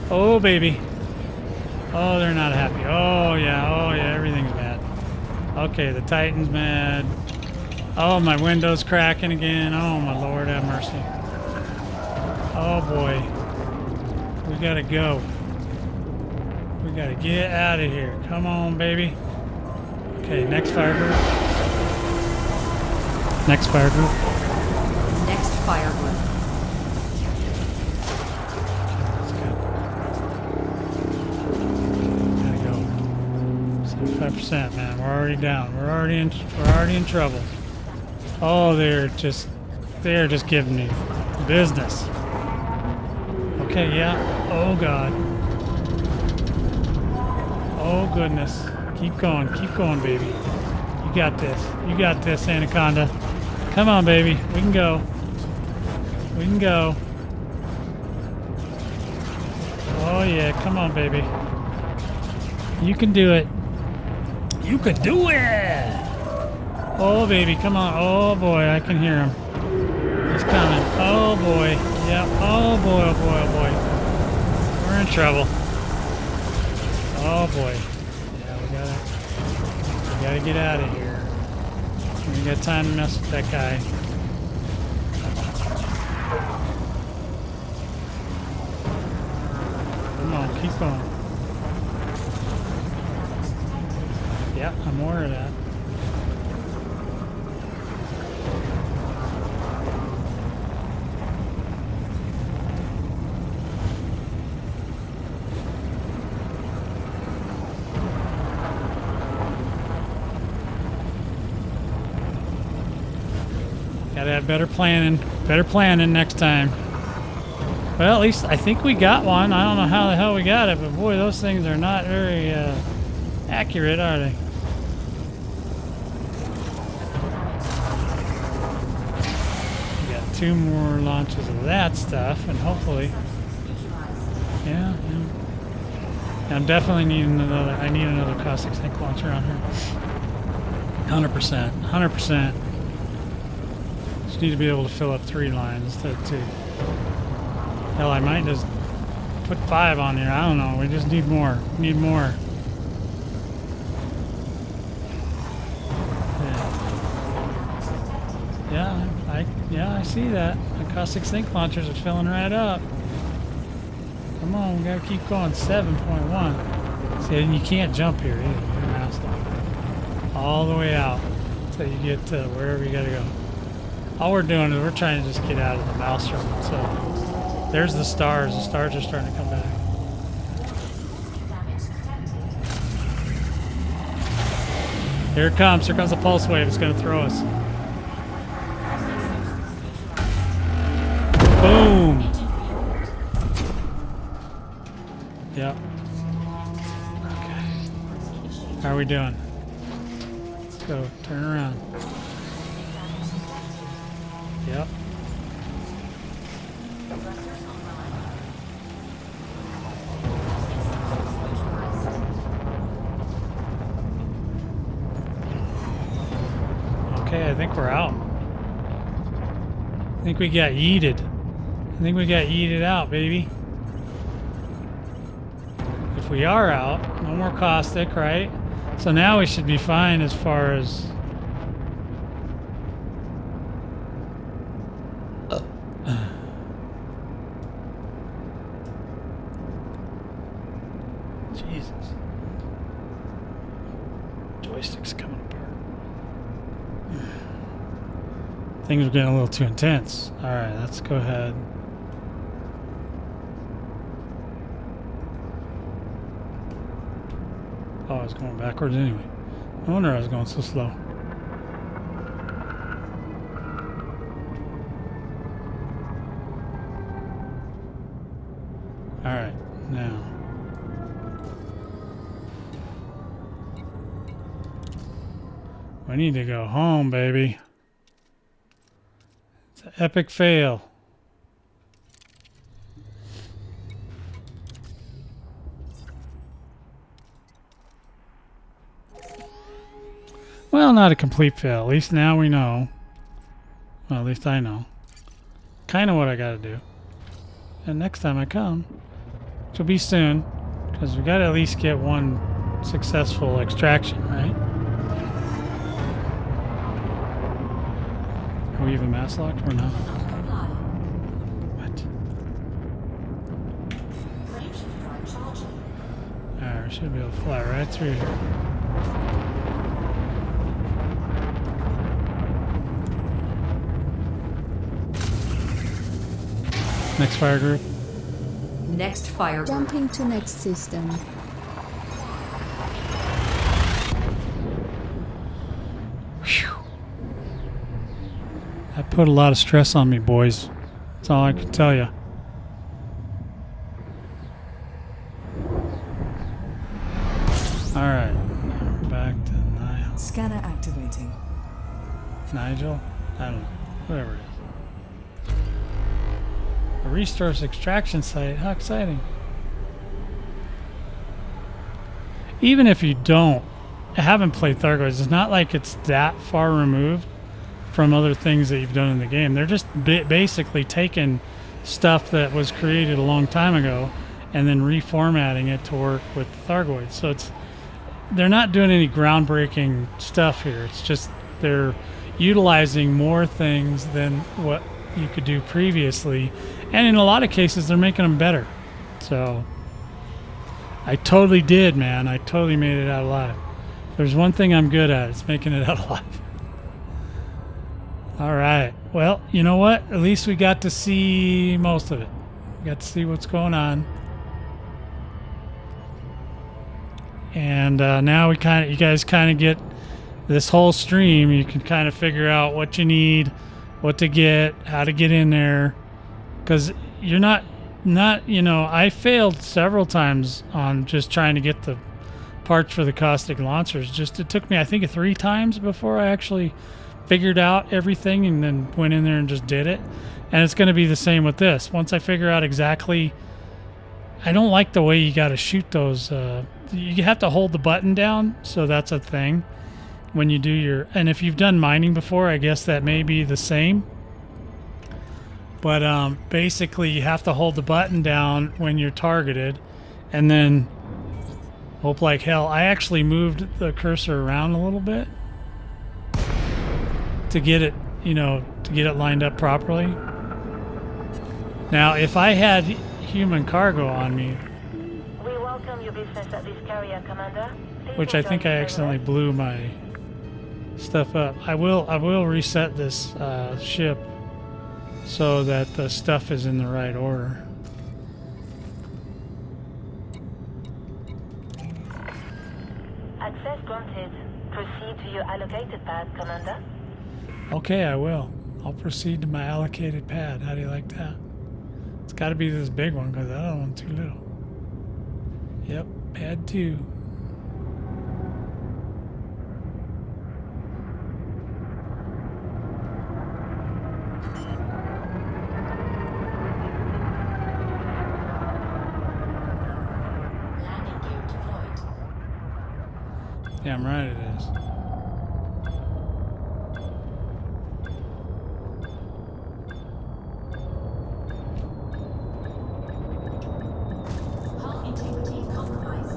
A: Oh, baby. Oh, they're not happy. Oh, yeah, everything's mad. Okay, the Titan's mad. Oh, my window's cracking again. Oh, my Lord, have mercy. Oh, boy. We gotta go. We gotta get out of here. Come on, baby. Okay, next fire group. Next fire group.
F: Next fire group.
A: Gotta go. 75%, man. We're already down. We're already in trouble. Oh, they're just giving me business. Okay, yeah. Oh God. Oh goodness. Keep going, baby. You got this. You got this, Anaconda. Come on, baby. We can go. We can go. Oh yeah, come on, baby. You can do it. You can do it! Oh, baby, come on. Oh, boy, I can hear him. He's coming. Oh, boy. Yep. Oh, boy, oh, boy, oh, boy. We're in trouble. Oh, boy. Yeah, we gotta get out of here. We ain't got time to mess with that guy. Come on, keep going. Yeah, I'm aware of that. Gotta have better planning next time. Well, at least I think we got one. I don't know how the hell we got it, but boy, those things are not very accurate, are they? We got 2 more launches of that stuff, and hopefully, yeah. I'm definitely needing another. I need another caustic snake launcher on her. 100%. Just need to be able to fill up 3 lines instead of 2. Hell, I might just put 5 on here. I don't know. We just need more. Need more. Yeah, I see that. The caustic snake launchers are filling right up. Come on, we gotta keep going. 7.1. See, and you can't jump here either. You're mouse all the way out until you get to wherever you gotta go. All we're doing is we're trying to just get out of the Maelstrom. So there's the stars. The stars are starting to come back. Here it comes. Here comes the pulse wave. It's going to throw us. Boom. Yep. Okay. How are we doing? Let's go. Turn around. Yep. I think we're out. I think we got yeeted. I think we got yeeted out, baby. If we are out, no more caustic, right? So now we should be fine as far as... Jesus. Joystick's coming apart. Things are getting a little too intense. Alright, let's go ahead. Oh, I was going backwards anyway. No wonder I was going so slow. Alright, now. We need to go home, baby. It's an epic fail. Well, not a complete fail. At least now we know. Well, at least I know. Kind of what I gotta do. And next time I come, which will be soon, because we gotta at least get one successful extraction, right? Are we even mass locked or not? What? Alright, we should be able to fly right through here. Next fire group.
F: Next fire group.
D: Jumping to next system.
A: Whew. That put a lot of stress on me, boys. That's all I can tell you. Alright, now back to Nigel.
E: Scanner activating.
A: Nigel? I don't know. Whatever it is. A resource extraction site. How exciting. Even if you haven't played Thargoids, it's not like it's that far removed from other things that you've done in the game. They're just basically taking stuff that was created a long time ago and then reformatting it to work with Thargoids. So they're not doing any groundbreaking stuff here. It's just they're utilizing more things than what you could do previously, and in a lot of cases they're making them better. So I totally did, man. I totally made it out alive. There's one thing I'm good at, it's making it out alive. All right, well, you know what, at least we got to see most of it. We got to see what's going on, and now you guys kind of get this whole stream. You can kind of figure out what you need, what to get, how to get in there, because you're not, I failed several times on just trying to get the parts for the caustic launchers. It took me, I think, 3 times before I actually figured out everything and then went in there and just did it. And it's going to be the same with this. Once I figure out exactly, I don't like the way you got to shoot those. You have to hold the button down, so that's a thing. When you do your, and if you've done mining before, I guess that may be the same. But basically you have to hold the button down when you're targeted and then hope like hell. I actually moved the cursor around a little bit to get it, to get it lined up properly. Now, if I had human cargo on me,
C: We welcome your business at this carrier, Commander. Please
A: which I
C: enjoy
A: think I
C: your
A: accidentally
C: rest.
A: blew my stuff up. I will reset this ship so that the stuff is in the right order.
C: Access granted. Proceed to your allocated pad, Commander.
A: Okay, I will. I'll proceed to my allocated pad. How do you like that? It's got to be this big one because I don't want too little. Yep, pad 2.
B: Landing gear deployed.
A: Damn right it is.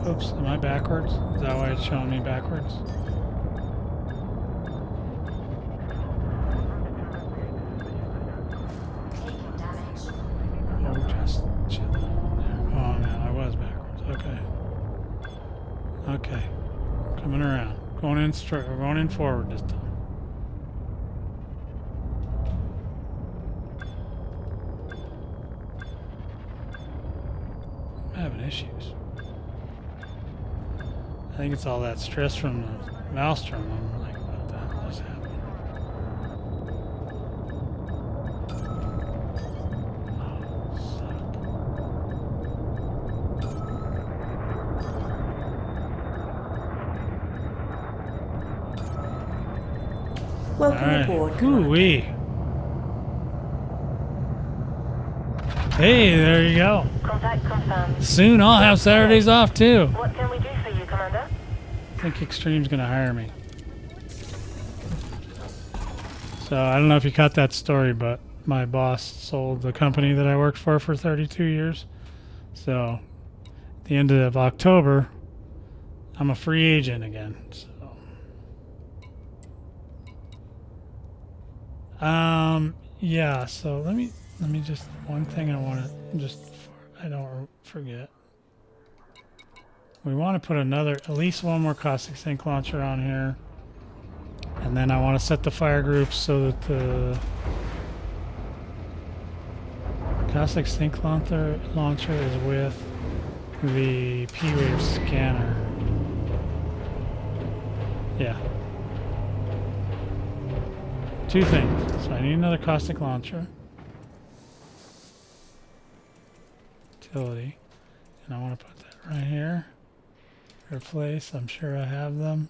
A: Oops, am I backwards? Is that why it's showing me backwards?
B: Taking damage.
A: Oh, just chill there. Oh man, I was backwards. Okay. Okay. Coming around. Going in straight. We're going in forward this time. I'm having issues. I think it's all that stress from the Maelstrom. I'm like, what the hell is happening?
H: Welcome aboard, Commander.
A: Ooh-wee. Hey, there you go.
C: Contact confirmed.
A: Soon I'll have Saturdays off too.
C: What can we do for you, Commander?
A: I think Extreme's gonna hire me. So I don't know if you caught that story, but my boss sold the company that I worked for 32 years. So at the end of October, I'm a free agent again. So yeah, so let me just, one thing I want to just, I don't forget. We want to put at least one more caustic sink launcher on here. And then I want to set the fire groups so that the caustic sink launcher is with the P-wave scanner. Yeah. Two things. So I need another caustic launcher. Utility. And I want to put that right here. Replace. I'm sure I have them.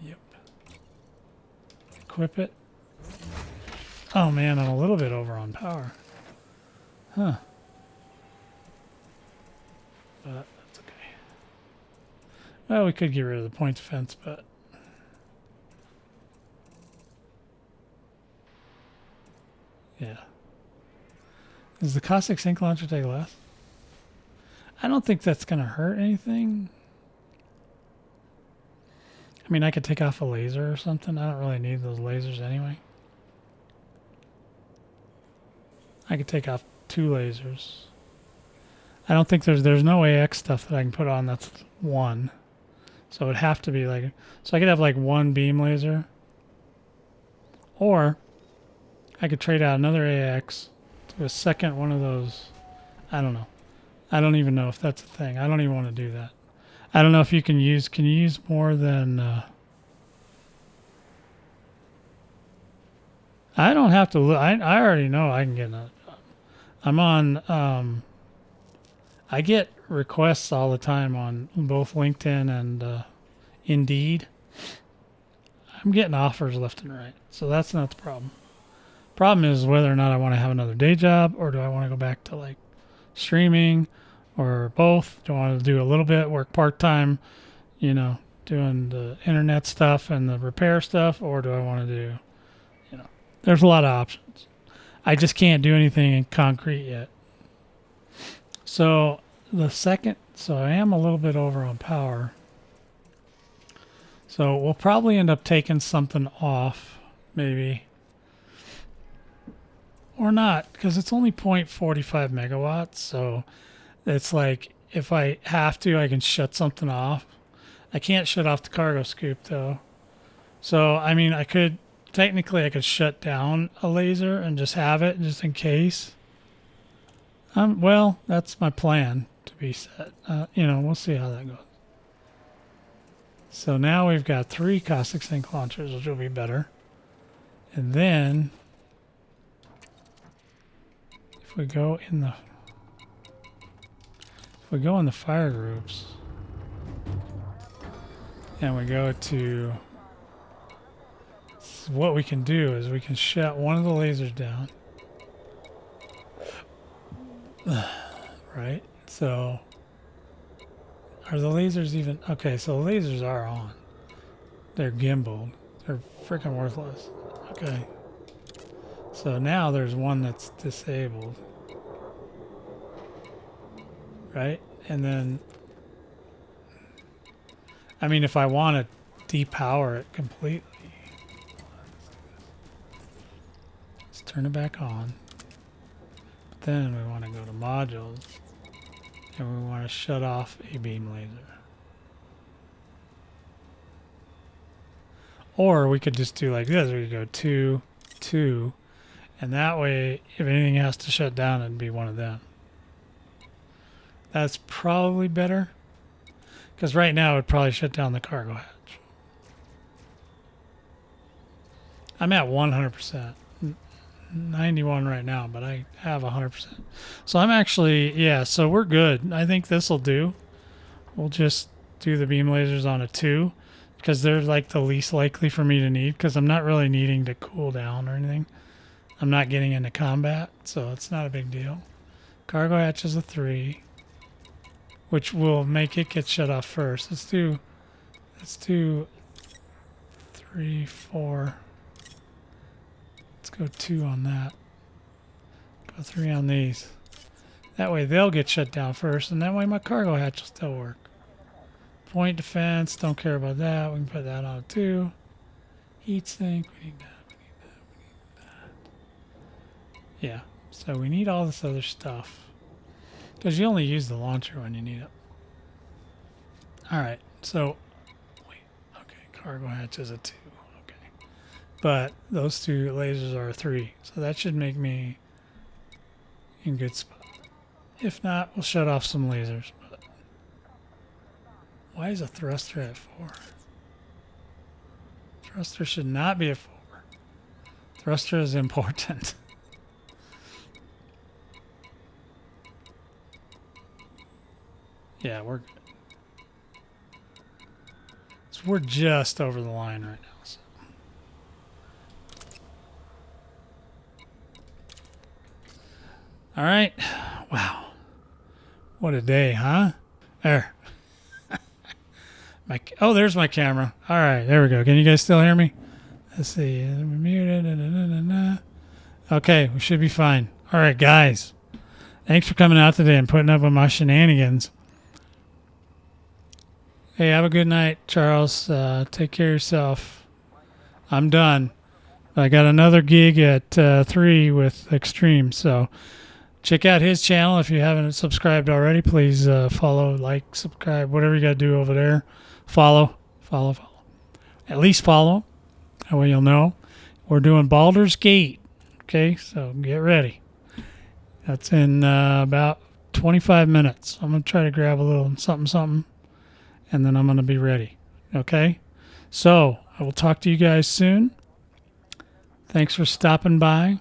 A: Yep. Equip it. Oh man, I'm a little bit over on power. Huh. But that's okay. Well, we could get rid of the point defense, but yeah. Does the caustic sink launcher take less? I don't think that's going to hurt anything. I mean, I could take off a laser or something. I don't really need those lasers anyway. I could take off 2 lasers. I don't think there's no AX stuff that I can put on that's 1. So it would have to be like, so I could have like 1 beam laser. Or I could trade out another AX to a second one of those. I don't know. I don't even know if that's a thing. I don't even want to do that. I don't know if you can you use more than, I don't have to look. I already know I can get another job. I'm on, I get requests all the time on both LinkedIn and Indeed. I'm getting offers left and right. So that's not the problem. Problem is whether or not I want to have another day job, or do I want to go back to like streaming, or both. Do I want to do a little bit, work part-time, you know, doing the internet stuff and the repair stuff, or do I want to do, you know, there's a lot of options. I just can't do anything in concrete yet. So so I am a little bit over on power. So we'll probably end up taking something off, maybe. Or not, because it's only 0.45 megawatts, so it's like, if I have to, I can shut something off. I can't shut off the cargo scoop, though. So, I mean, technically I could shut down a laser and just have it, just in case. Well, that's my plan to be set. You know, we'll see how that goes. So now we've got 3 caustic sink launchers, which will be better. And then if we go in the fire groups and we go to, what we can do is we can shut one of the lasers down. Right? So are the lasers even, okay, so the lasers are on. They're gimbaled. They're freaking worthless. Okay. So now there's one that's disabled. right? And then, I mean, if I want to depower it completely, let's turn it back on. But then we want to go to modules, and we want to shut off a beam laser. Or we could just do like this. We could go 2, 2, and that way, if anything has to shut down, it'd be one of them. That's probably better, because right now it would probably shut down the cargo hatch. I'm at 100%, 91 right now, but I have 100%. So I'm actually, yeah, so we're good. I think this will do. We'll just do the beam lasers on a 2, because they're like the least likely for me to need, because I'm not really needing to cool down or anything. I'm not getting into combat, so it's not a big deal. Cargo hatch is a 3, which will make it get shut off first. Let's do 3, 4. Let's go 2 on that. Go 3 on these. That way they'll get shut down first, and that way my cargo hatch will still work. Point defense, don't care about that. We can put that on 2. Heat sink, we need that. Yeah, so we need all this other stuff, because you only use the launcher when you need it. Alright, so, wait, okay, cargo hatch is a 2, okay. But those 2 lasers are a 3, so that should make me in good spot. If not, we'll shut off some lasers. But why is a thruster at 4? Thruster should not be at 4. Thruster is important. Yeah, we're good. So we're just over the line right now. So. All right. Wow. What a day, huh? There. Oh, there's my camera. All right, there we go. Can you guys still hear me? Let's see. Muted. Okay, we should be fine. All right, guys. Thanks for coming out today and putting up with my shenanigans. Hey, have a good night, Charles. Take care of yourself. I'm done. I got another gig at 3 with Extreme, so check out his channel if you haven't subscribed already. Please follow, like, subscribe, whatever you got to do over there. Follow. At least follow. That way you'll know. We're doing Baldur's Gate. Okay, so get ready. That's in about 25 minutes. I'm going to try to grab a little something. And then I'm going to be ready. Okay? So, I will talk to you guys soon. Thanks for stopping by.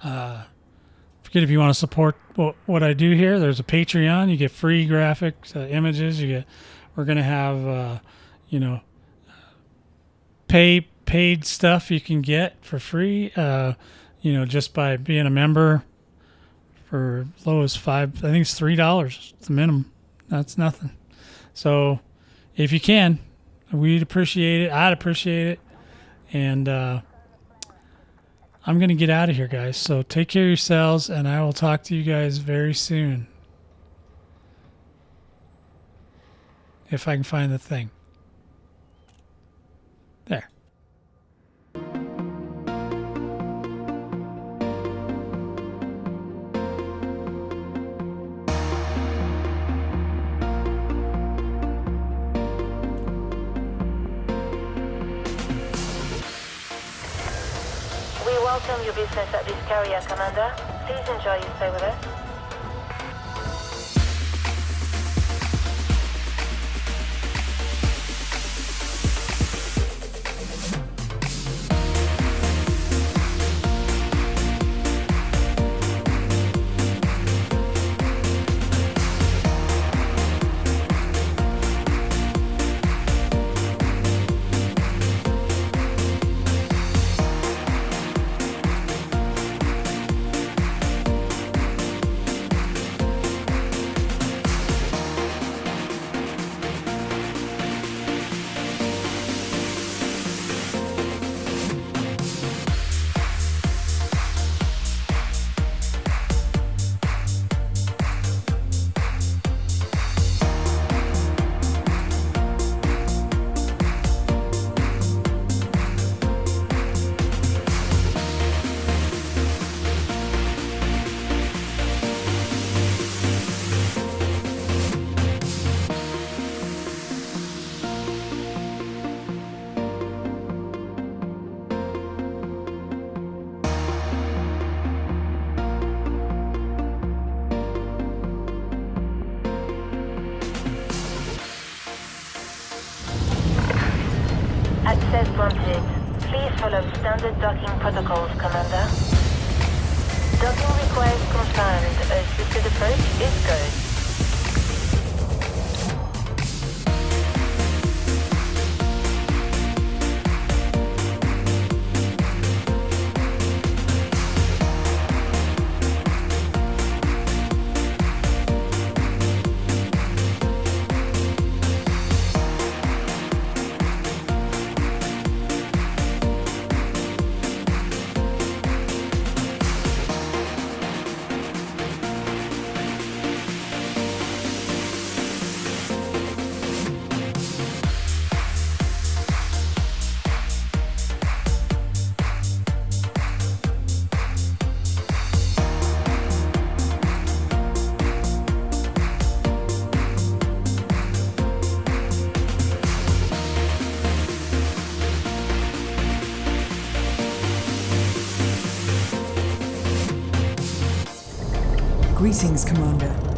A: Forget if you want to support what I do here. There's a Patreon. You get free graphics, images. We're going to have, paid stuff you can get for free, just by being a member for as low as I think it's $3. It's the minimum. That's nothing. So if you can, we'd appreciate it. I'd appreciate it. And I'm going to get out of here, guys. So take care of yourselves, and I will talk to you guys very soon. If I can find the thing. There.
C: Welcome your business at this carrier, Commander. Please enjoy your stay with us. Access granted. Please follow standard docking protocols, Commander. Docking request confirmed. Assisted approach is go.
E: Greetings, Commander.